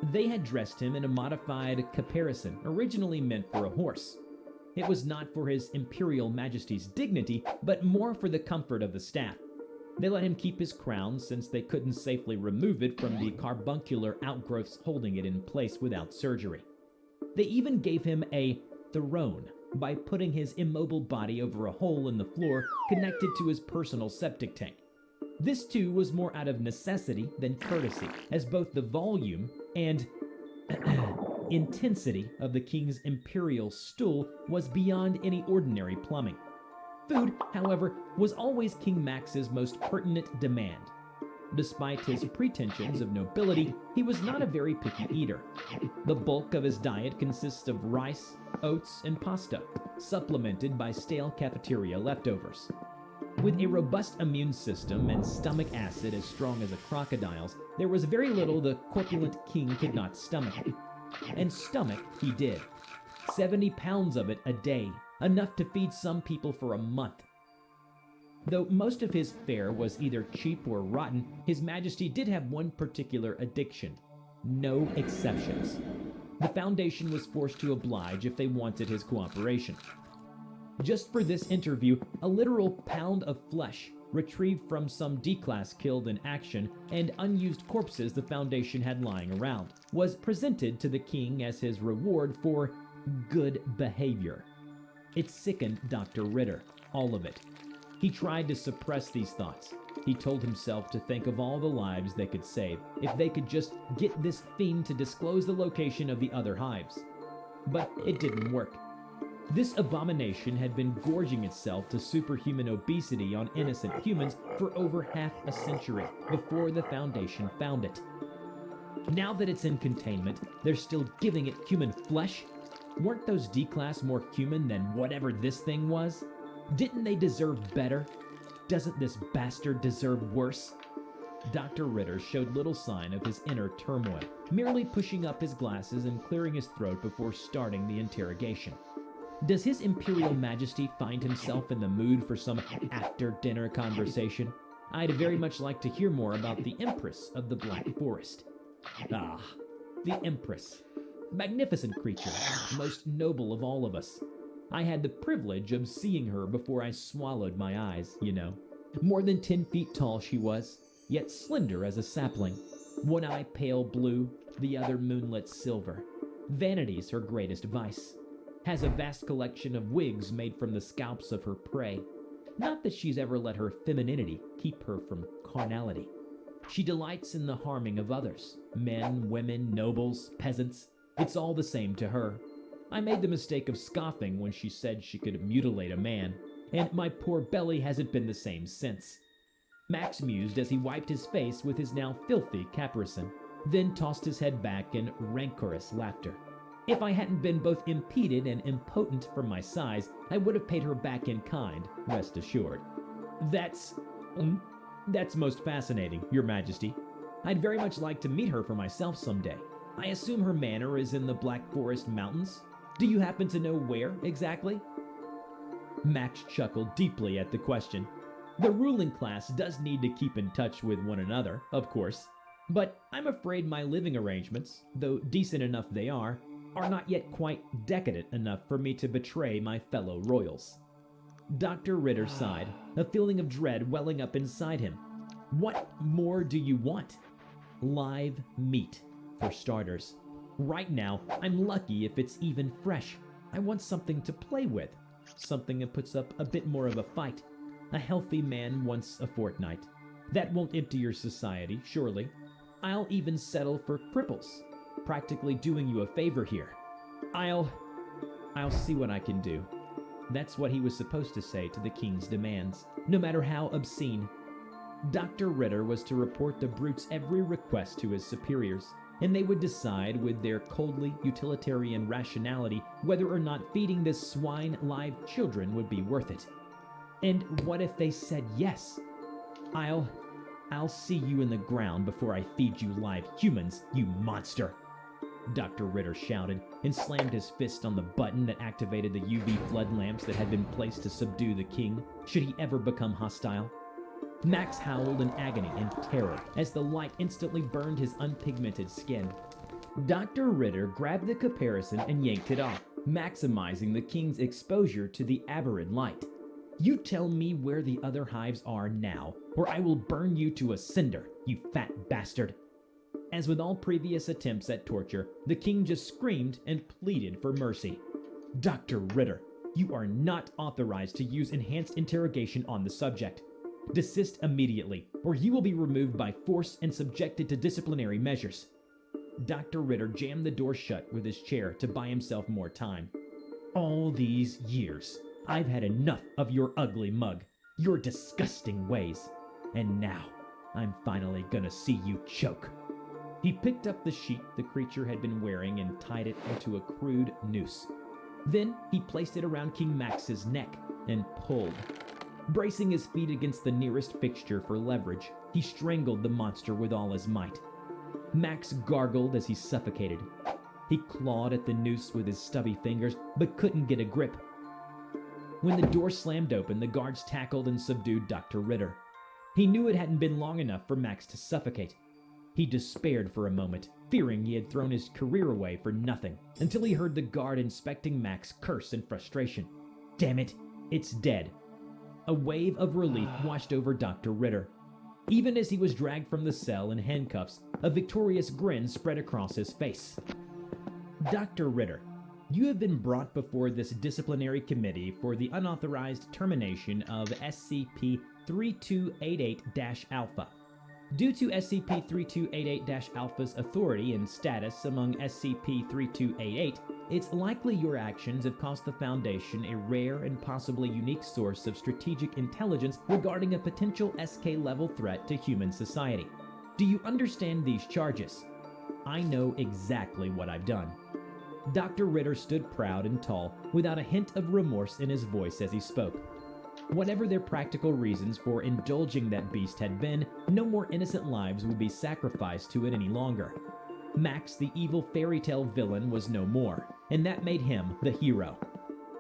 They had dressed him in a modified caparison originally meant for a horse. It was not for his Imperial Majesty's dignity, but more for the comfort of the staff. They let him keep his crown since they couldn't safely remove it from the carbuncular outgrowths holding it in place without surgery. They even gave him a throne by putting his immobile body over a hole in the floor connected to his personal septic tank. This too was more out of necessity than courtesy, as both the volume and intensity of the king's imperial stool was beyond any ordinary plumbing. Food, however, was always King Max's most pertinent demand. Despite his pretensions of nobility, he was not a very picky eater. The bulk of his diet consists of rice, oats, and pasta, supplemented by stale cafeteria leftovers. With a robust immune system and stomach acid as strong as a crocodile's, there was very little the corpulent king could not stomach. And stomach he did. 70 pounds of it a day, enough to feed some people for a month. Though most of his fare was either cheap or rotten, His Majesty did have one particular addiction. No exceptions. The Foundation was forced to oblige if they wanted his cooperation. Just for this interview, a literal pound of flesh, retrieved from some D-class killed in action, and unused corpses the Foundation had lying around, was presented to the king as his reward for good behavior. It sickened Dr. Ritter, all of it. He tried to suppress these thoughts. He told himself to think of all the lives they could save if they could just get this fiend to disclose the location of the other hives. But it didn't work. This abomination had been gorging itself to superhuman obesity on innocent humans for over half a century before the Foundation found it. Now that it's in containment, they're still giving it human flesh? Weren't those D-class more human than whatever this thing was? Didn't they deserve better? Doesn't this bastard deserve worse? Dr. Ritter showed little sign of his inner turmoil, merely pushing up his glasses and clearing his throat before starting the interrogation. Does His Imperial Majesty find himself in the mood for some after-dinner conversation? I'd very much like to hear more about the Empress of the Black Forest. Ah, the Empress. Magnificent creature, most noble of all of us. I had the privilege of seeing her before I swallowed my eyes, you know. More than 10 feet tall she was, yet slender as a sapling. One eye pale blue, the other moonlit silver. Vanity's her greatest vice. Has a vast collection of wigs made from the scalps of her prey. Not that she's ever let her femininity keep her from carnality. She delights in the harming of others. Men, women, nobles, peasants. It's all the same to her. I made the mistake of scoffing when she said she could mutilate a man, and my poor belly hasn't been the same since. Max mused as he wiped his face with his now filthy caparison, then tossed his head back in rancorous laughter. If I hadn't been both impeded and impotent from my size, I would have paid her back in kind, rest assured. That's most fascinating, Your Majesty. I'd very much like to meet her for myself someday. I assume her manor is in the Black Forest Mountains? Do you happen to know where exactly? Max chuckled deeply at the question. The ruling class does need to keep in touch with one another, of course, but I'm afraid my living arrangements, though decent enough they are not yet quite decadent enough for me to betray my fellow royals. Dr. Ritter sighed, a feeling of dread welling up inside him. What more do you want? Live meat, for starters. Right now, I'm lucky if it's even fresh. I want something to play with, something that puts up a bit more of a fight. A healthy man once a fortnight. That won't empty your society, surely. I'll even settle for cripples. Practically doing you a favor here. I'll see what I can do. That's what he was supposed to say to the king's demands, no matter how obscene. Dr. Ritter was to report the brute's every request to his superiors, and they would decide with their coldly utilitarian rationality whether or not feeding this swine live children would be worth it. And what if they said yes? I'll see you in the ground before I feed you live humans, you monster! Dr. Ritter shouted, and slammed his fist on the button that activated the UV flood lamps that had been placed to subdue the king, should he ever become hostile. Max howled in agony and terror as the light instantly burned his unpigmented skin. Dr. Ritter grabbed the caparison and yanked it off, maximizing the king's exposure to the aberrant light. You tell me where the other hives are now, or I will burn you to a cinder, you fat bastard. As with all previous attempts at torture, the king just screamed and pleaded for mercy. Dr. Ritter, you are not authorized to use enhanced interrogation on the subject. Desist immediately, or you will be removed by force and subjected to disciplinary measures. Dr. Ritter jammed the door shut with his chair to buy himself more time. All these years, I've had enough of your ugly mug, your disgusting ways, and now I'm finally gonna see you choke. He picked up the sheet the creature had been wearing and tied it into a crude noose. Then he placed it around King Max's neck and pulled. Bracing his feet against the nearest fixture for leverage, he strangled the monster with all his might. Max gargled as he suffocated. He clawed at the noose with his stubby fingers, but couldn't get a grip. When the door slammed open, the guards tackled and subdued Dr. Ritter. He knew it hadn't been long enough for Max to suffocate. He despaired for a moment, fearing he had thrown his career away for nothing, until he heard the guard inspecting Max curse in frustration. Damn it, it's dead. A wave of relief washed over Dr. Ritter. Even as he was dragged from the cell in handcuffs, a victorious grin spread across his face. Dr. Ritter, you have been brought before this disciplinary committee for the unauthorized termination of SCP-3288-Alpha. Due to SCP-3288-Alpha's authority and status among SCP-3288, it's likely your actions have cost the Foundation a rare and possibly unique source of strategic intelligence regarding a potential SK-level threat to human society. Do you understand these charges? I know exactly what I've done. Dr. Ritter stood proud and tall, without a hint of remorse in his voice as he spoke. Whatever their practical reasons for indulging that beast had been, no more innocent lives would be sacrificed to it any longer. Max, the evil fairy tale villain, was no more, and that made him the hero.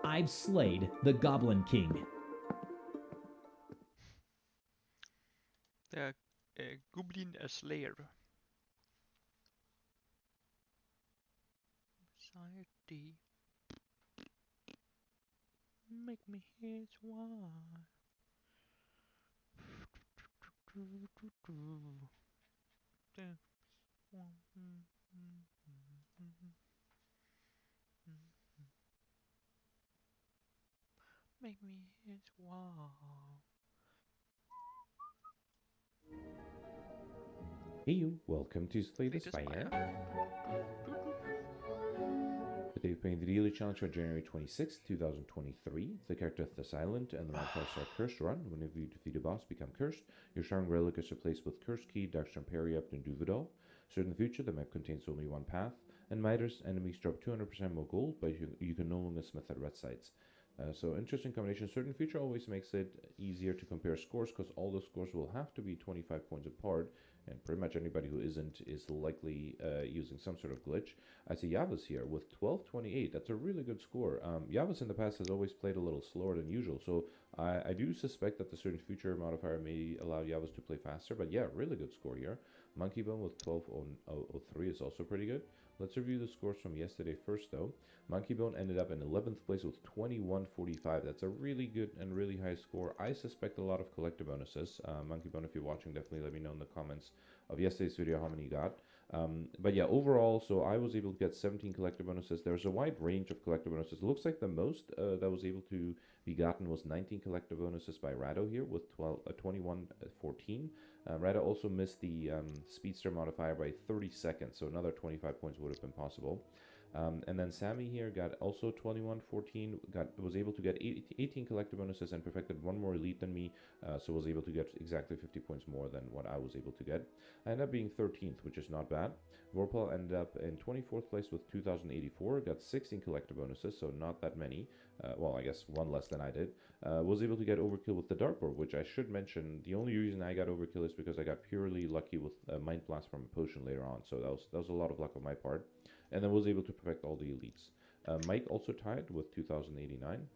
I've slayed the Goblin King.
The Goblin Slayer. Society. Make me his wife. Make me his wife.
Hey you, welcome to Slay the Spire. Today we're playing the Daily Challenge for January 26, 2023. The character Thess Island and the modifiers are Cursed Run. Whenever you defeat a boss, become cursed. Your Sharn Relic is replaced with Cursed Key, Darkstone Periapt, and Duvidal. So in the future, the map contains only one path. And Midas, enemies drop 200% more gold, but you can no longer smith at red sites. So interesting combination. Certain feature always makes it easier to compare scores because all the scores will have to be 25 points apart, and pretty much anybody who isn't is likely using some sort of glitch. I see Yavas here with 1228. That's a really good score. Yavas in the past has always played a little slower than usual, so I do suspect that the certain feature modifier may allow Yavas to play faster, but yeah, really good score here. Monkeybone with 1203 is also pretty good. Let's review the scores from yesterday first though. Monkeybone ended up in 11th place with 2145. That's a really good and really high score. I suspect a lot of collector bonuses. Monkeybone, if you're watching, definitely let me know in the comments of yesterday's video how many you got. But yeah, overall, so I was able to get 17 collector bonuses. There's a wide range of collector bonuses. It looks like the most that was able to be gotten was 19 collector bonuses by Rado here with 2114. Rado also missed the Speedster modifier by 30 seconds, so another 25 points would have been possible. And then Sammy here got also 2114, was able to get 18 collector bonuses and perfected one more elite than me, so was able to get exactly 50 points more than what I was able to get. I ended up being 13th, which is not bad. Vorpal ended up in 24th place with 2084, got 16 collector bonuses, so not that many. Well, I guess one less than I did. Was able to get Overkill with the Dark Orb, which I should mention, the only reason I got Overkill is because I got purely lucky with Mind Blast from a potion later on, so that was a lot of luck on my part. And then was able to perfect all the elites. Mike also tied with 2089.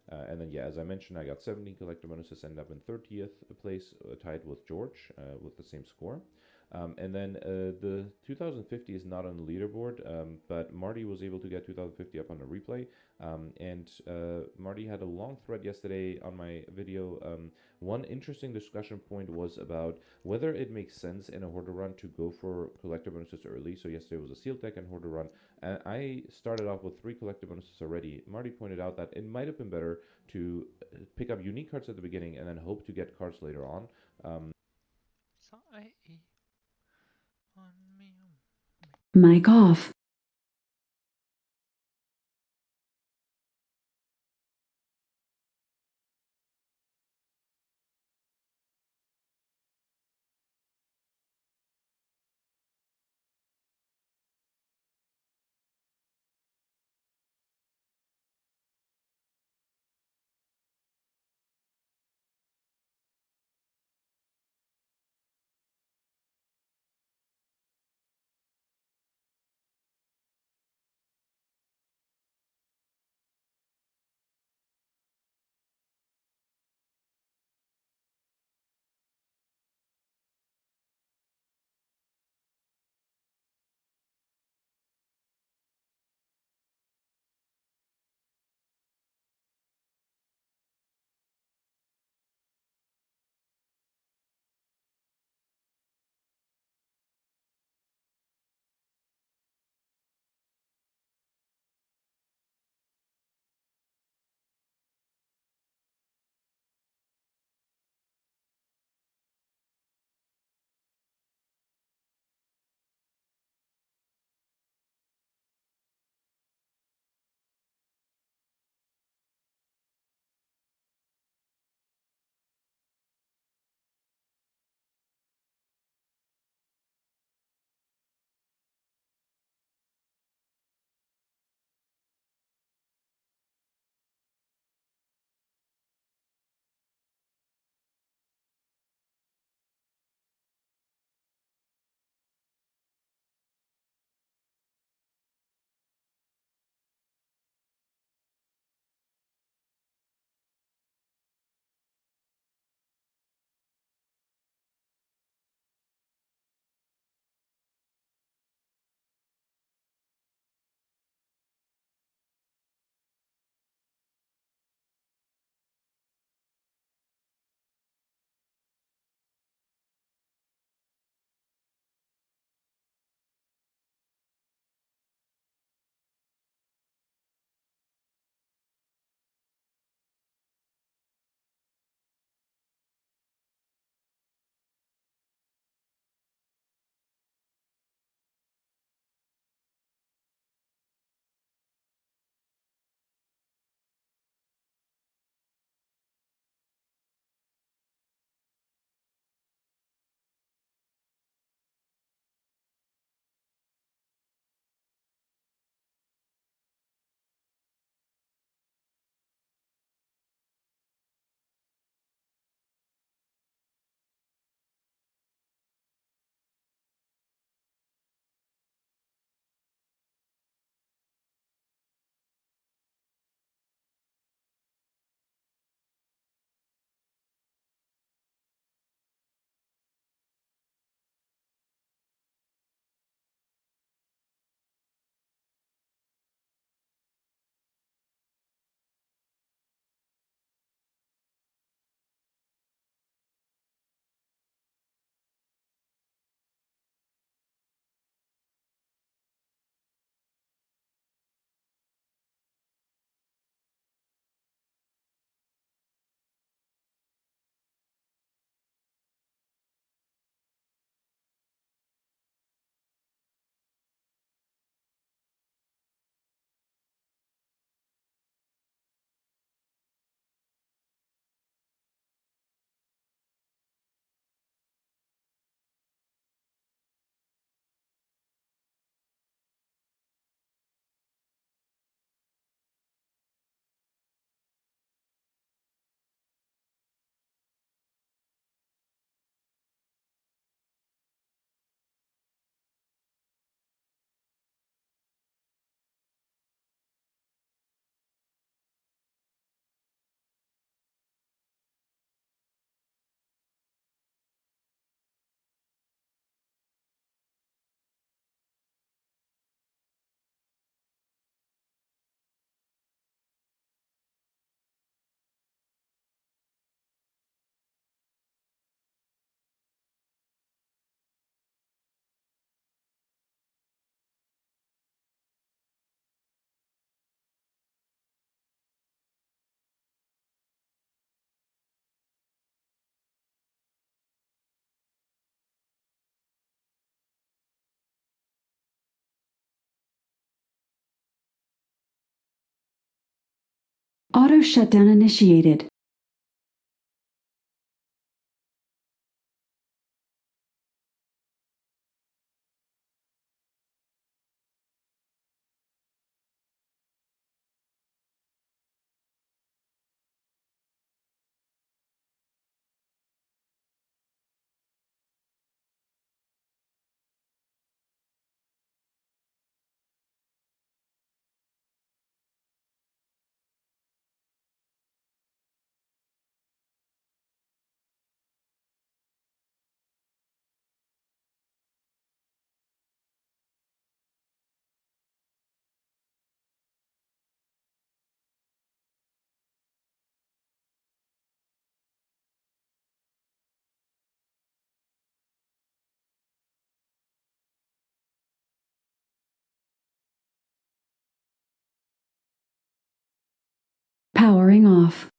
And then, yeah, as I mentioned, I got 17 collector bonuses, ended up in 30th place, tied with George with the same score. And then the 2050 is not on the leaderboard, but Marty was able to get 2050 up on the replay. And Marty had a long thread yesterday on my video. One interesting discussion point was about whether it makes sense in a Hoarder run to go for collector bonuses early. So yesterday was a Seal Tech and Hoarder run. And I started off with 3 collector bonuses already. Marty pointed out that it might have been better to pick up unique cards at the beginning and then hope to get cards later on.
Mic off. Auto shutdown initiated. Powering off.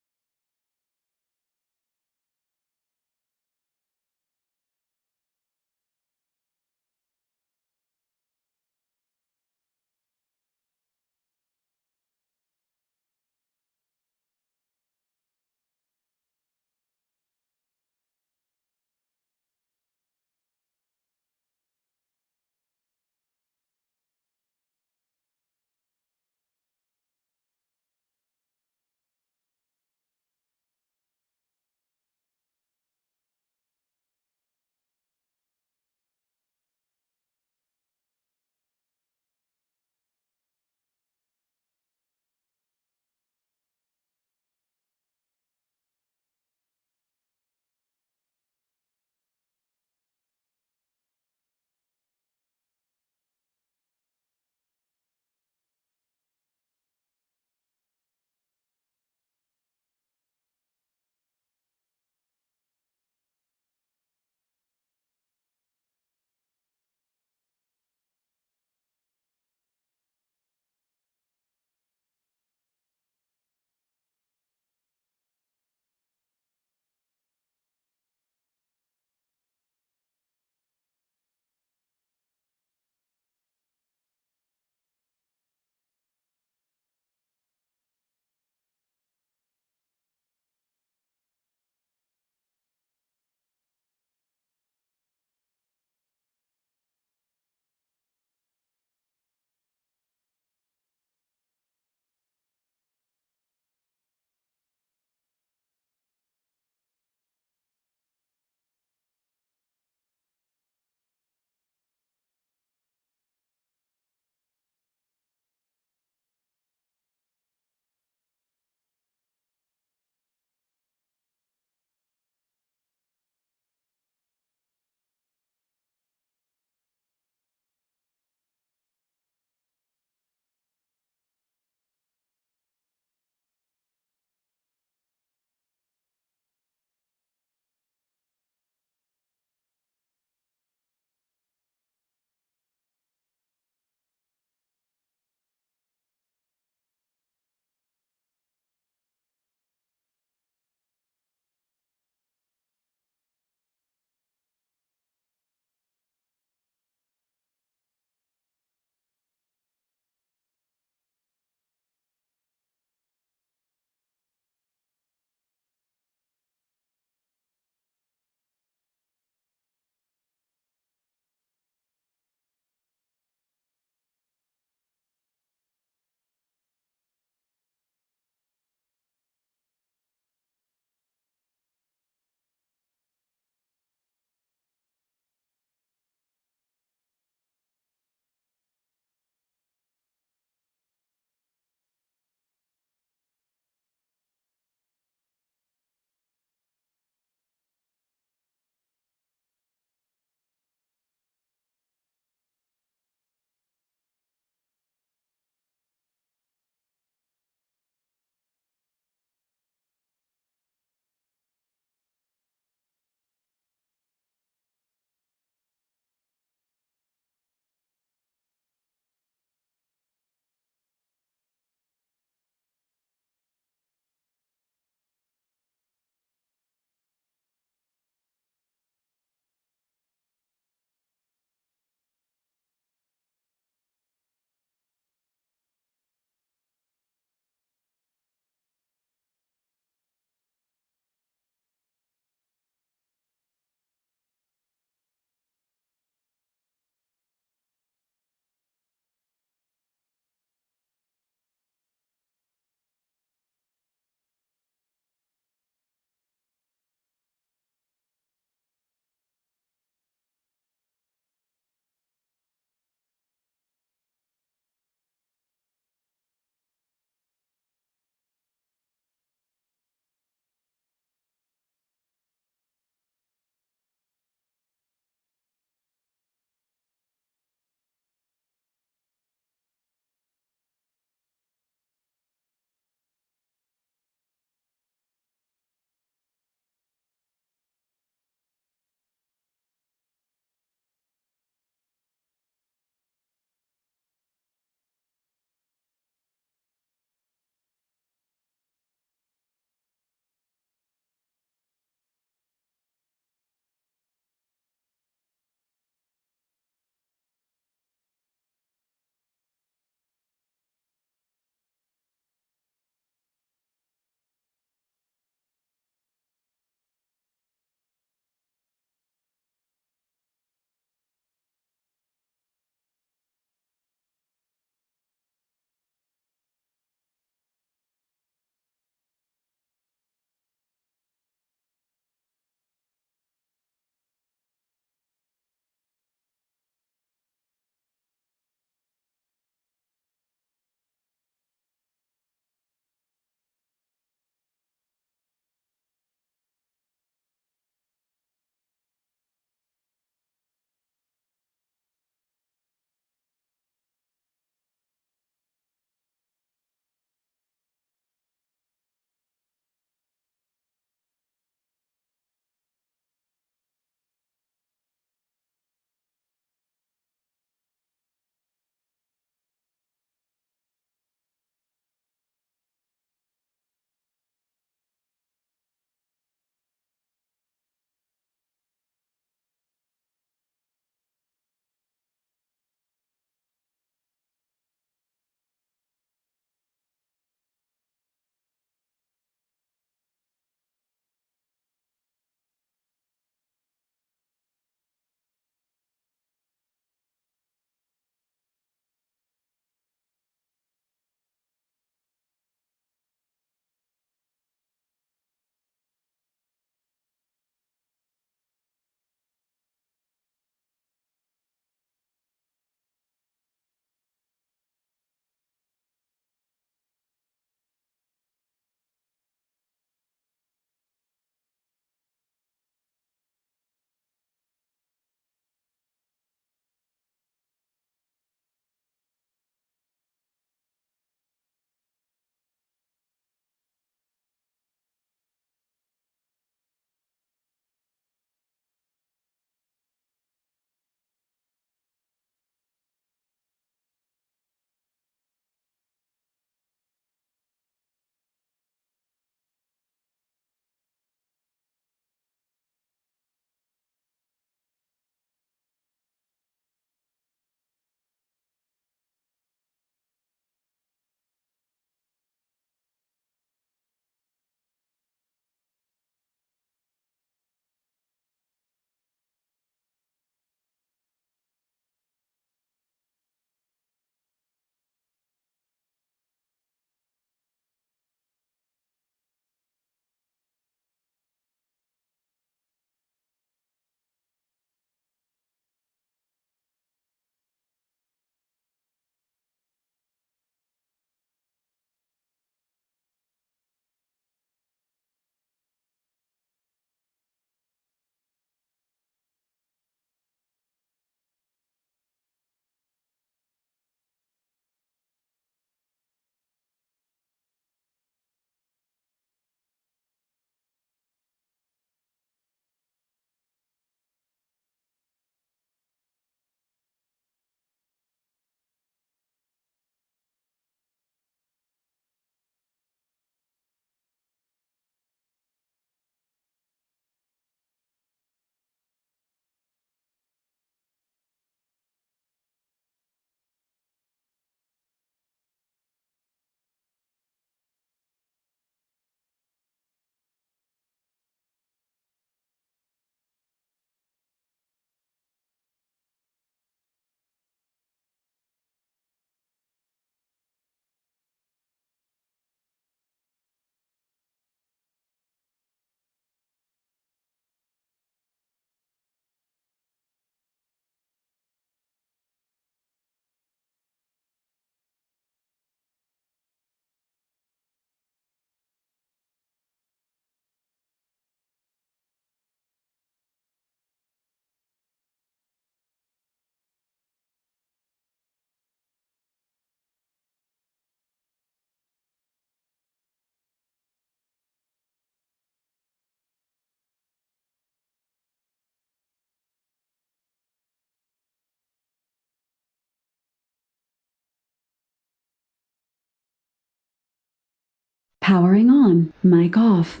Powering on. Mic off.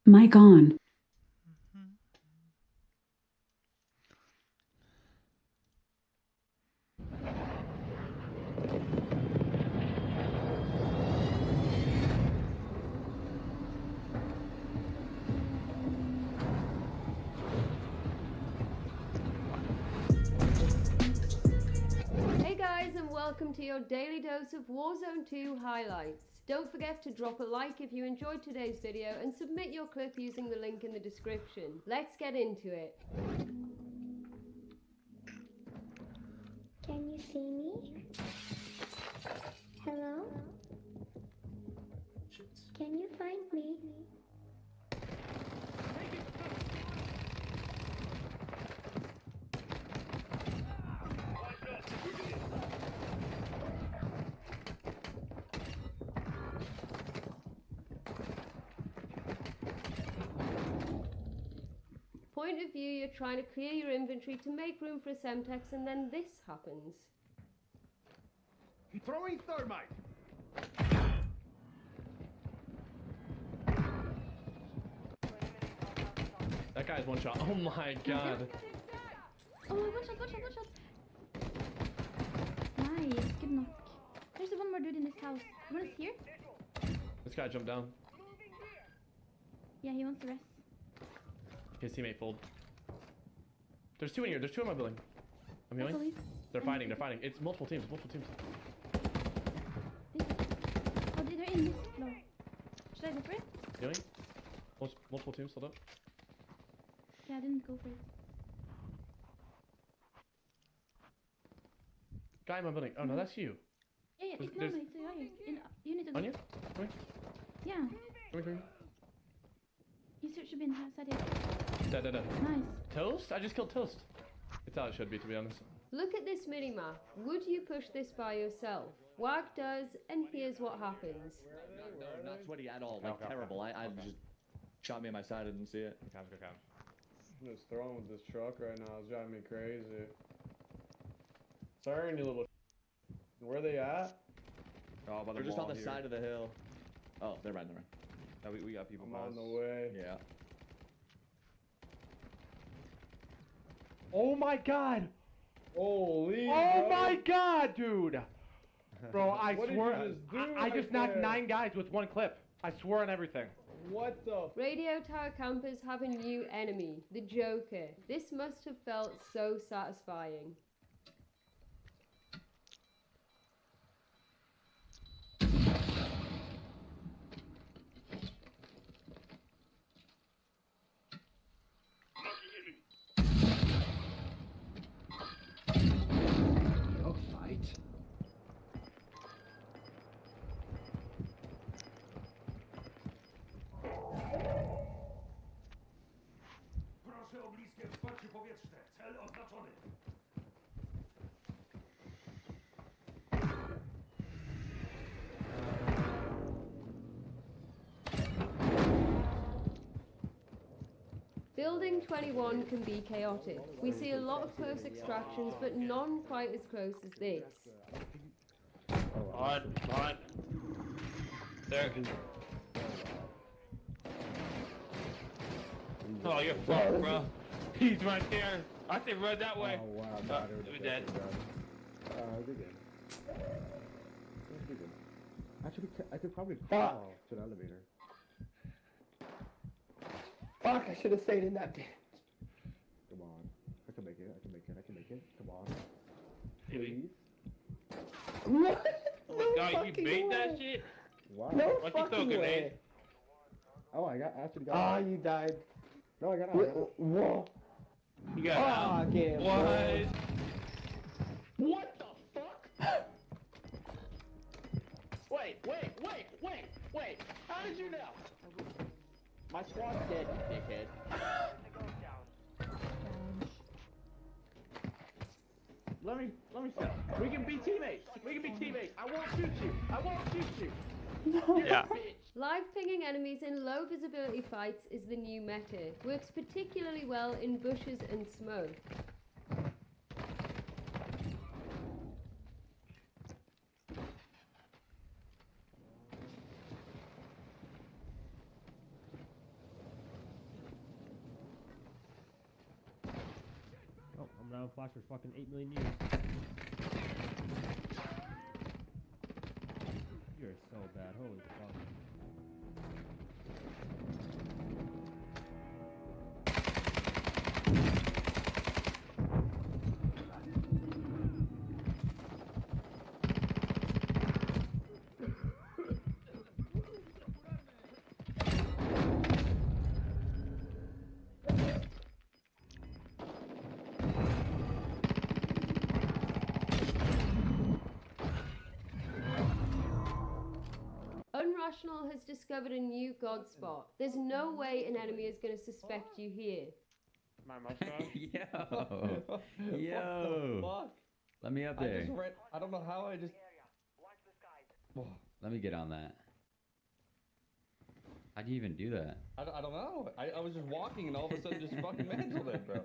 Mic on.
Hey guys, and welcome to your daily dose of Warzone 2 highlights. Don't forget to drop a like if you enjoyed today's video and submit your clip using the link in the description. Let's get into it.
Can you see me? Hello? Can you find me?
Point of view, you're trying to clear your inventory to make room for a Semtex, and then this happens.
Throwing thermite!
That guy's one shot. Oh my god.
Oh, one shot. Nice, good knock. There's one more dude in this house. One is here?
This guy jumped down.
Yeah, he wants to rest.
His teammate pulled. There's two in here. There's two in my building. I'm
That's
healing.
all
They're fighting. It's multiple teams.
Oh, they're in this floor. Should I go for it?
Healing. Multiple teams. Hold up.
Yeah, I didn't go for it.
Guy in my building. Oh no, that's you.
Yeah,
There's-
no, it's a guy. You need to go.
On you? Come
Yeah.
here.
He should be in the house. I did.
Dead.
Nice.
Toast? I just killed Toast. It's how it should be, to be honest.
Look at this minimap. Would you push this by yourself? Wag does, and here's what happens.
No, not sweaty at all. Like terrible. I just shot me in my side. I didn't see it.
I'm just throwing with this truck right now. It's driving me crazy. Turn, you little. Where they at?
Oh, they're just on the side of the hill. Oh, they're right.
No, we got people. I'm on the way.
Yeah.
Oh my god!
Holy!
Oh
bro.
my god, dude! Bro, I
What did
swear,
you just do
I
right
just knocked
there?
9 guys with one clip. I swear on everything.
What the?
Radio Tower campers have a new enemy, the Joker. This must have felt so satisfying.
Oh, fight.
Proszę o bliskie wsparcie powietrzne. Cel oznaczony.
Building 21 can be chaotic. We see a lot of close extractions, but none quite as close as this.
On. There. Oh, you're fucked, bro. He's right there. I think run that way.
Oh wow,
we're dead.
They're good. Actually, I could probably fall to the elevator.
Fuck, I should have stayed in that bitch.
Come on. I can make it. Come on.
Please.
What?
Oh my god, you made that shit?
Wow.
No
Why'd you throw a
fucking
grenade?
way.
Oh, I actually got
Ah,
out.
you died.
No, I got out.
Whoa.
You got out.
Get
What?
What the fuck? Wait. How did you know? My squad's dead, you dickhead. Let me stop. We can be teammates. I won't shoot you.
Yeah. Live pinging enemies in low visibility fights is the new meta. Works particularly well in bushes and smoke.
Silent Flash for fucking 8 million years. You're so bad. Holy fuck.
Unrational has discovered a new god spot. There's no way an enemy is going to suspect you here.
My mustache?
Yo. Yo.
Fuck?
Let me up
I
there.
just ran, I don't know how I just...
Let me get on that. How do you even do that?
I don't know. I was just walking and all of a sudden just fucking mantled it, bro.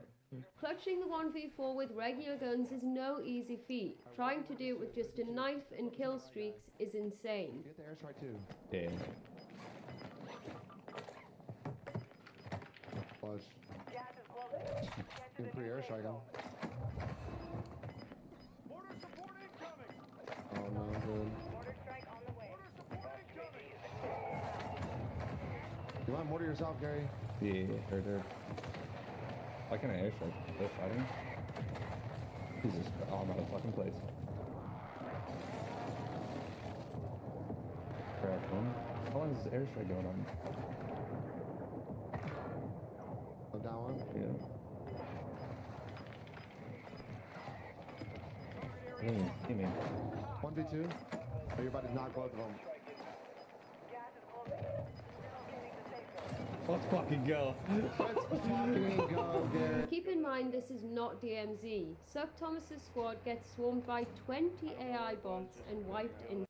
Clutching the 1v4 with regular guns is no easy feat. Trying to do it with just a knife and kill streaks is insane.
Get the airstrike too.
Damn.
Flush. Get pre-airstrike him. Oh no, good. You want mortar yourself, Gary?
Yeah, right there. Why can't I airstrike? They're fighting? Jesus, all my fucking place. Crap, man. How long is this airstrike going on?
Oh, down one?
Yeah. I didn't even see me.
1v2? Are you about to knock both of them?
Let's fucking go.
Let's fucking go, Gary.
Keep in mind this is not DMZ. Suck Thomas's squad gets swarmed by 20 AI bots and wiped in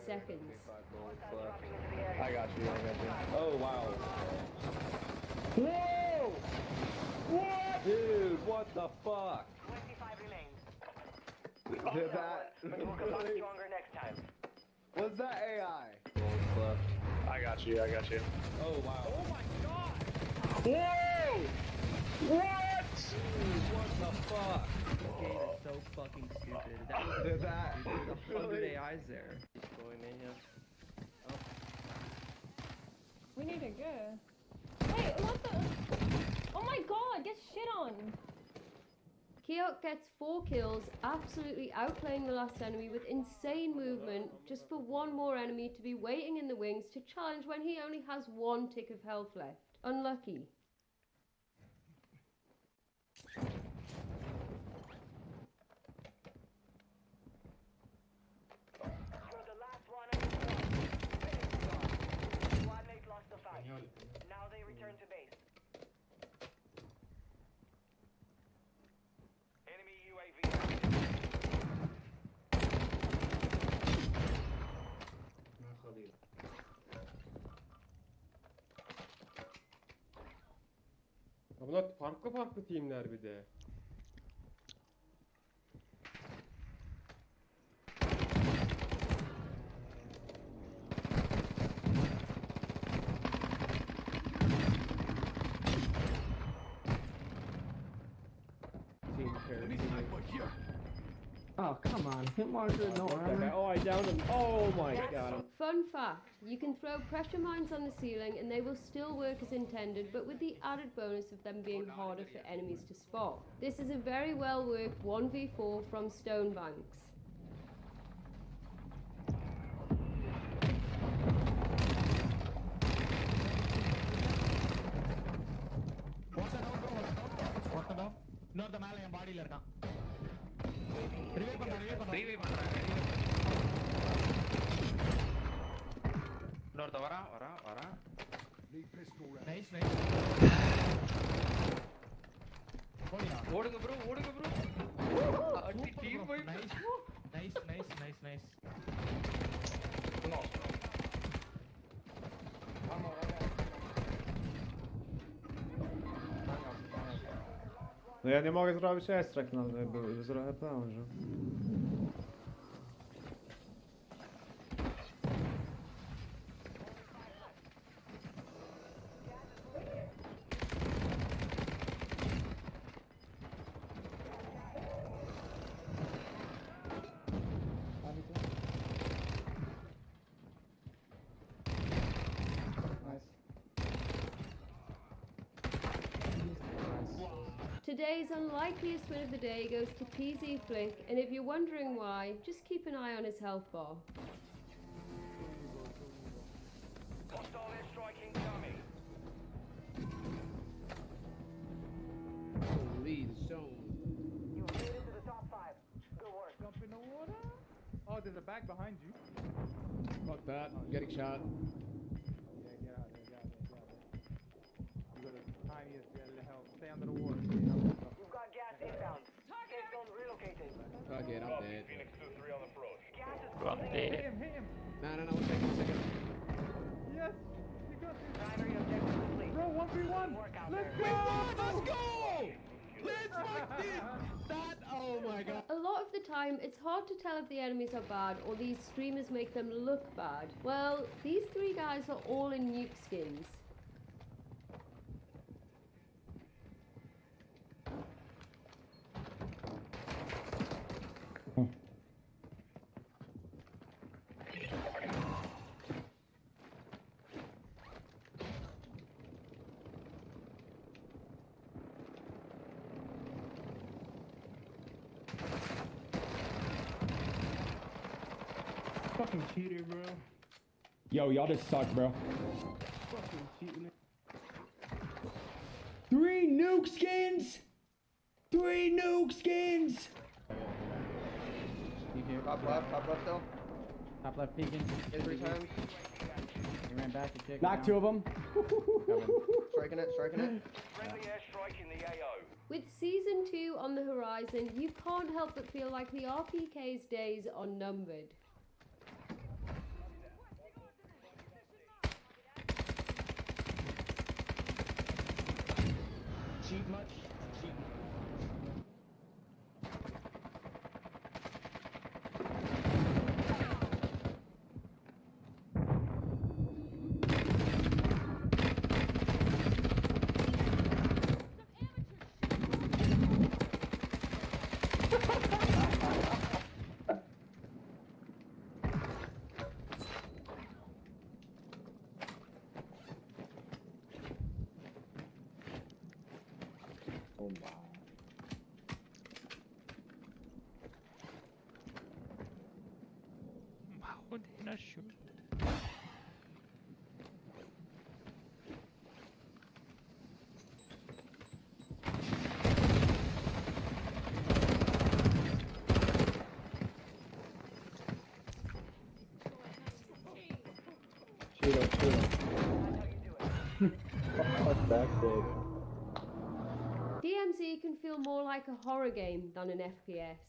seconds.
I got you.
Oh, wow.
Whoa! What?
Dude, what the fuck?
25 remains.
Did that?
But we'll come back stronger next time.
Was that AI? I got you.
Oh, wow.
Oh my god! Whoa! What?
Dude, what the fuck?
This game is so fucking stupid. That was
Did that?
there's 100 AIs there.
Going in here.
We need to go. Wait, what the? Oh my god, get shit on!
Keok gets 4 kills, absolutely outplaying the last enemy with insane movement, just for one more enemy to be waiting in the wings to challenge when he only has 1 tick of health left. Unlucky.
You're the last one. Squad mate lost the fight. Now they return to base. Enemy UAV.
Bunlar farklı teamler bir de.
Oh, come on. Hit marker, no armor.
Oh, I downed him. Oh my god.
Fun fact, you can throw pressure mines on the ceiling and they will still work as intended, but with the added bonus of them being harder for enemies to spot. This is a very well worked 1v4 from Stonebanks.
இன்னொருத்த மேல என் பாடியில இருக்கான்
இன்னொருத்த வரான்
nice
ஓடுங்க bro அடி team போய்
nice
No ja nie mogę zrobić ekstrakt, no były trochę pęży.
Today's unlikeliest win of the day goes to TZ Flick, and if you're wondering why, just keep an eye on his health bar.
Hostile airstrike incoming.
Holy, the zone.
You made it to the top 5. Good work.
Jump in the water. Oh, there's a bag behind you. Fuck that. I'm getting shot. Yeah, get out there. You got the tiniest bit of help. Stay under the water.
You've got gas inbound. Safe zone relocated.
Fuck it, I'm dead.
Phoenix 2-3 on approach. Gas is
I'm
closing.
dead.
Hit him. No, 1 second. Yes, you got this.
Primary objective complete.
Bro, 1v1. Let's go!
Let's fucking that. Oh my god.
A lot of the time, it's hard to tell if the enemies are bad or these streamers make them look bad. Well, these 3 guys are all in nuke skins.
Fucking cheater, bro.
Yo, y'all just suck, bro.
Fucking cheating.
3 nuke skins! 3 nuke skins!
Top left still.
Top left peeking.
Hit 3 times.
He ran back and kicked. Knocked 2 of them.
Striking it.
Friendly airstrike in the AO.
With Season 2 on the horizon, you can't help but feel like the RPK's days are numbered.
cheat much? Cheat. Oh wow.
Wow, den är schön.
Shoot him, shoot him. Fuck that kid.
DMZ can feel more like a horror game than an FPS.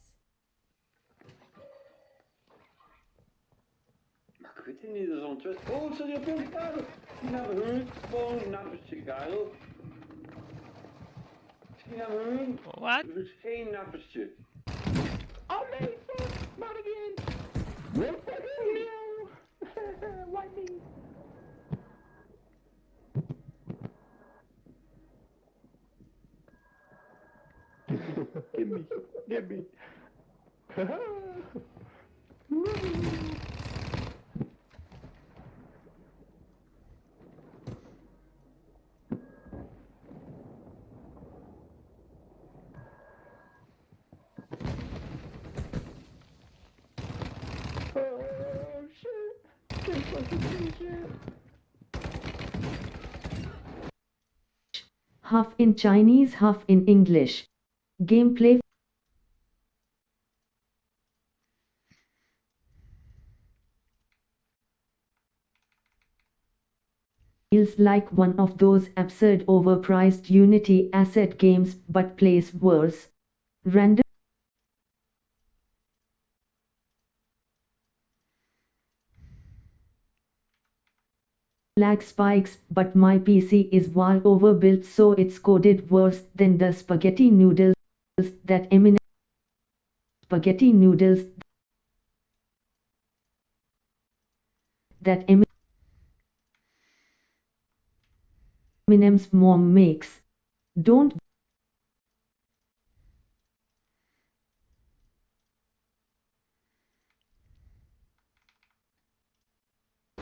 Ik weet niet, dat is ondertussen. Oh, sorry, op de kamer. Misschien hebben we hun gewoon nappertje, Karel. Misschien hebben we hun.
Wat?
Er is geen nappertje.
Oh nee, not again. What fucking no? Why me? Give me. Oh shit. Can't fucking do shit.
Half in Chinese, half in English. Gameplay feels like one of those absurd overpriced Unity asset games but plays worse. Random lag spikes, but my PC is way overbuilt, so it's coded worse than the spaghetti noodles that Eminem's mom makes. Don't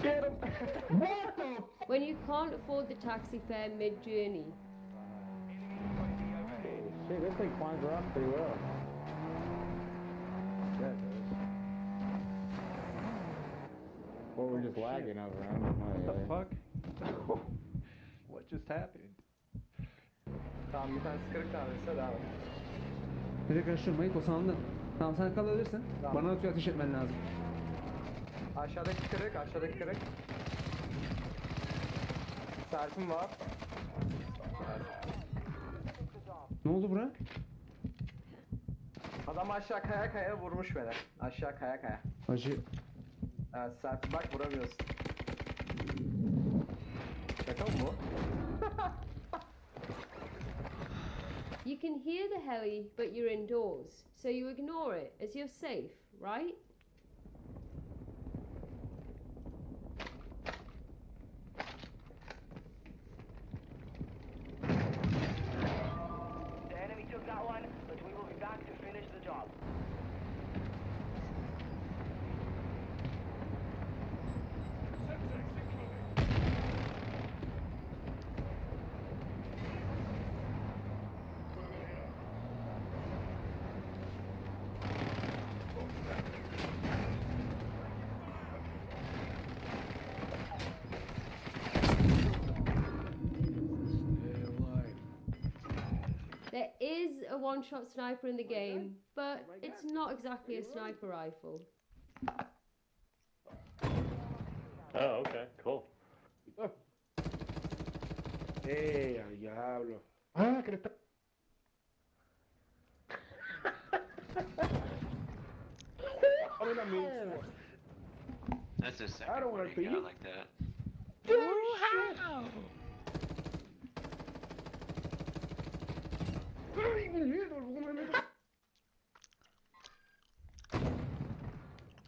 Get him! What the?
When you can't afford the taxi fare mid-journey.
Shit, this thing climbs her up pretty well. Yeah, it does. Or we're just lagging over around.
What the fuck? What just happened?
Tamam bir tanesi kırık tanesi devam et.
Direkt karıştırmayı kosandı. Tamam sen kalabilirsin.
Tamam.
Bana atıyor ateş etmen lazım.
Aşağıdaki kırık, aşağıdaki kırık. Serpim var.
Ne oldu bura?
Adam aşağı kaya kaya vurmuş beni. Aşağı kaya kaya.
Acı.
Evet Serpim bak vuramıyorsun. Şaka mı bu?
You can hear the heli, but you're indoors, so you ignore it as you're safe, right?
The enemy took that one, but we will be back to finish the job.
There is a one-shot sniper in the game, but it's not exactly a sniper rifle.
Oh, okay, cool.
Al diablo. Ah, que le está.
That's a second
I don't wanna
word
be
you got
you.
like that.
Wow!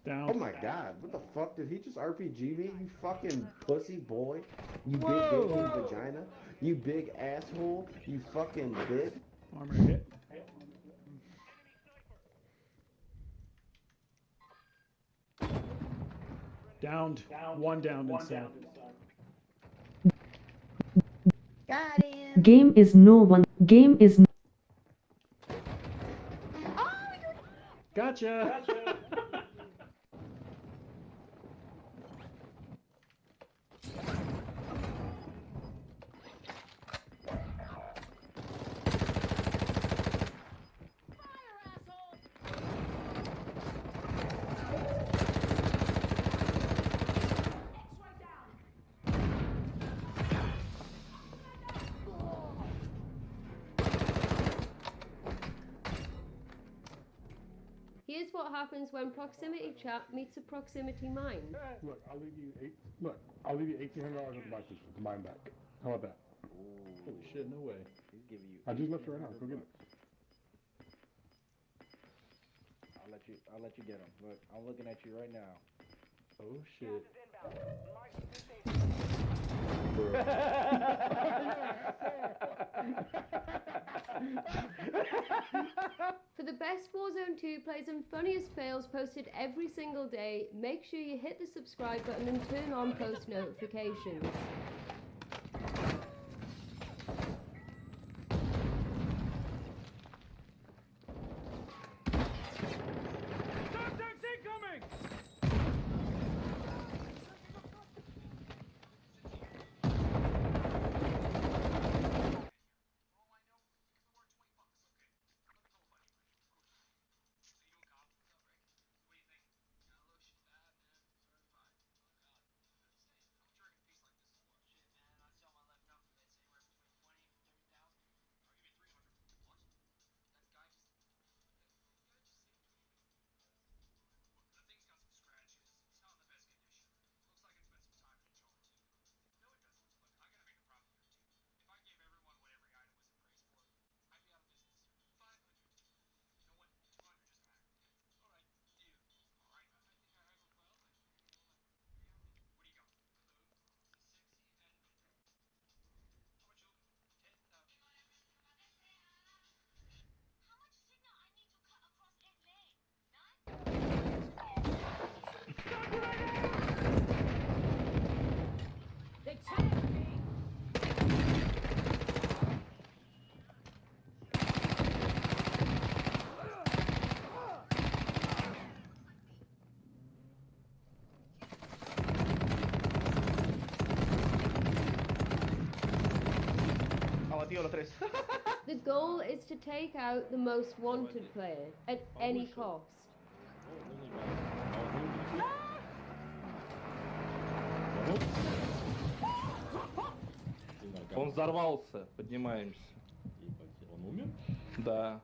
Down.
Oh my god, what the fuck? Did he just RPG me? You fucking pussy boy. You big
Whoa.
baby vagina. You big asshole. You fucking bitch.
Armor hit. Downed. One downed inside.
Got him.
Game is no one. Game is.
Gotcha.
Here's what happens when proximity chat meets a proximity mine.
Look, I'll leave you $1,800 to buy this to mine back. How about that? Holy shit, no way. I just left it right now. Go get it.
I'll let you get him. Look, I'm looking at you right now.
Oh shit.
For the best Warzone 2 plays and funniest fails posted every single day, make sure you hit the subscribe button and turn on post notifications. The goal is to take out the most wanted player at any cost.
Он взорвался. Поднимаемся.
Он умер?
Да.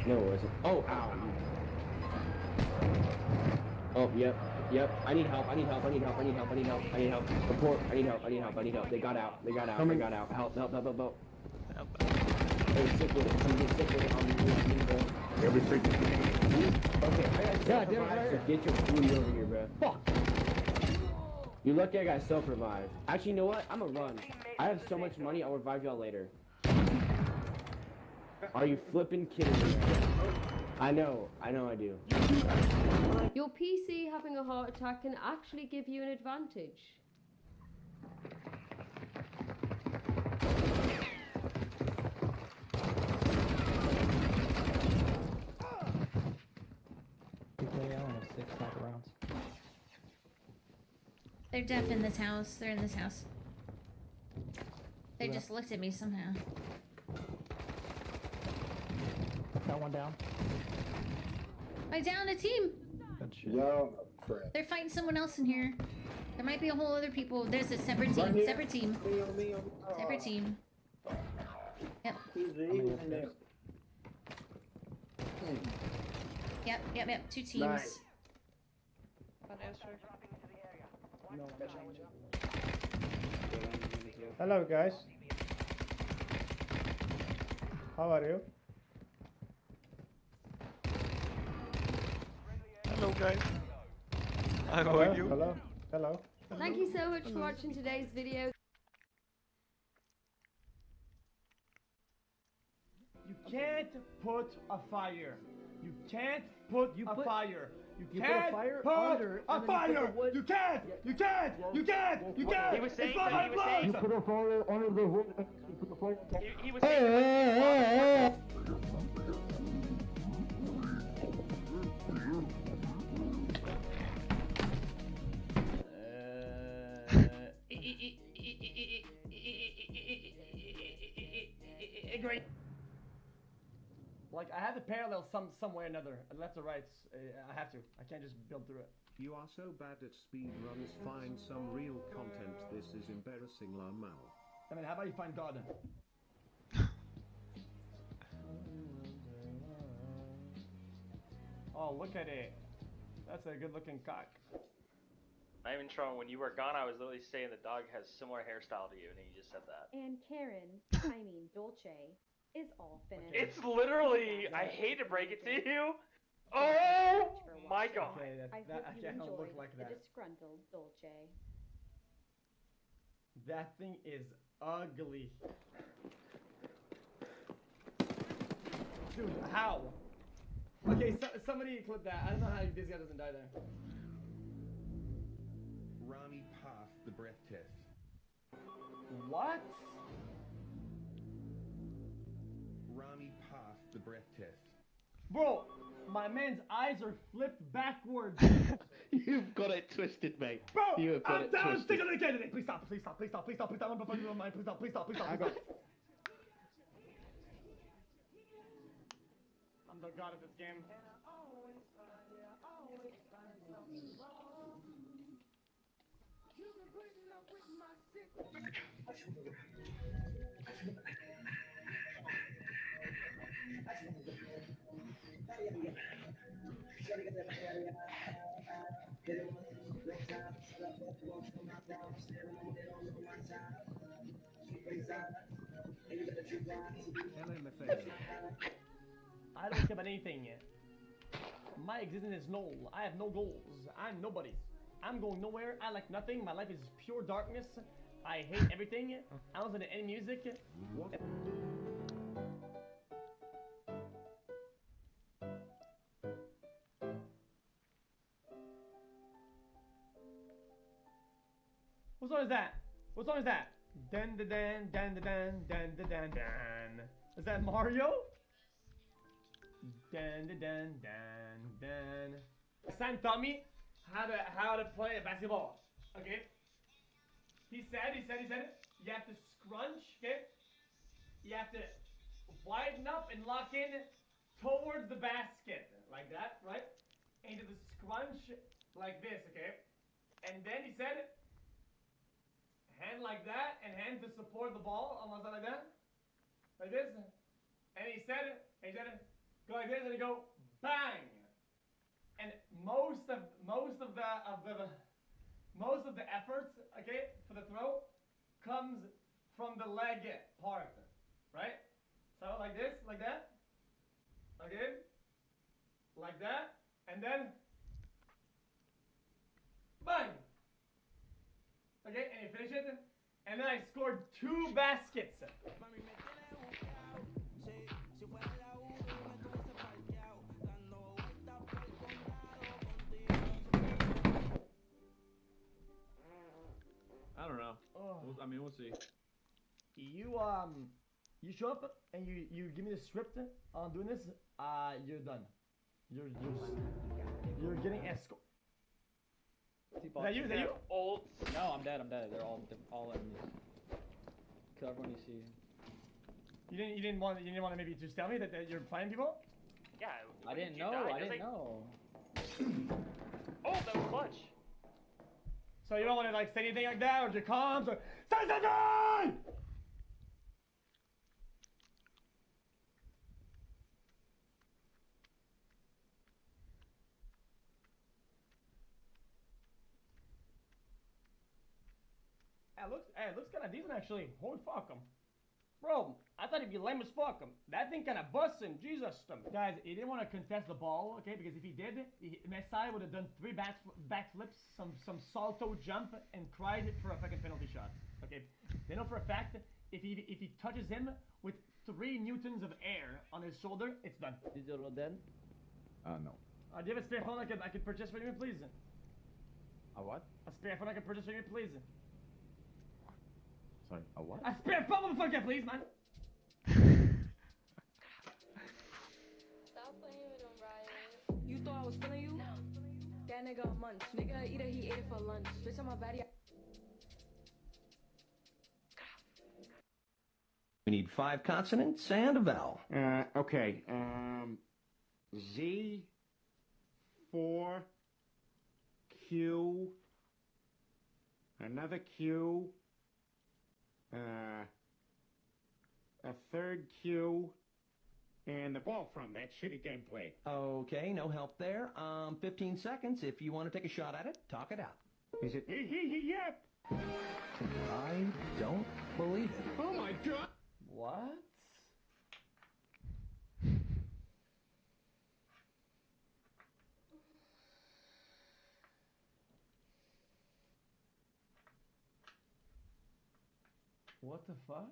No, it wasn't. Oh, ow. Oh, yep. I need help. I need help. Report. I need help. They got out. Help.
Hey, sick with it. I'm getting sick with it. I'm getting bro. Okay, I got
God, damn it,
self-revive, so
right.
get your booty over here, bro. Fuck! You're lucky I got self-revive. Actually, you know what? I'm gonna run. I have so much money, I'll revive y'all later. Are you flipping kidding me? I know I do.
Your PC having a heart attack can actually give you an advantage.
They're deaf in this house. They're in this house. They just looked at me somehow.
Got one down.
I downed a team.
Yo, crap.
They're fighting someone else in here. There might be a whole other people. There's a separate team. Separate team. Separate team. Yep. Yep. Two teams.
Nice.
Hello guys. How are you?
Hello guys. How
Hello,
are you?
Hello.
Thank you so much for watching today's video.
You can't put a fire. You can't put a fire.
You put a fire under,
a
and then you put
fire.
the wood.
You can't. You can't. You can't. You can't.
He was saying
It's not
that,
my blood.
You put a fire under the wood. You put the fire on top.
He was saying
Great. Like I have to parallel some way or another, left or right. I have to. I can't just build through it.
You are so bad at speedruns. Find some real content. This is embarrassing, la mal.
I mean, how about you find God? Oh, look at it. That's a good-looking cock.
Not even trolling. When you were gone, I was literally saying the dog has similar hairstyle to you, and you just said that.
And Karen, I mean Dolce, is all finished.
It's literally. I hate to break it to you. Oh my god.
Okay,
I
that
hope you
can't
enjoyed
look like
the
that.
disgruntled Dolce.
That thing is ugly. Dude, how? Okay, somebody clip that. I don't know how this guy doesn't die there.
Rami passed the breath test.
What?
Rami passed the breath test.
Bro, my man's eyes are flipped backwards.
You've got it twisted, mate.
Bro,
You have got
I'm
it
down
twisted.
stick on the candidate. Please stop, please stop, please stop, please stop, please stop. I'm before you mind. Please stop, please stop, please stop, please stop. I'm the god of this game. I don't care about anything. My existence is null. I have no goals. I'm nobody. I'm going nowhere. I like nothing. My life is pure darkness. I hate everything. I don't listen to any music.
What?
What song is that? What song is that? Dan da dan dan da dan dan da dan dan. Is that Mario? Dan da dan dan dan. Sam taught me how to play basketball. Okay. He said you have to scrunch. Okay. You have to widen up and lock in towards the basket like that, right? And you have to scrunch like this, okay? And then he said, hand like that and hand to support the ball, almost like that, like this. And he said, go like this, and he go bang. And most of the efforts, okay, for the throw comes from the leg part, right? So like this, like that. Okay. Like that, and then bang. Okay, and you finish it, and then I scored 2 baskets.
I don't know. I mean, we'll see.
You show up and you give me the script on doing this. You're done. You're getting escort. Is that you? Is that you?
Old.
No, I'm dead. They're all enemies. Kill everyone you see.
You didn't want to maybe just tell me that you're playing people?
Yeah.
I didn't know. I didn't know.
Oh, that was clutch.
So you don't want to like say anything like that, or your comms, or say something! It looks kind of decent actually. Holy fuck 'em. Bro, I thought it'd be lame as fuck 'em. That thing kind of busting, Jesus. Guys, he didn't want to contest the ball, okay? Because if he did, Messiah would have done 3 backflips, some salto jump, and cried for a fucking penalty shot. Okay? They know for a fact if he touches him with 3 newtons of air on his shoulder, it's done.
Is it all dead?
No.
Do you have a spare phone I could purchase for you, please?
A what?
A spare phone I could purchase for you, please.
Sorry, a what?
A spare phone, motherfucker, please, man.
Stop playing with him, Ryan. You thought I was feeling you? That nigga a munch. Nigga either he ate it for lunch. Bitch, on my body.
We need 5 consonants and a vowel.
Okay. Z, 4, Q, another Q, a third Q, and the ball from that shitty gameplay.
Okay, no help there. 15 seconds. If you want to take a shot at it, talk it out.
Is it? Yep.
I don't believe it.
Oh my god.
What? What the fuck?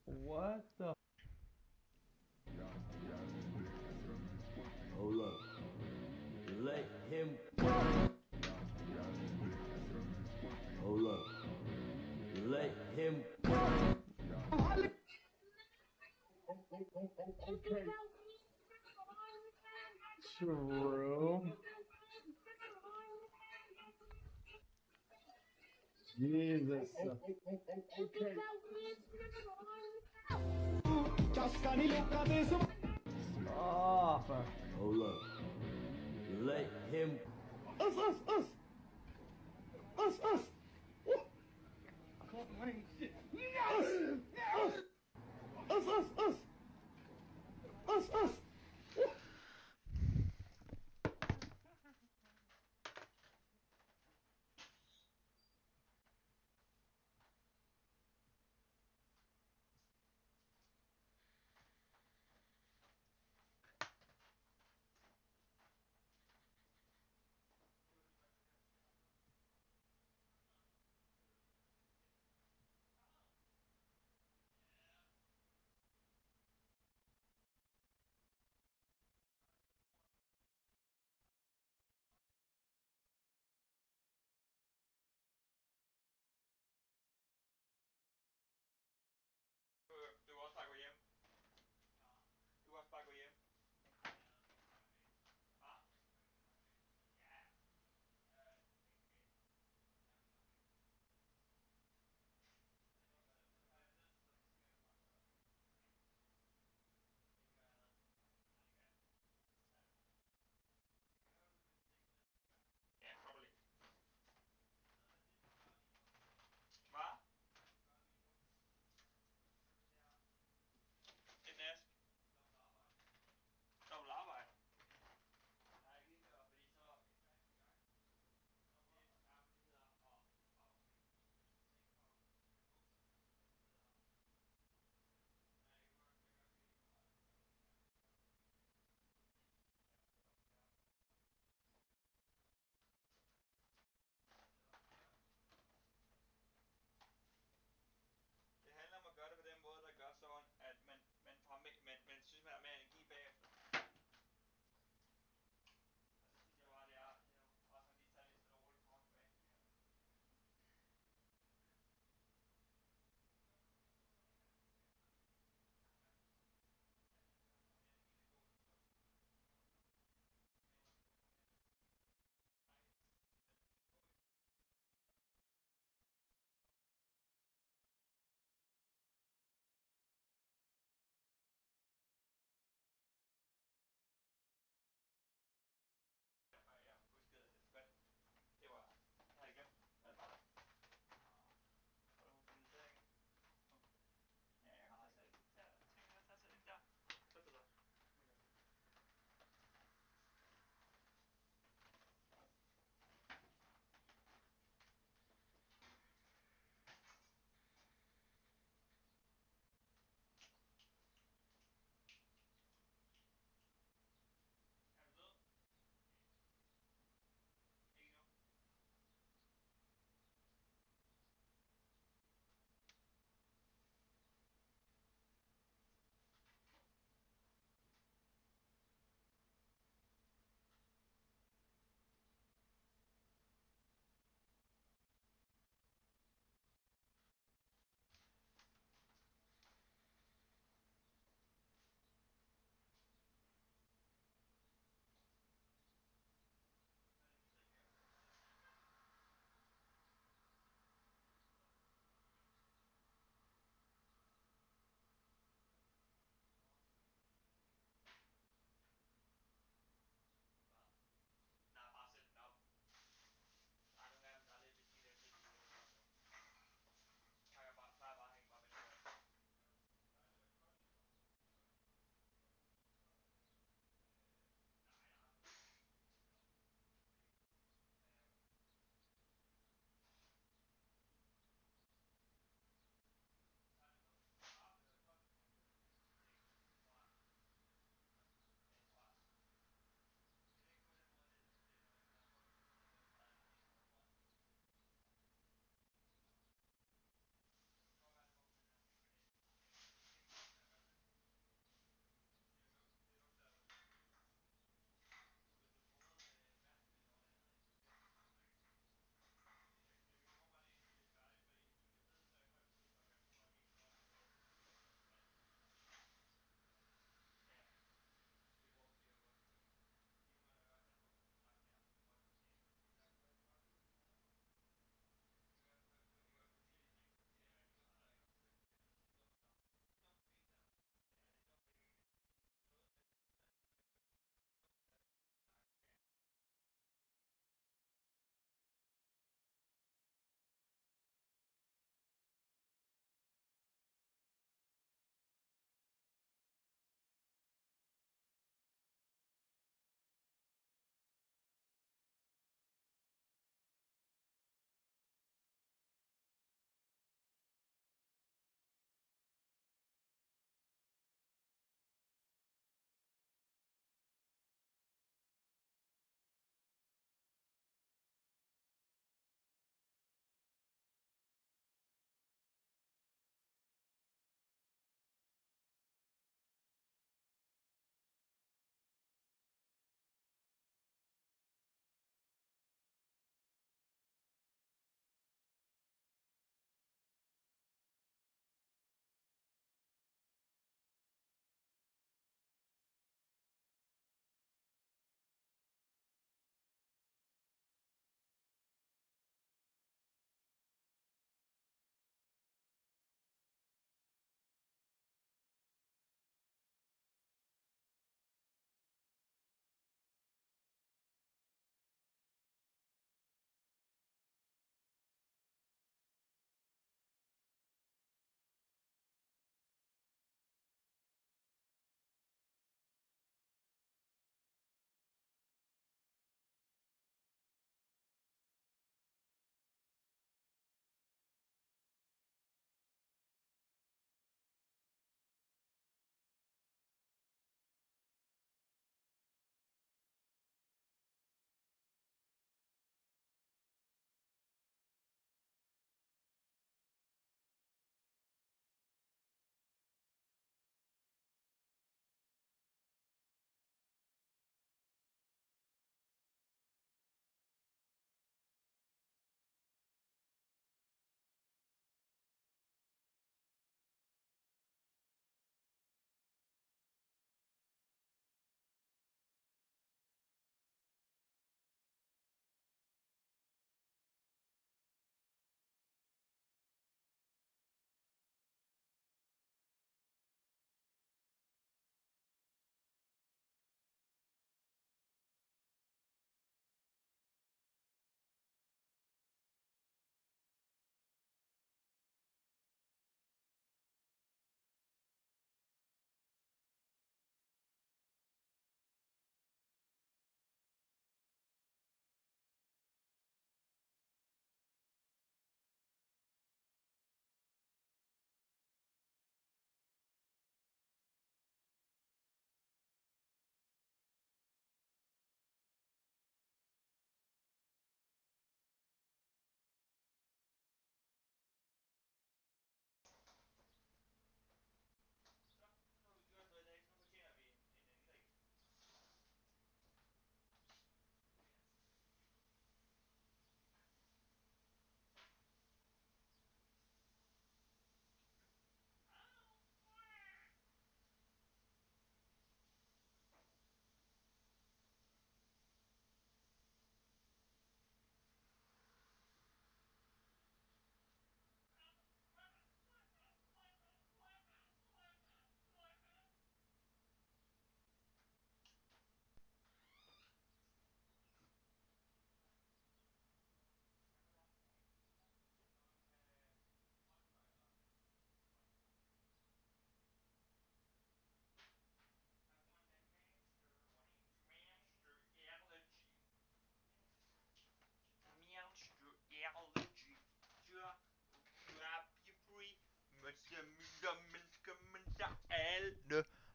What the?
Hold up. Let him. Hold up. Let him.
Okay. True. Jesus. Stop.
Hold up. Let him.
Us. Us.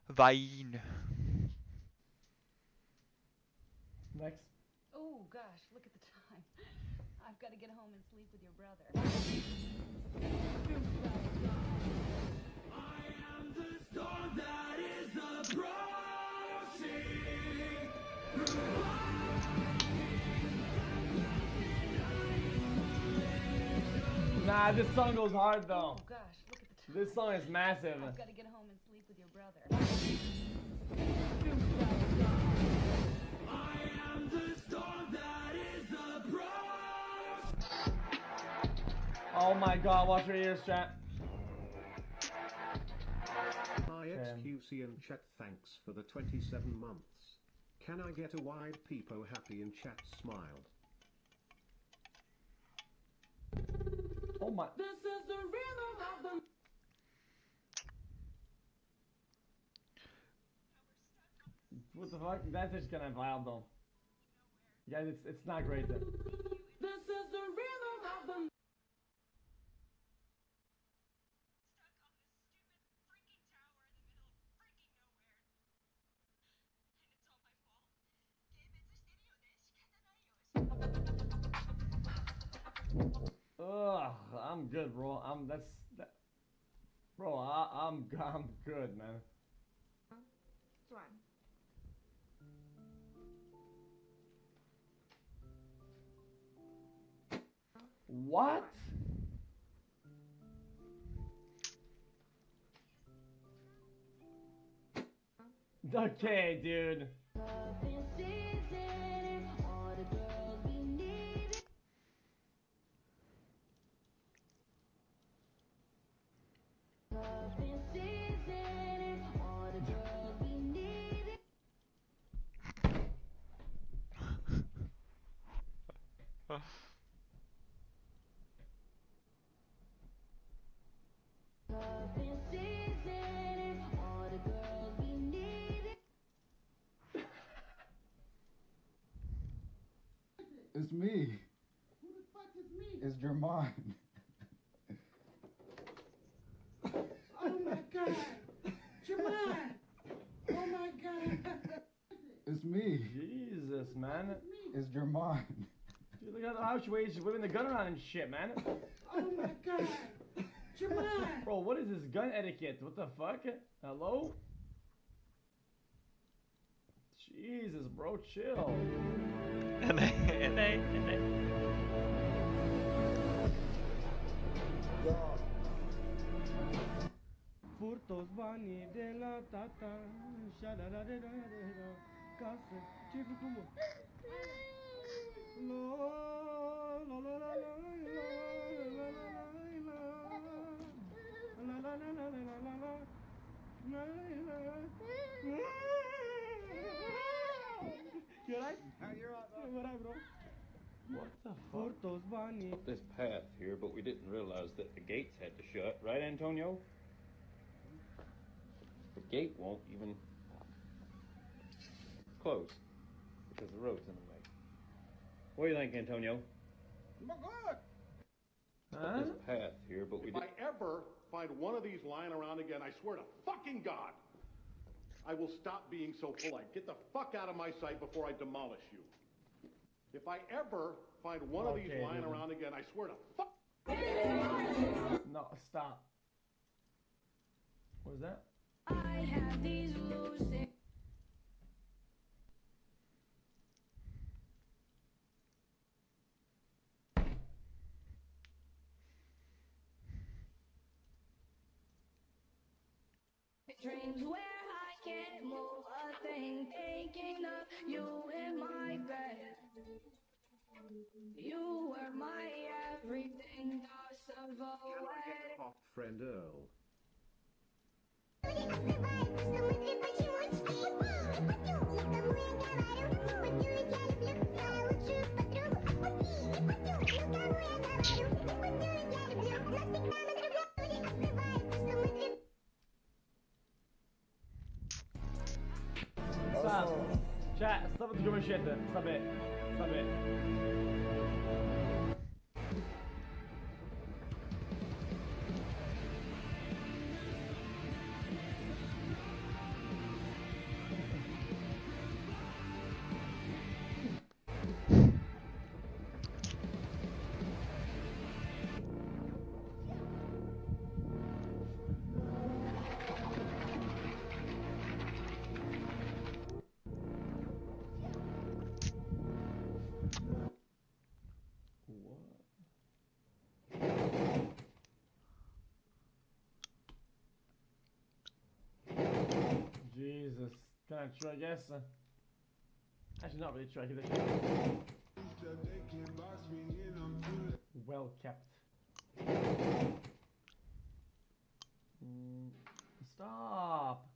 Veien.
Next.
Oh gosh, look at the time. I've got to get home and sleep with your brother.
Nah, this song goes hard though.
Oh gosh, look at the time.
This song is massive.
I've got to get home and sleep with your brother.
Oh my god, watch your ears, chat.
IXQC and chat, thanks for the 27 months. Can I get a wide peepo happy in chat smile?
Oh my.
This is the rhythm of the.
What the fuck? That's just kind of wild though. Guys, it's not great then.
This is the rhythm of the.
Ugh, I'm good, bro. Bro, I'm good, man.
It's fine.
What? Okay, dude.
It's me.
Who the fuck is me?
It's Jermaine.
Oh my god. Jermaine. Oh my god.
It's me.
Jesus, man.
It's Jermaine.
Dude, look at how she waves, she's whipping the gun around and shit, man.
Oh my god. Jermaine.
Bro, what is this gun etiquette? What the fuck? Hello? Jesus, bro, chill. Furtos banii de la tata, șa-da-da-da-da-da, ca să... Ce-ai făcut, mă? You alright? You're alright, bro. What the fuck?
Up this path here, but we didn't realize that the gates had to shut, right, Antonio? The gate won't even close because the road's in the way. What do you think, Antonio?
My God!
Up this path here, but we
If
didn't.
I ever find one of these lying around again, I swear to fucking God, I will stop being so polite. Get the fuck out of my sight before I demolish you. If I ever find one of these lying around again, I swear to fuck.
No, stop. What was that?
I have these lucid. Dreams where I can't move a thing, thinking of you in my bed. You were my everything, thoughts of a wedding.
Hot friend Earl.
Stop. Chat, stop with the dumb shit then. Stop it. Stop it. Can I try guess? Actually, not really try. Well kept. Stop!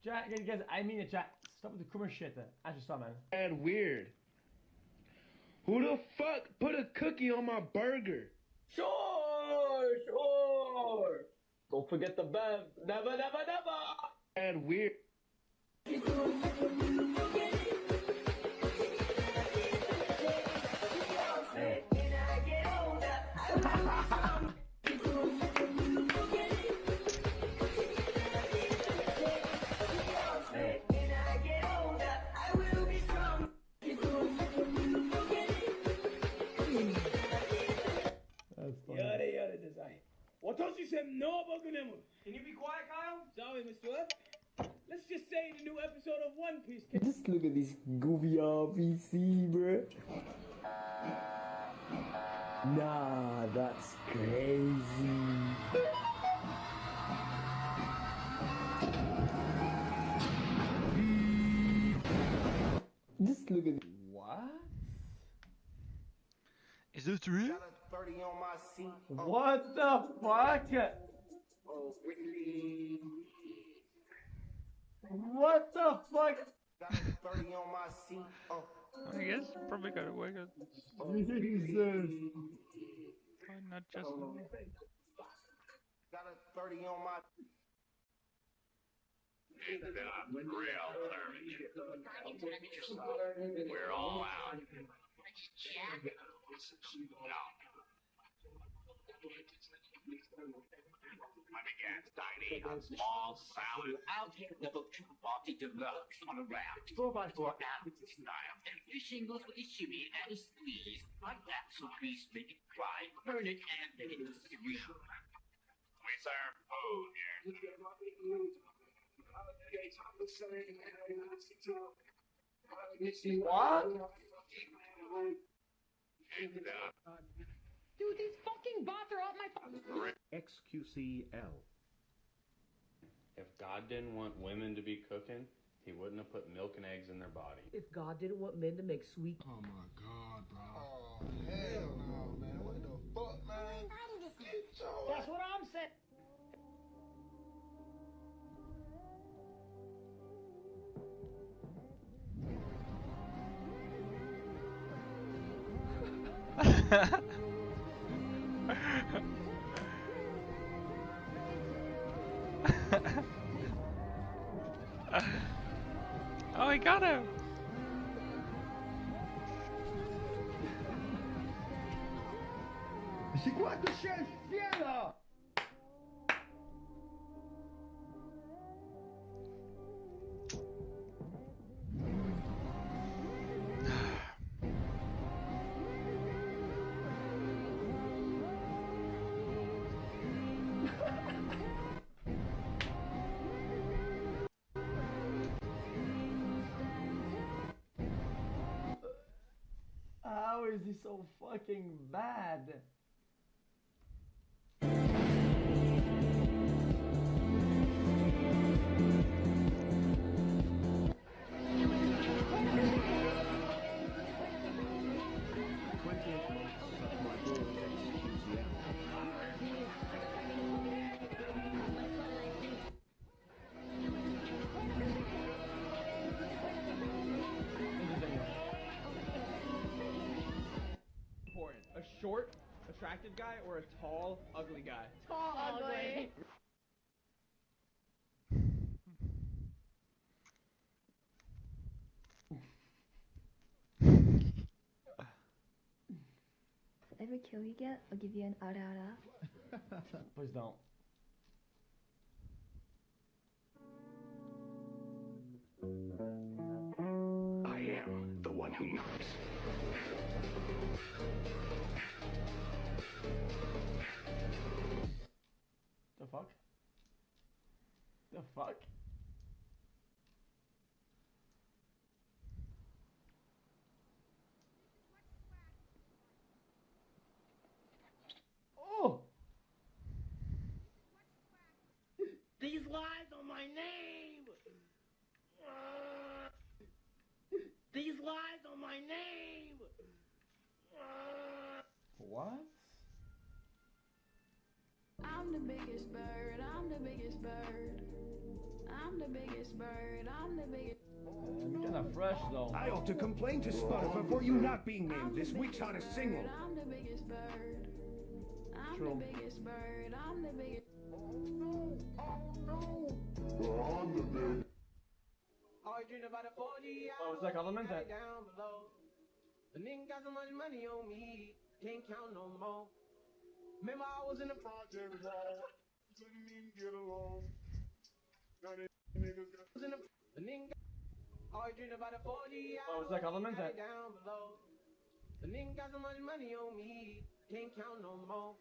Jack, guys, I mean it, Jack. Stop with the kummer shit. Actually, stop, man.
And weird. Who the fuck put a cookie on my burger?
Sure. Don't forget the Bev. Never.
And weird.
Yada design. Can you be quiet, Kyle? Sorry, Mr. F. Let's just say the new episode of One Piece.
Just look at this goofy RPC, bruh. Nah, that's crazy. Just look at
What?
Is this true?
What the fuck? What the fuck?
I guess probably got away with
Jesus.
Why not just
Got a 30 on my.
We're all out. I'm against tiny, small, sound. I'll take the book to party deluxe on a raft. 4x4 Atlas style. And this shingles with a shimmy and a squeeze. Like that, so please make it cry, burn it, and make it scream. We serve food here.
What?
Dude, these fucking bots are up my.
XQCL.
If God didn't want women to be cooking, he wouldn't have put milk and eggs in their body.
If God didn't want men to make sweet.
Oh my God, bro. Oh, hell no, man. What the fuck, man?
That's what I'm saying.
Oh, I got him!
C'est quoi ce chien là?
How is he so fucking bad?
A short, attractive guy or a tall, ugly guy?
Tall, ugly.
Every kill you get, I'll give you an ara.
Please don't.
I am the one who knocks.
The fuck? The fuck? Oh!
These lies on my name! These lies on my name!
What?
I'm the biggest bird, I'm the biggest bird. I'm the biggest bird, I'm the biggest.
I'm kinda fresh though.
I ought to complain to Spotify for you not being named this week's hottest single.
I'm the biggest bird. I'm
True.
the biggest bird, I'm the biggest.
I dream about a 40
Oh, it's like Element that.
down below. The nigga got so much money on me, can't count no more. Remember I was in the project wall, couldn't even get along. Now they niggas got the nigga. I dream about a 40
Oh, it's like Element that.
down below. The nigga got so much money on me, can't count no more.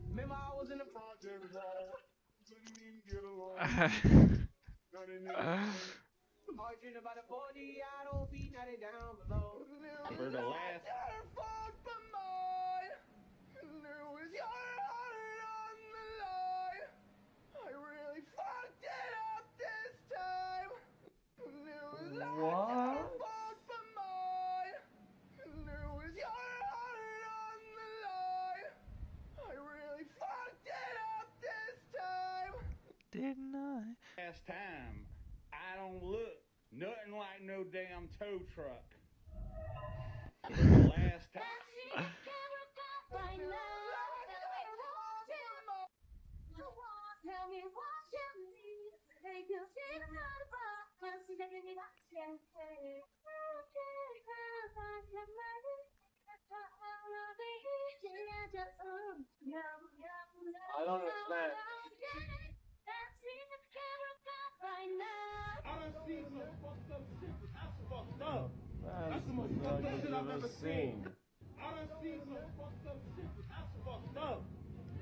Remember I was in the project wall, couldn't even get along. Now they niggas. I dream about a 40 I don't feet, now they down below.
For the last.
What?
Didn't I?
Last time, I don't look nothing like no damn tow truck. For the last time.
I don't understand.
I done seen some fucked up shit. That's fucked up.
That's
the most fucked up shit I've ever
seen.
I done seen some fucked up shit. That's fucked up.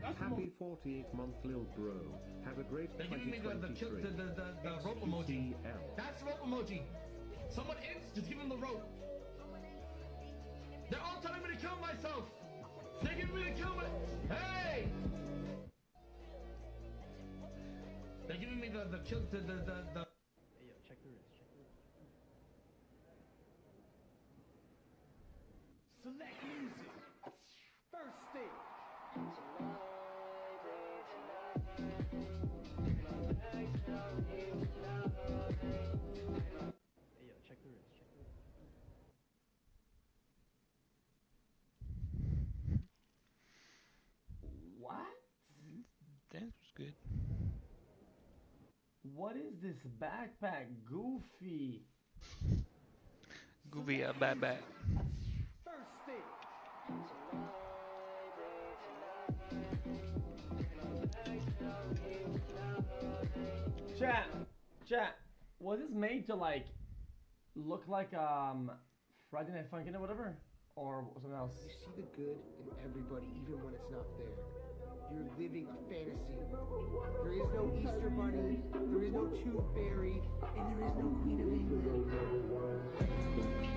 Happy 48th month, Lil Bro. Have a great
They're giving me the rope emoji. That's rope emoji. Someone hits, just give him the rope. They're all telling me to kill myself. They're giving me to kill my. Hey! They're giving me the kill the.
Hey, yo, check the wrist. Check the wrist.
Select music. First stage.
Hey, yo, check the wrist. Check the wrist. What?
Dance was good.
What is this backpack? Goofy.
Goofy a bad bad.
First stage.
Chat. Was this made to like look like Friday Night Funkin' or whatever, or something else?
You see the good in everybody, even when it's not there. You're living a fantasy. There is no Easter Bunny, there is no Tooth Fairy, and there is no Queen of England.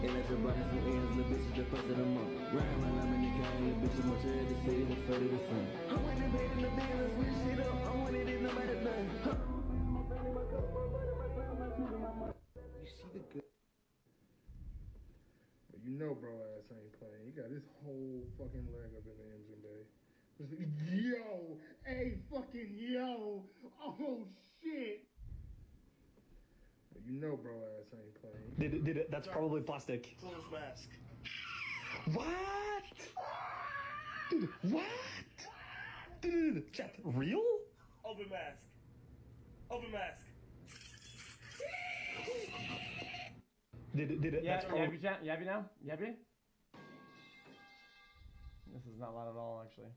And let your body from ends, the bitch is the first of the month. Riding when I'm in the game, bitch, I'm sure the city was further to sun. I went to bed in the bed, let's switch shit up. I wanted it no matter none.
You see the good.
But you know bro ass ain't playing. He got his whole fucking leg up in the engine bay. Just like, yo! Hey fucking yo! Oh shit! But you know bro ass ain't playing.
Did it? That's probably plastic.
Close mask.
What? Dude, what? Dude, chat, real?
Open mask. Open mask.
Did it?
Yeah,
That's probably.
you happy now? You happy? This is not loud at all, actually.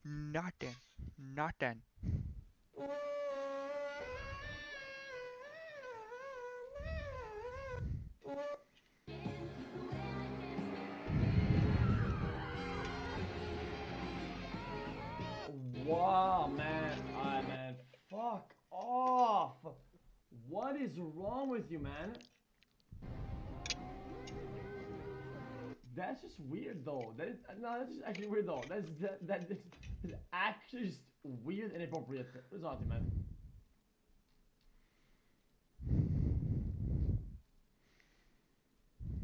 Nothing. Nothing.
Wow, man. Alright, man. Fuck off. What is wrong with you, man? That's just weird, though. That is, no, that's just actually weird, though. That is actually just weird and inappropriate. What is wrong with you, man?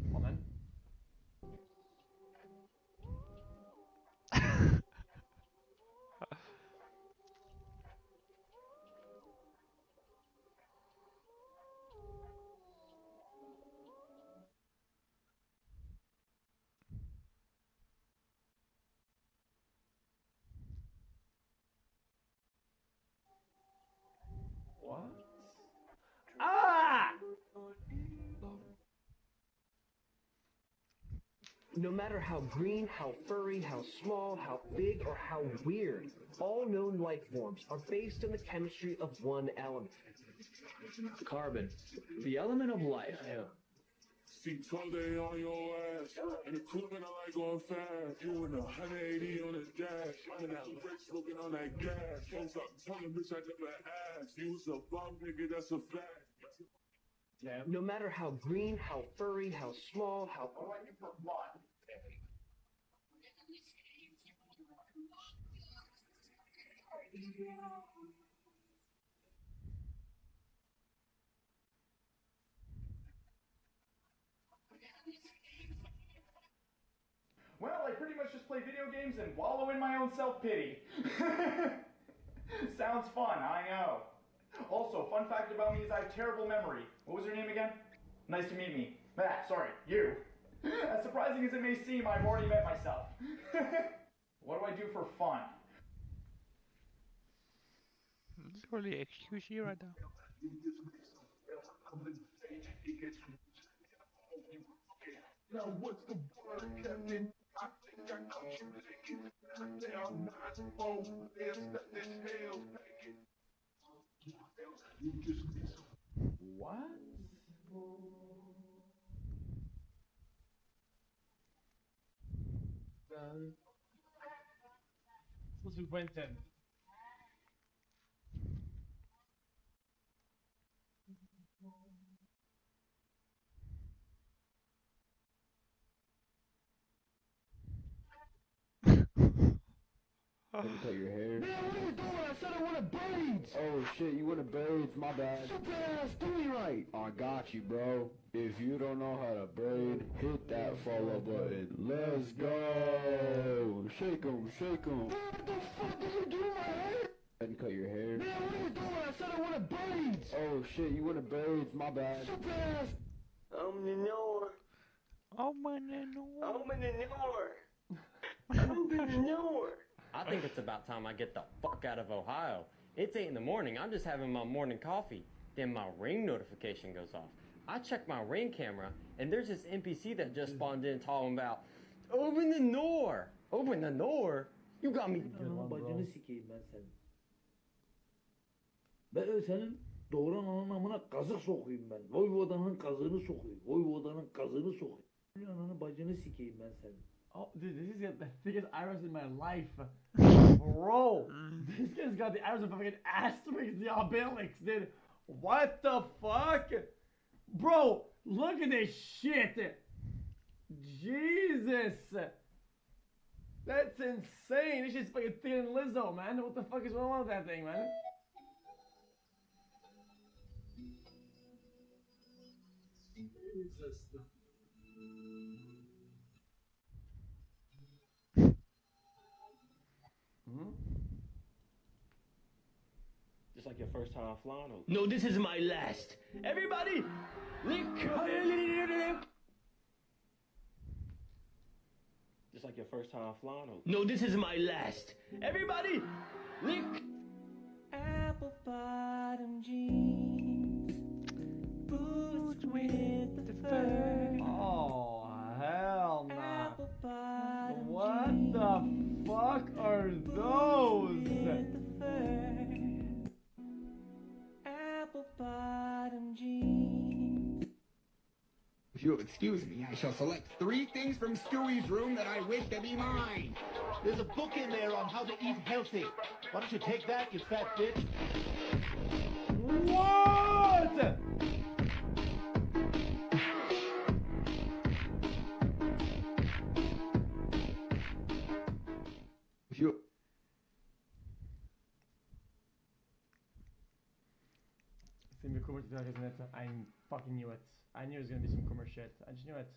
Come on, man. What? Ah!
No matter how green, how furry, how small, how big, or how weird, all known life forms are based on the chemistry of one element.
Carbon. The element of life. Yeah.
See 12 day on your ass. And the equipment I like going fast. You in 180 on the dash. I'm in that brake smoking on that gas. Folks up telling bitch I never asked. You was a bum nigga, that's a fact.
No matter how green, how furry, how small, how...
Well, I pretty much just play video games and wallow in my own self-pity. Sounds fun, I know. Also, fun fact about me is I have terrible memory. What was your name again? Nice to meet me. Sorry, you. As surprising as it may seem, I've already met myself. What do I do for fun?
Sorry, excuse you right now.
Now what's the word, Captain? I think I caught you thinking. I'm not oh, yes, that this hell's making. You just
What?
Supposed to be Quentin.
Let me cut your hair.
Man, what are you doing? I said I wanted braids.
Oh shit, you wanted braids, my bad.
Shut your ass, do me right.
I got you, bro. If you don't know how to braid, hit that follow button. Let's go. Shake 'em, shake 'em.
Man, what the fuck did you do to my hair?
And cut your hair.
Man, what are you doing? I said I wanted braids.
Oh shit, you wanted braids, my bad.
Shut your ass.
I'm in the north.
I'm in the north.
I'm in the north. I'm in the north.
I think it's about time I get the fuck out of Ohio. It's 8 in the morning. I'm just having my morning coffee. Then my Ring notification goes off. I check my Ring camera, and there's this NPC that just spawned in talking about, open the door. Open the door? You got me.
Bacını sikeyim ben senin. Ben senin doğuran ananın amına kazık sokayım ben. Voyvodanın kazığını sokayım. Voyvodanın kazığını sokayım. Ananın bacını sikeyim ben senin.
Oh, dude, this is the biggest iris in my life. Bro, this guy's got the iris of fucking Asterix, the Obelix, dude. What the fuck? Bro, look at this shit. Jesus. That's insane. This shit's fucking Thin Lizzo, man. What the fuck is wrong with that thing, man?
Jesus.
Just like your first time flying.
No, this is my last. Everybody, lick.
Just like your first time flying.
No, this is my last. Everybody, lick.
Apple bottom jeans, boots with the fur.
Oh, hell nah.
Apple bottom
What the fuck are those?
If you'll excuse me, I shall select 3 things from Stewie's room that I wish to be mine.
There's a book in there on how to eat healthy. Why don't you take that, you fat bitch?
What?
If you...
It's gonna be Coomer TikTok, isn't it? I fucking knew it. I knew it was gonna be some Coomer shit. I just knew it.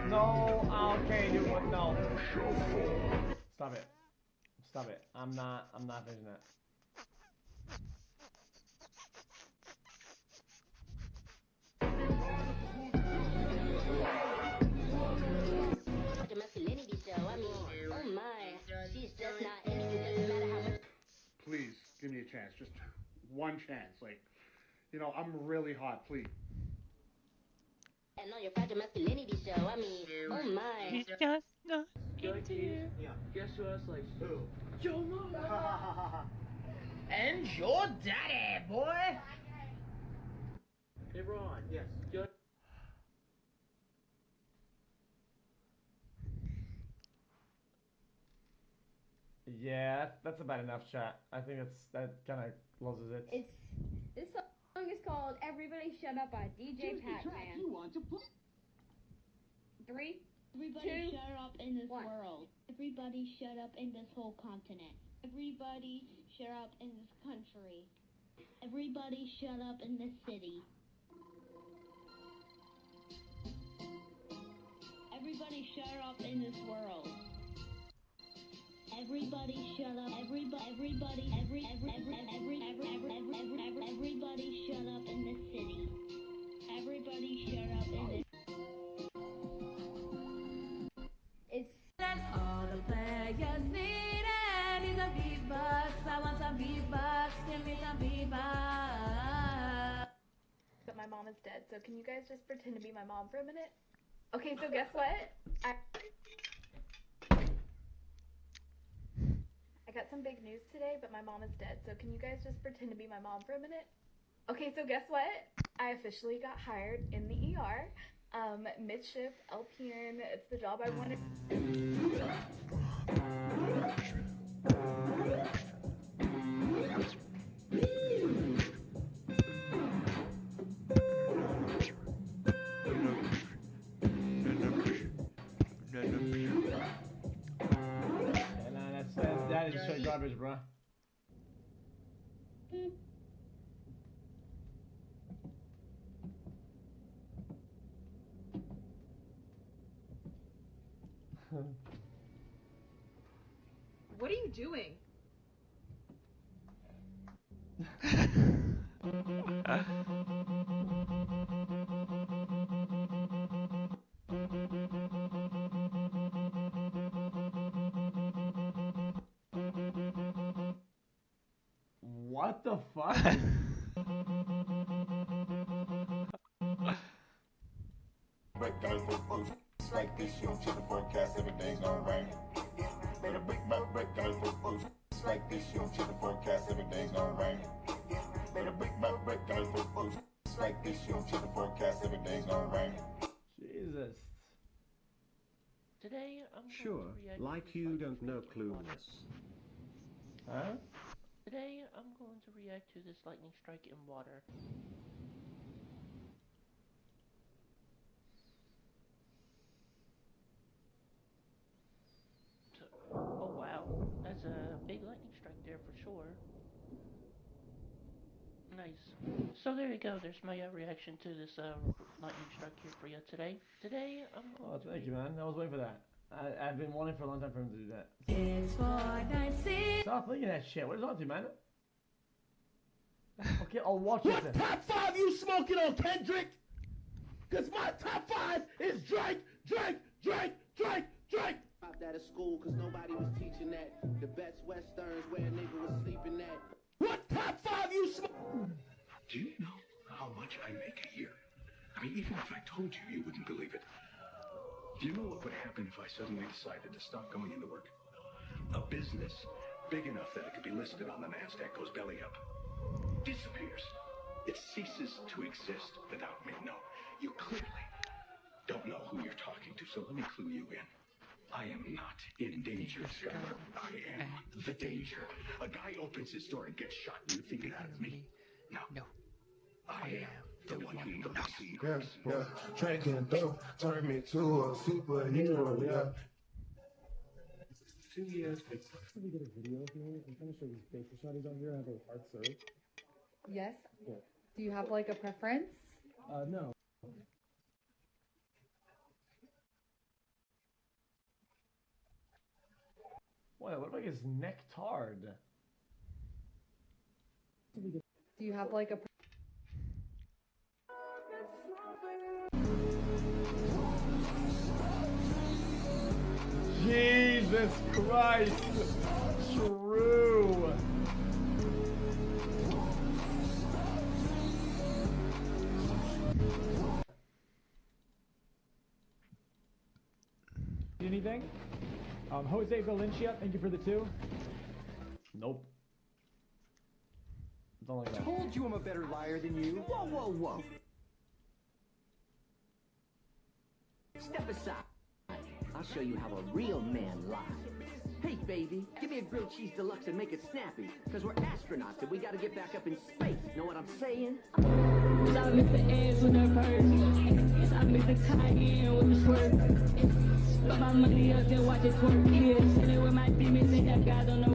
No, okay, you what? No. Stop it. Stop it. I'm not finishing that.
The masculinity show, I mean, oh my, she's just not interested, doesn't matter how much.
Please, give me a chance. Just one chance. Like, you know, I'm really hot, please.
And on your fragile masculinity show, I mean, oh my.
He's just not into you.
Yeah. Guess who else likes who?
Your mama. And your daddy, boy.
Hey, Ron. Yes. Good.
Yeah, that's about enough, chat. I think that kind of closes it.
This song is called "Everybody Shut Up" by DJ Pac-Man.
You want to put
3,
Everybody
2,
shut up in this
1.
world. Everybody shut up in this whole continent. Everybody shut up in this country. Everybody shut up in this city. Everybody shut up in this world. Everybody shut up. Everybody shut up in this city. Everybody shut up in this.
It's all the players need is a beatbox. I want some beatbox. Give me some beatbox.
But my mom is dead, so can you guys just pretend to be my mom for a minute? Okay, so guess what? I got some big news today, but my mom is dead, so can you guys just pretend to be my mom for a minute? Okay, so guess what? I officially got hired in the ER. Mid-shift, LPN, it's the job I wanted.
That is straight garbage, bro.
What are you doing?
What the fuck?
Like this, you don't check the forecast, everything's gonna rain. Better break guys for boost. Like this, you don't check the forecast, everything's gonna rain. Better break guys for boost. Like this, you don't check the forecast, everything's gonna rain.
Jesus.
Today, I'm
Sure, like you don't know Clueless.
Huh?
Today, I'm going to react to this lightning strike in water. Oh wow, that's a big lightning strike there for sure. Nice. So there you go, there's my reaction to this lightning strike here for you today. Today, I'm going
Oh, thank you, man. I was waiting for that. I've been wanting for a long time for him to do that. Stop thinking that shit. What is on to, man? Okay, I'll watch it then.
Top 5 you smoking on, Kendrick? Cause my top 5 is Drake.
Popped out of school cause nobody was teaching that. The best westerns where a nigga was sleeping at.
What top 5 you smoke?
Do you know how much I make a year? I mean, even if I told you, you wouldn't believe it. Do you know what would happen if I suddenly decided to stop going into work? A business big enough that it could be listed on the NASDAQ goes belly up. Disappears. It ceases to exist without me. No, you clearly don't know who you're talking to, so let me clue you in. I am not in danger, Skylar. I am the danger. A guy opens his door and gets shot. You think that of me? No. I am the one who knows.
Yeah. Drinking dope turned me to a superhero, yeah.
2 years. Can we get a video of me? I'm trying to show these facial shotties on here. I have a hard serve.
Yes?
Yeah.
Do you have like a preference?
No.
Wait, what about his nectard?
Do you have like a
Jesus Christ! True!
Anything? Jose Valencia, thank you for the 2.
Nope. Don't like that.
Told you I'm a better liar than you. Whoa. Step aside. I'll show you how a real man lies. Hey, baby, give me a grilled cheese deluxe and make it snappy. Because we're astronauts and we gotta get back up in space. Know what I'm saying?
I miss the ass with her purse. I miss the cayenne with the swerve. Put my money up and watch it twerk. Yeah, chillin' with my demons and that guy don't know.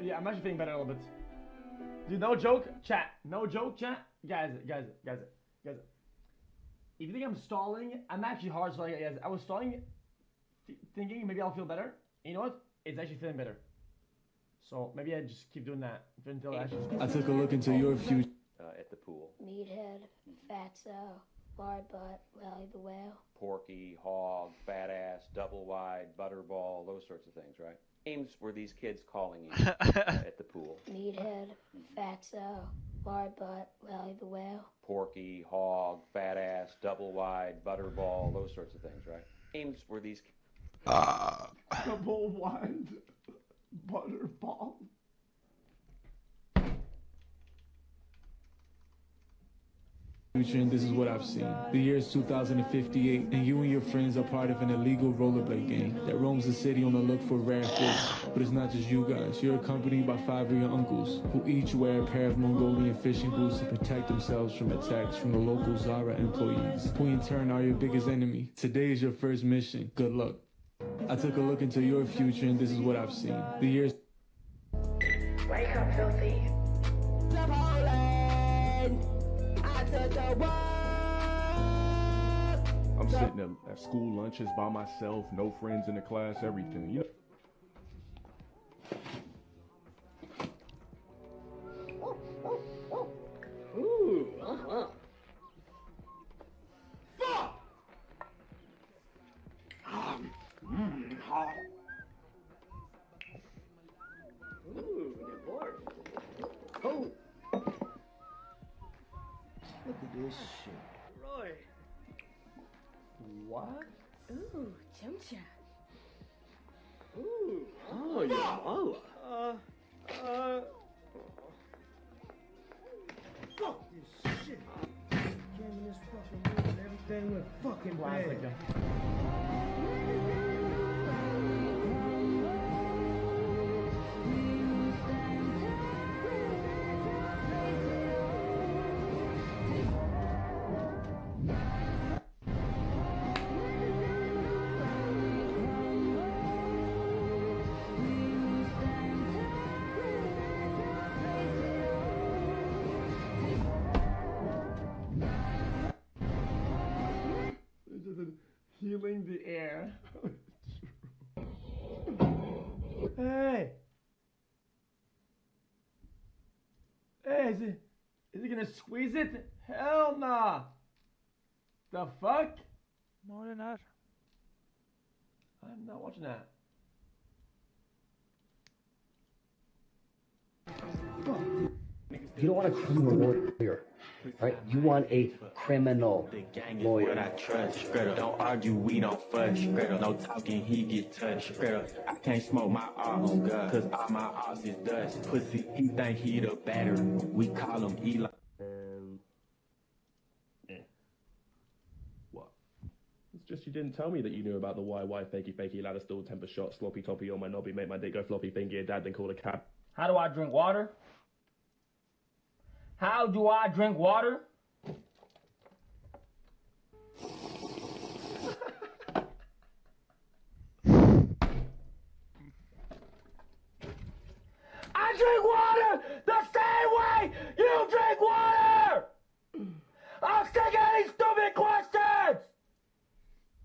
Yeah, I'm actually feeling better a little bit. Dude, no joke, chat. No joke, chat. Guys. If you think I'm stalling, I'm actually hard stalling, guys. I was stalling, thinking maybe I'll feel better. You know what? It's actually feeling better. So maybe I just keep doing that until I actually.
I took a look into your future.
At the pool.
Meathead, fatso, lard butt, Rally the Whale.
Porky, hog, fat ass, double wide, butterball, those sorts of things, right? Names were these kids calling you at the pool?
Meathead, fatso, lard butt, Rally the Whale.
Porky, hog, fat ass, double wide, butterball, those sorts of things, right? Names were these.
Double wide, butterball.
Future, and this is what I've seen. The year is 2058, and you and your friends are part of an illegal rollerblade gang that roams the city on the look for rare fish. But it's not just you guys. You're accompanied by 5 of your uncles, who each wear a pair of Mongolian fishing boots to protect themselves from attacks from the local Zara employees, who in turn are your biggest enemy. Today is your first mission. Good luck. I took a look into your future, and this is what I've seen. The year is...
Wake up, filthy.
I'm sitting at school lunches by myself, no friends in the class, everything. You know.
Ooh,
Fuck!
Ooh, they're bored. Oh! Look at this shit.
Roy. What?
Ooh, Chumcha.
Ooh, oh, your mama.
Fuck this shit. Came in this fucking room and everything went fucking bad.
Healing the air. Hey! Hey, is he gonna squeeze it? Hell nah! The fuck?
More than that.
I'm not watching that.
You don't want a criminal lawyer, right? You want a criminal lawyer.
I trust. Straight up, don't argue, we don't fuss. Straight up, no talking, he get touched. Straight up, I can't smoke my arms, cause all my arms is dust. Pussy, he think he the battery. We call him Eli.
What? It's just you didn't tell me that you knew about the why fakey ladder stool temper shot sloppy toppy on my knobby make my dick go floppy finger dad then call a cab.
How do I drink water? How do I drink water? I drink water the same way you drink water! I'm sick of these stupid questions!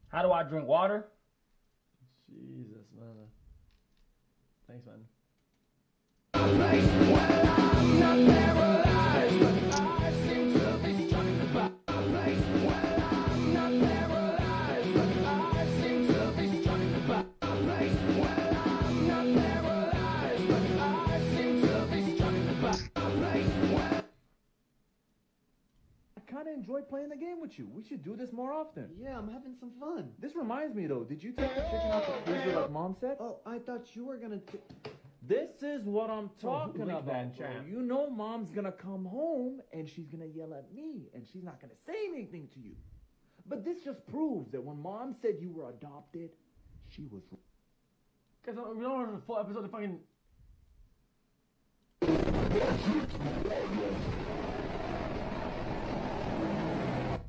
How do I drink water?
Jesus, man. Thanks, man.
I kinda enjoy playing the game with you. We should do this more often. Yeah, I'm having some fun. This reminds me though, did you take the chicken out the freezer like Mom said? Oh, I thought you were gonna This is what I'm talking
leaked
about,
that,
bro.
champ?
You know Mom's gonna come home and she's gonna yell at me and she's not gonna say anything to you. But this just proves that when Mom said you were adopted, she was
Guys, we don't want the full episode of fucking.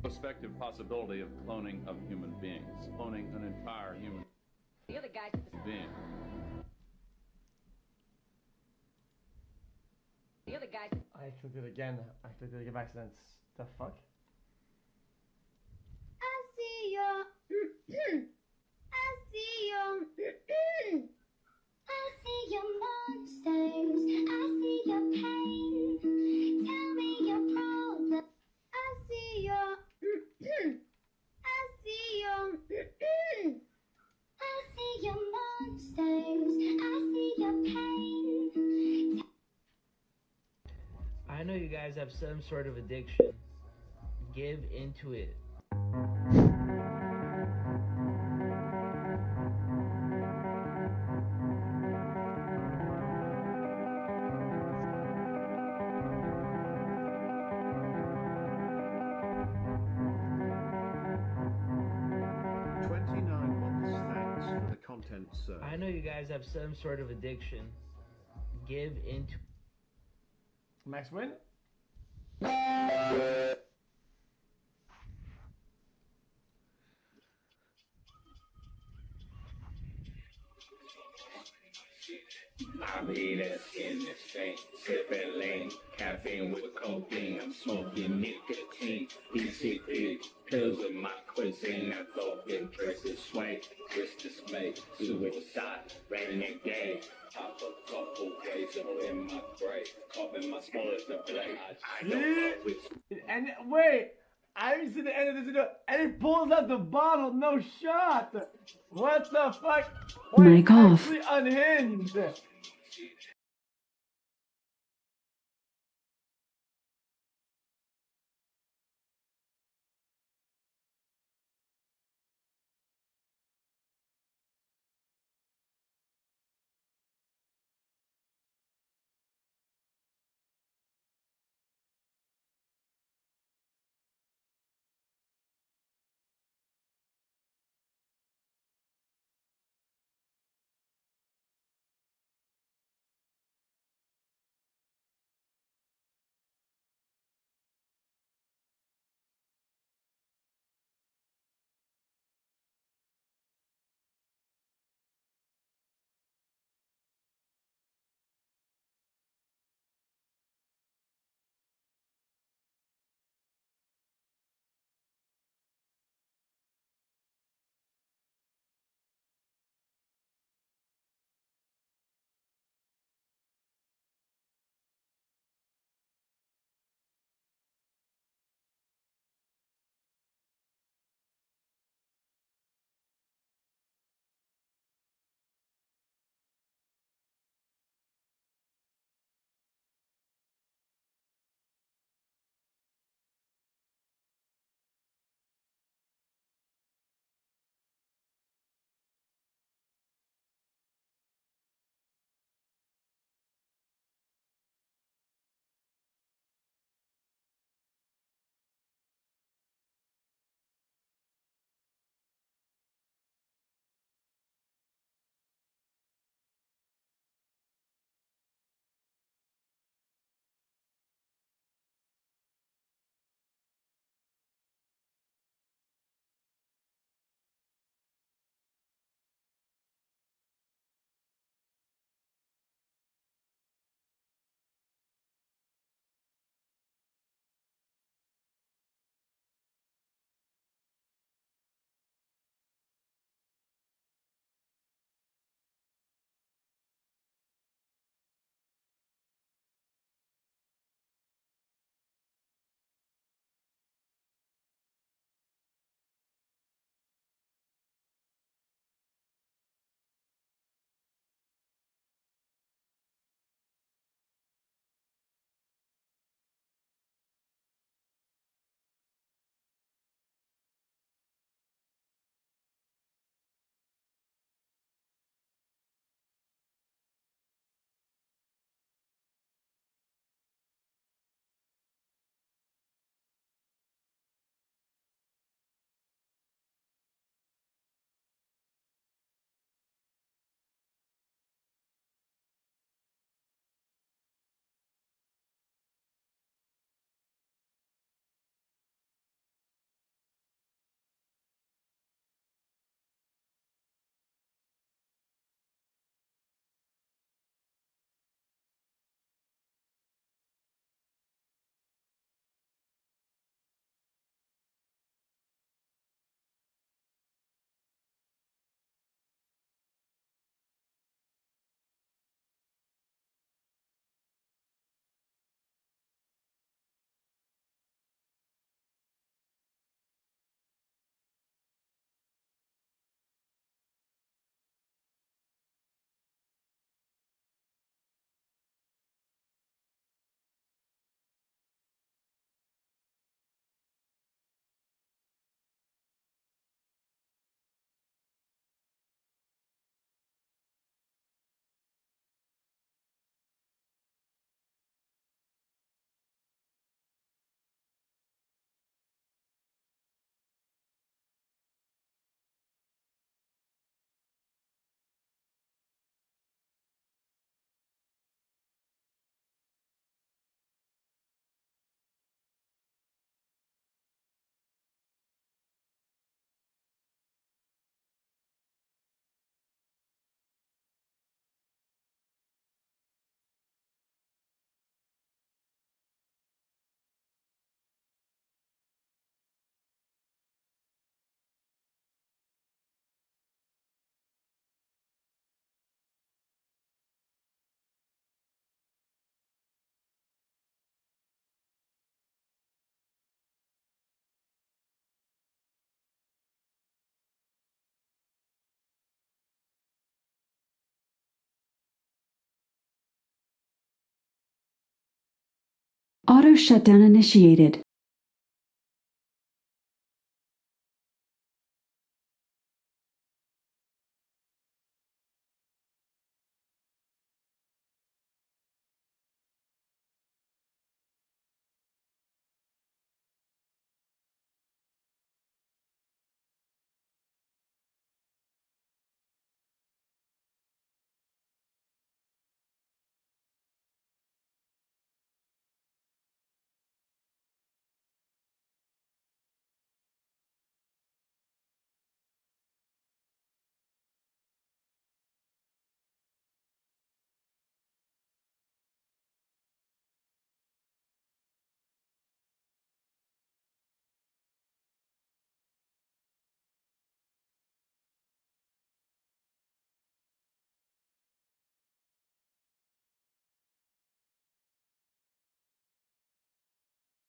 Prospective possibility of cloning of human beings. Cloning an entire human
The other guy.
being.
The other guy.
I clicked it again. I clicked it again by accident. The fuck?
I see your. I see your. I see your monsters. I see your pain. Tell me your problem. I see your. I see your. I see your monsters. I see your pain.
I know you guys have some sort of addiction. Give into it. I know you guys have some sort of addiction. Give into.
Max win?
I be that in this thing, sipping lean, caffeine with codeine. I'm smoking nicotine, ECP, pills with my cuisine. I go get dresses, swing, risk dismay, suicide, renegade. Pop a couple ways up in my grave, coughing my spoilers to blade. I don't fuck with.
And wait, I haven't seen the end of this video, and he pulls out the bottle, no shot. What the fuck?
Mic off.
Actually unhinged.
Auto shutdown initiated.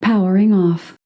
Powering off.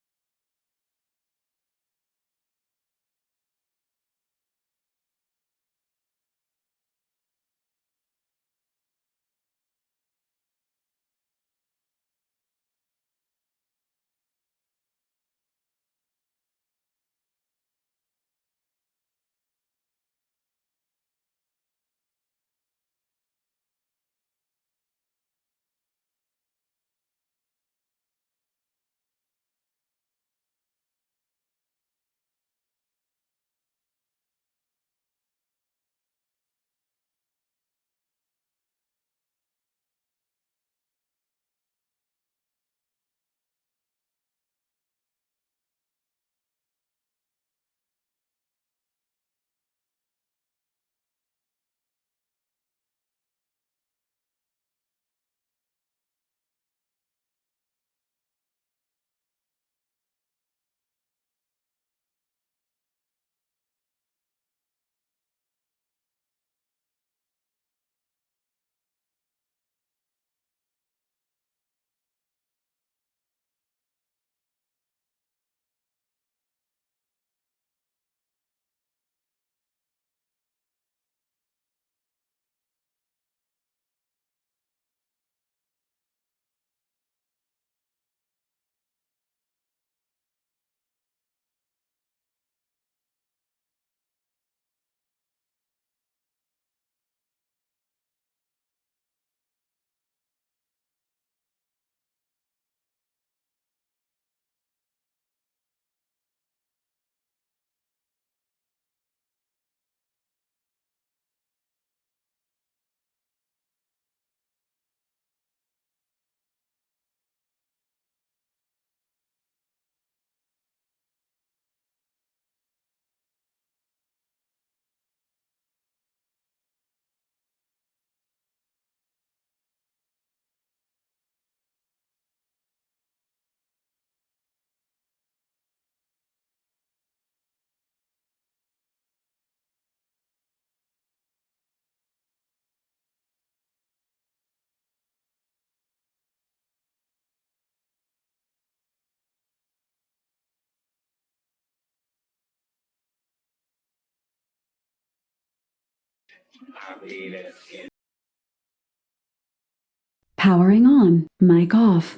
Powering on. Mic off.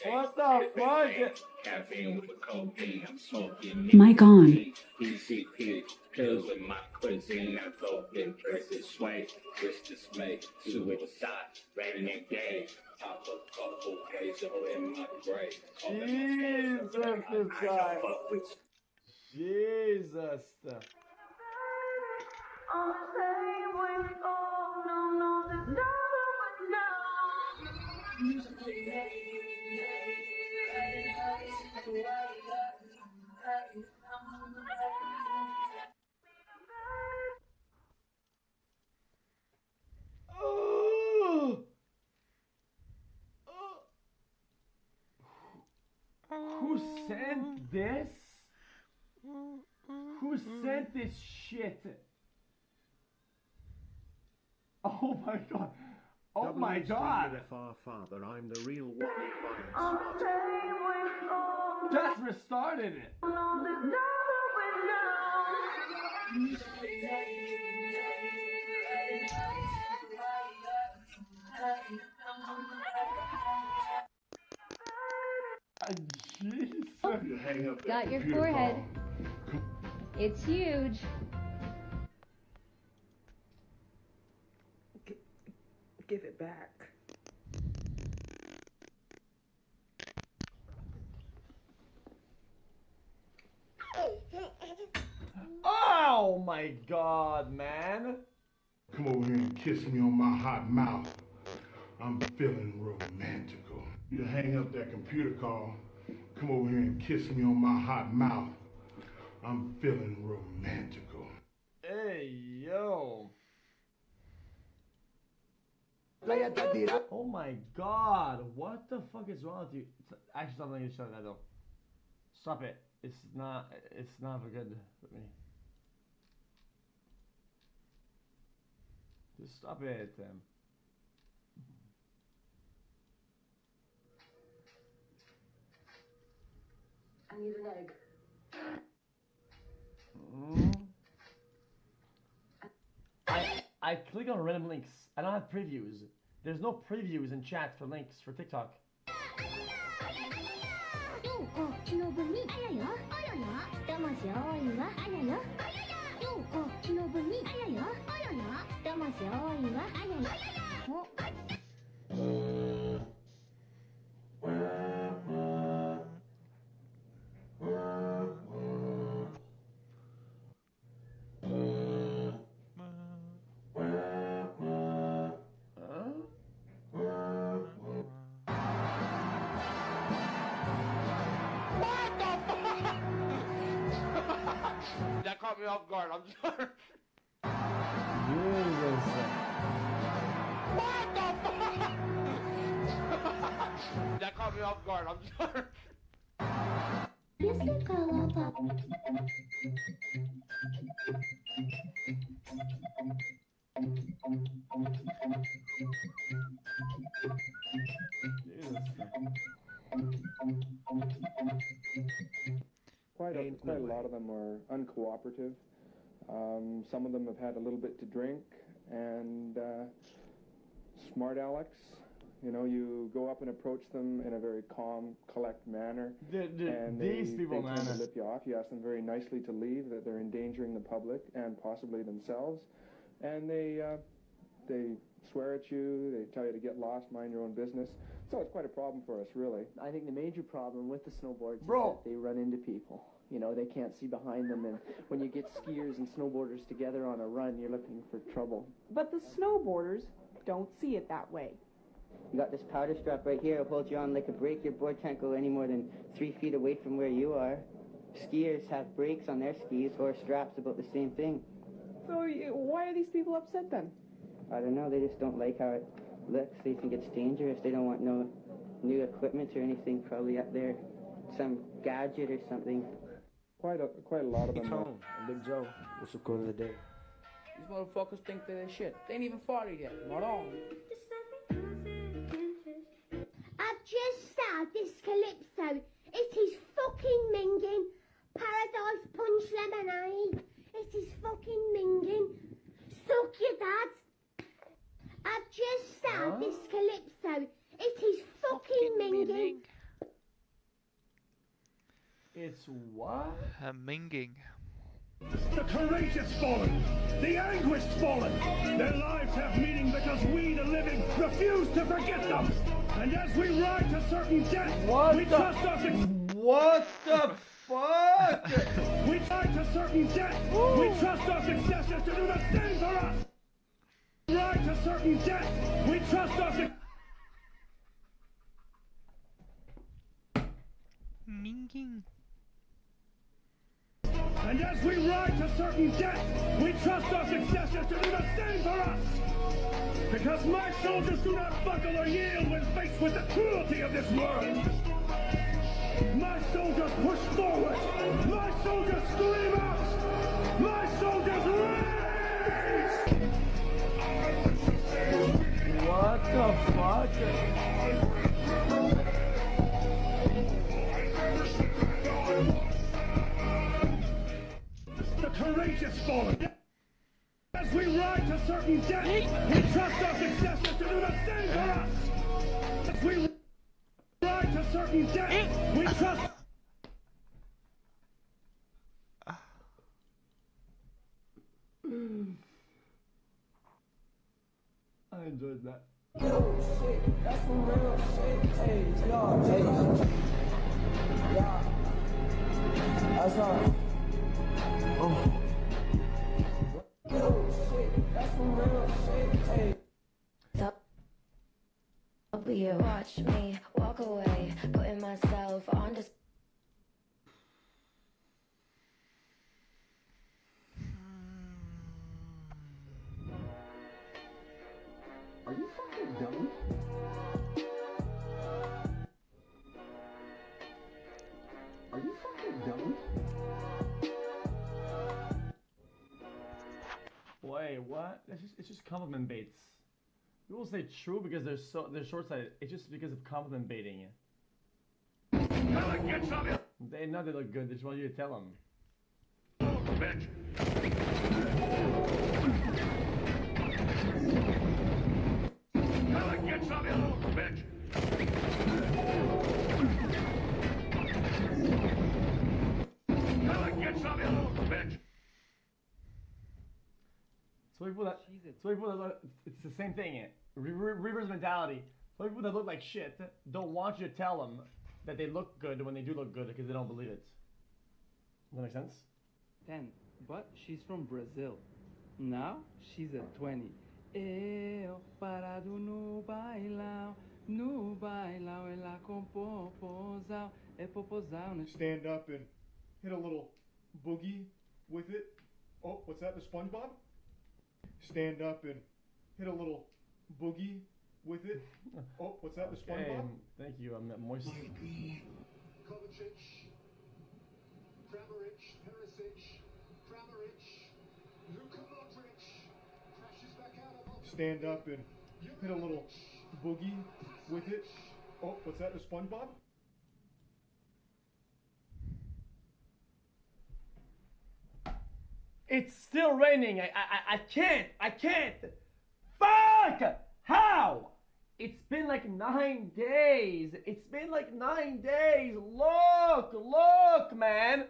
What the fuck?
Caffeine with cocaine, I'm smoking.
Mic on.
PCP, pills with my cuisine, I'm floating, versus sway, risk display, suicide, raining gay, pop a couple peso in my grave.
Jesus, this guy. Jesus. Who sent this? Who sent this shit? Oh my god.
Oh my god!
Our father, I'm the real one.
Just restarted it. Jesus.
Got your forehead. It's huge.
Give it back.
Oh my god, man.
Come over here and kiss me on my hot mouth. I'm feeling romantical. You hang up that computer call. Come over here and kiss me on my hot mouth. I'm feeling romantical.
Hey, yo. Oh my god, what the fuck is wrong with you? Actually, stop letting you show that though. Stop it. It's not for good with me. Just stop it.
I need an egg.
I click on random links. I don't have previews. There's no previews in chat for links for TikTok.
That caught me off guard. I'm sorry.
Jesus.
What the fuck? That caught me off guard. I'm sorry.
Quite a lot of them are uncooperative. Some of them have had a little bit to drink, and smart Alex. You know, you go up and approach them in a very calm, collect manner, and
these people,
they tend to
man.
lip you off. You ask them very nicely to leave, that they're endangering the public and possibly themselves, and they swear at you. They tell you to get lost, mind your own business. So it's quite a problem for us, really.
I think the major problem with the snowboards is
Bro.
that they run into people. You know, they can't see behind them, and when you get skiers and snowboarders together on a run, you're looking for trouble.
But the snowboarders don't see it that way.
You got this powder strap right here. It'll hold you on like a brake. Your board can't go any more than 3 feet away from where you are. Skiers have brakes on their skis or straps about the same thing.
So why are these people upset then?
I don't know. They just don't like how it looks. They think it's dangerous. They don't want no new equipment or anything probably up there. Some gadget or something.
Quite a lot of them.
Tone and Big Joe. What's the quote of the day? These motherfuckers think they're shit. They ain't even farted yet. Not all.
I've just started this calypso. It is fucking minging. Paradise Punch Lemonade. It is fucking minging. Suck your dad. I've just started this calypso. It is fucking minging.
It's what?
Minging.
The courageous fallen, the anguished fallen. Their lives have meaning because we, the living, refuse to forget them. And as we ride to certain death, we trust our
What the fuck?
We ride to certain death. We trust our successors to do the same for us. Ride to certain death. We trust our
Minging.
And as we ride to certain death, we trust our successors to do the same for us. Because my soldiers do not buckle or yield when faced with the cruelty of this world. My soldiers push forward. My soldiers scream out. My soldiers rage.
What
certain death. We trust our successors to do the same for us. We ride to certain death. We trust.
I enjoyed that.
That's some real shit. Hey, y'all, hey. Yeah. That's all. Oh. Shit, that's some real shit. Hey.
You watch me walk away, putting myself on display.
Are you fucking dumb? Are you fucking dumb?
Wait, what? It's just compliment baits. People say true because they're short-sighted. It's just because of compliment baiting. They know they look good. They just want you to tell them.
Bitch. Get some, you little bitch. Get some, you little bitch.
So people that it's the same thing. Reverse mentality. So people that look like shit don't want you to tell them that they look good when they do look good because they don't believe it. Does that make sense?
10, but she's from Brazil. Now she's at 20. Eu parado no bailão, ela com popozão, popozão.
Stand up and hit a little boogie with it. Oh, what's that, the SpongeBob? Stand up and hit a little boogie with it. Oh, what's that, the SpongeBob?
Thank you, I'm moist.
Kovacic, Kramaric, Perisic, Kramaric, Luka Modric, crashes back out of
Stand up and hit a little boogie with it. Oh, what's that, the SpongeBob?
It's still raining. I can't. Fuck! How? It's been like 9 days. It's been like 9 days. Look, man.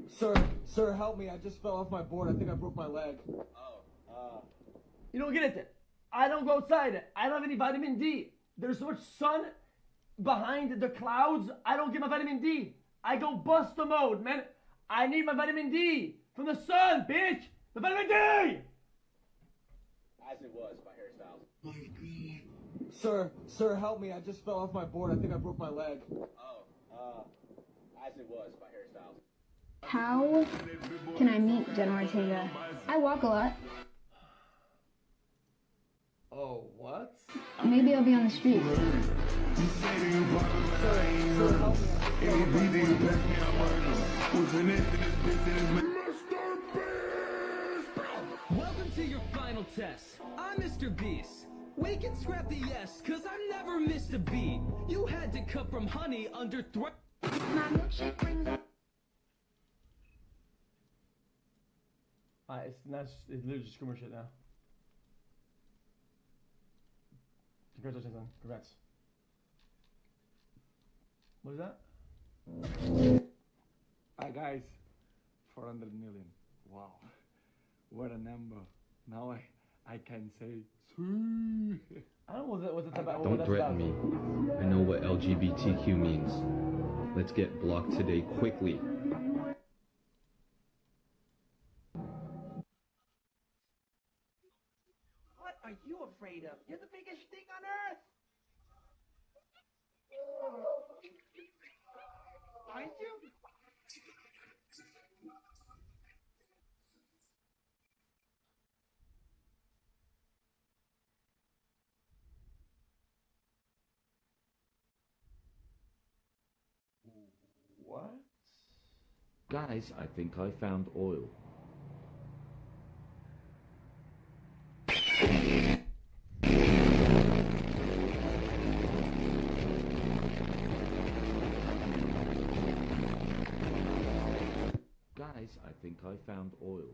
Sir, help me. I just fell off my board. I think I broke my leg.
You don't get it. I don't go outside. I don't have any vitamin D. There's so much sun behind the clouds. I don't get my vitamin D. I go buster mode, man. I need my vitamin D from the sun, bitch. The vitamin D.
As It Was by Harry Styles.
Sir, help me. I just fell off my board. I think I broke my leg.
As It Was by Harry Styles.
How can I meet Jenna Ortega? I walk a lot.
Oh, what?
Maybe I'll be on the street.
Welcome to your final test. I'm Mr. Beast. We can scrap the yes, cause I never missed a beat. You had to cut from honey under threat.
My milkshake brings up.
It's literally just screamer shit now. Congratulations, man. Congrats. What is that?
Hi guys, 400 million. Wow, what a number. Now I can say.
I don't know what that's about.
Don't threaten me. I know what LGBTQ means. Let's get blocked today quickly.
What are you afraid of? You're the biggest thing on earth. Aren't you?
What?
Guys, I think I found oil. Guys, I think I found oil.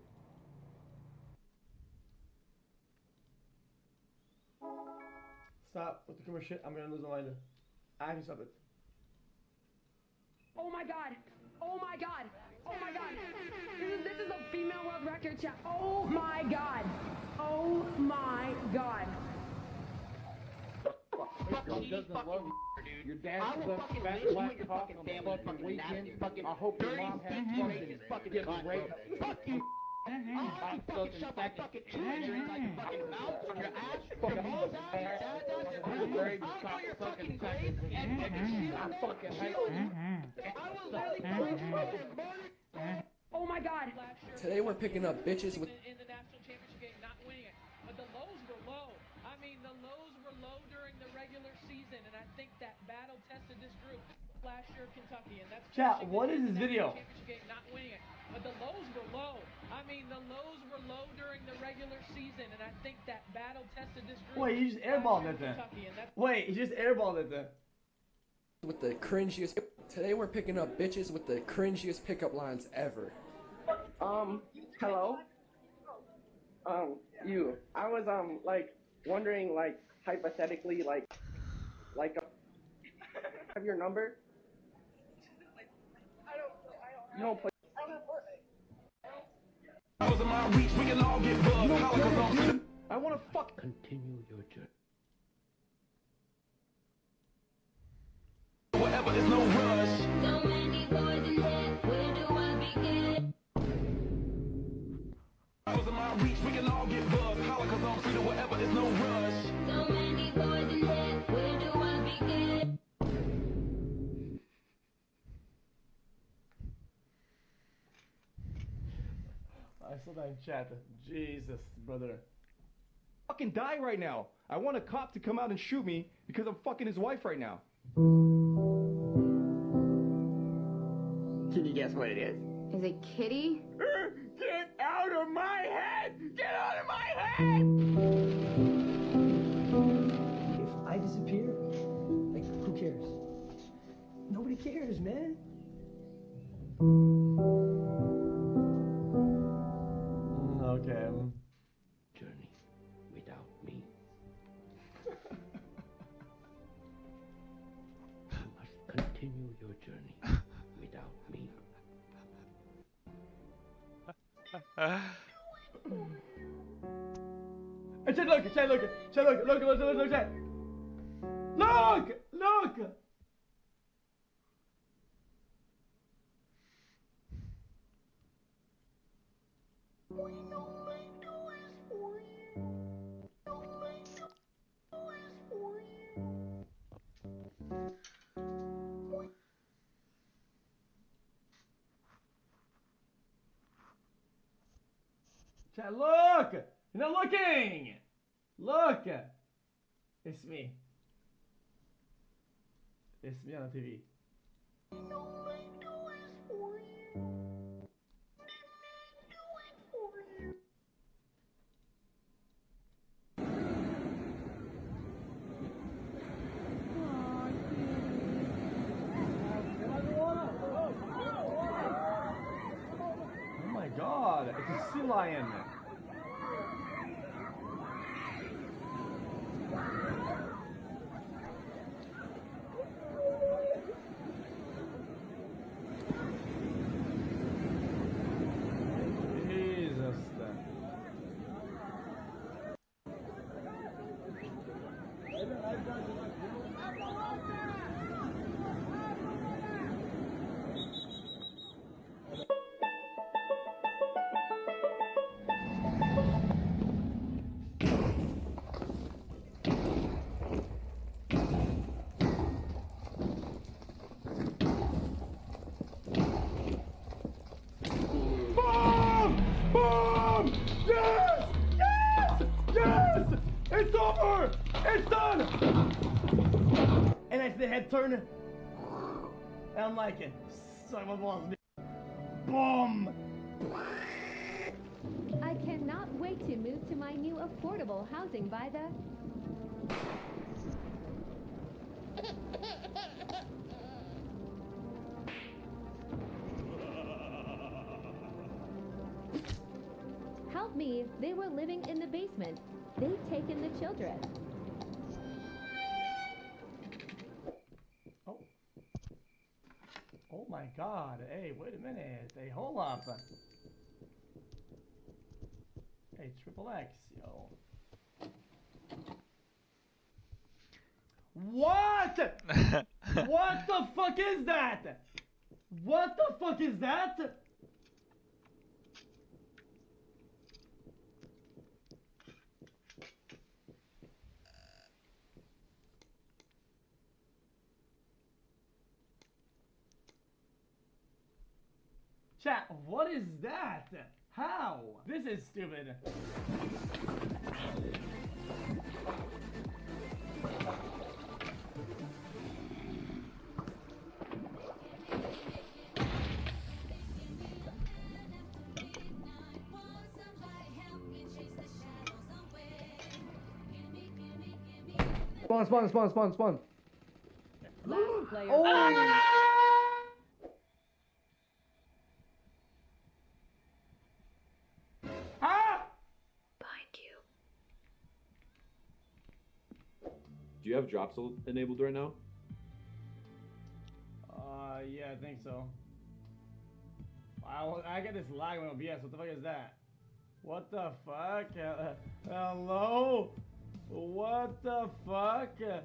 Stop with the commercial shit. I'm gonna lose my mind. I can stop it.
Oh my god! Oh my god! Oh my god! This is a female world record chat. Oh my god! Oh my god!
Your dad's a fat black cock on the fucking weekend. I hope your mom has fucking getting raped. Fuck you. I'm fucking fucking children like a fucking mouth from your ass. Fucking fucking second. I fucking hate you.
Oh my god!
Today we're picking up bitches with.
In the national championship game, not winning it. But the lows were low. I mean, the lows were low during the regular season, and I think that battle tested this group last year at Kentucky, and that's.
Chat, what is this video?
Championship game, not winning it. But the lows were low. I mean, the lows were low during the regular season, and I think that battle tested this group.
Wait, he just airballed it then. Wait, he just airballed it then.
With the cringiest. Today we're picking up bitches with the cringiest pickup lines ever. Hello?
You. I was, like, wondering, like, hypothetically, have your number? You don't play.
I wanna fuck. Continue your journey.
Whatever, there's no rush.
So many boys in here, where do I begin?
In my reach, we can all get buzzed. Holla, cause I'm free to whatever, there's no rush.
So many boys in here, where do I begin?
I saw that in chat. Jesus, brother.
Fucking die right now. I want a cop to come out and shoot me because I'm fucking his wife right now.
Can you guess what it is?
Is it Kitty?
Get out of my head! Get out of my head!
If I disappear, like, who cares? Nobody cares, man.
Okay.
Journey without me. You must continue your journey without me.
Hey, chat, look, chat, look, chat, look, chat. Look! Chat, look! You're not looking! Look! It's me. It's me on the TV. Oh my god, it's a sea lion. Jesus. Boom! Yes! Yes! Yes! It's over! It's done! And I see the head turn. And I'm like it. Son of a balls. Boom!
I cannot wait to move to my new affordable housing by the... Help me, they were living in the basement. They've taken the children.
my god. Hey, wait a minute. Hey, hold up. Hey, Triple X, yo. What? What the fuck is that? What the fuck is that? Chat, what is that? How? This is stupid.
Spawn.
Last player.
Oh! Ah!
Do you have drops enabled right now?
Yeah, I think so. I get this lag on OBS. What the fuck is that? What the fuck? Hello? What the fuck? Wait,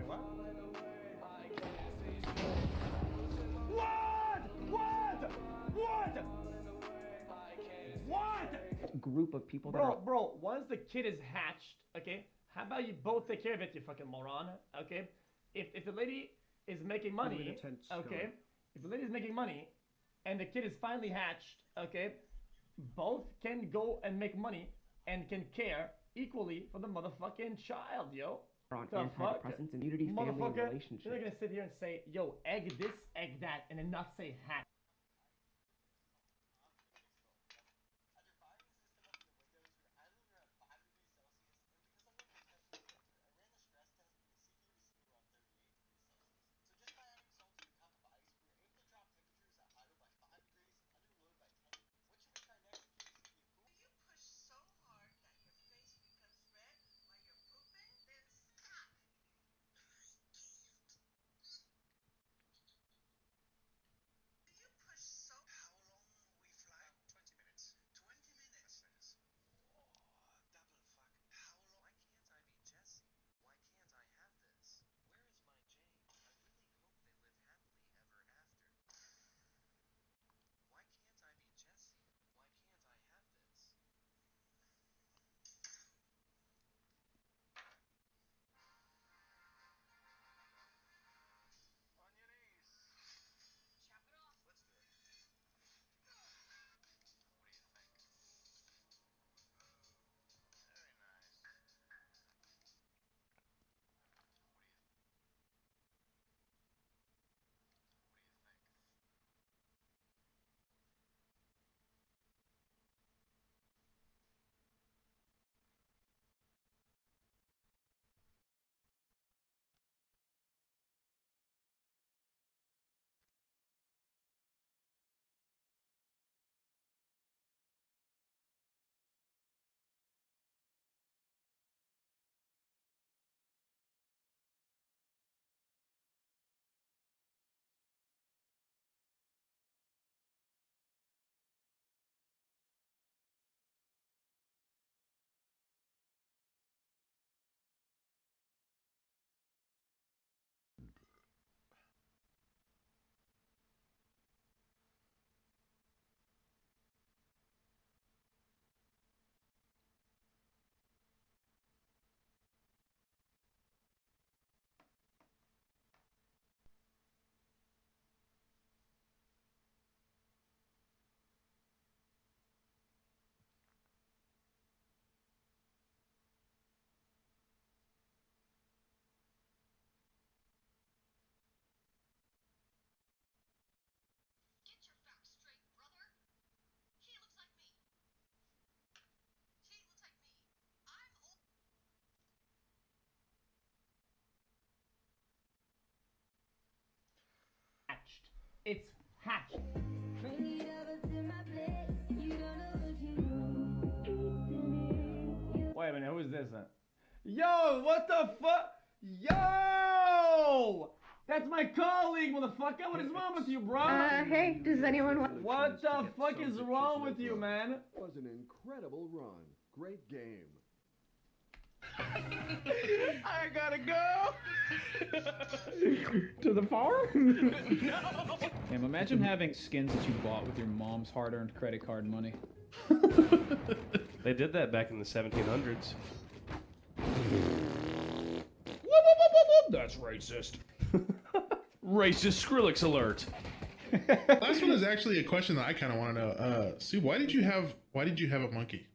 what? What?
Group of people that
Bro, once the kid is hatched, okay, how about you both take care of it, you fucking moron, okay? If the lady is making money, okay, if the lady is making money, and the kid is finally hatched, okay, both can go and make money and can care equally for the motherfucking child, yo.
on
The fuck?
antidepressants, immunity, family, and
Motherfucker,
relationships.
you're not gonna sit here and say, yo, egg this, egg that, and then not say hatch. It's hatched.
Bring it over to my place. You don't know what you know.
Wait a minute, who is this? Yo, what the fuck? Yo! That's my colleague, motherfucker. What is wrong with you, bro?
Hey, does anyone want...
What the fuck is wrong with you, man?
Was an incredible run. Great game.
I gotta go!
To the farm?
Damn, imagine having skins that you bought with your mom's hard-earned credit card money.
They did that back in the 1700s.
That's racist. Racist Skrillex alert.
Last one is actually a question that I kind of want to know. Sue, why did you have a monkey?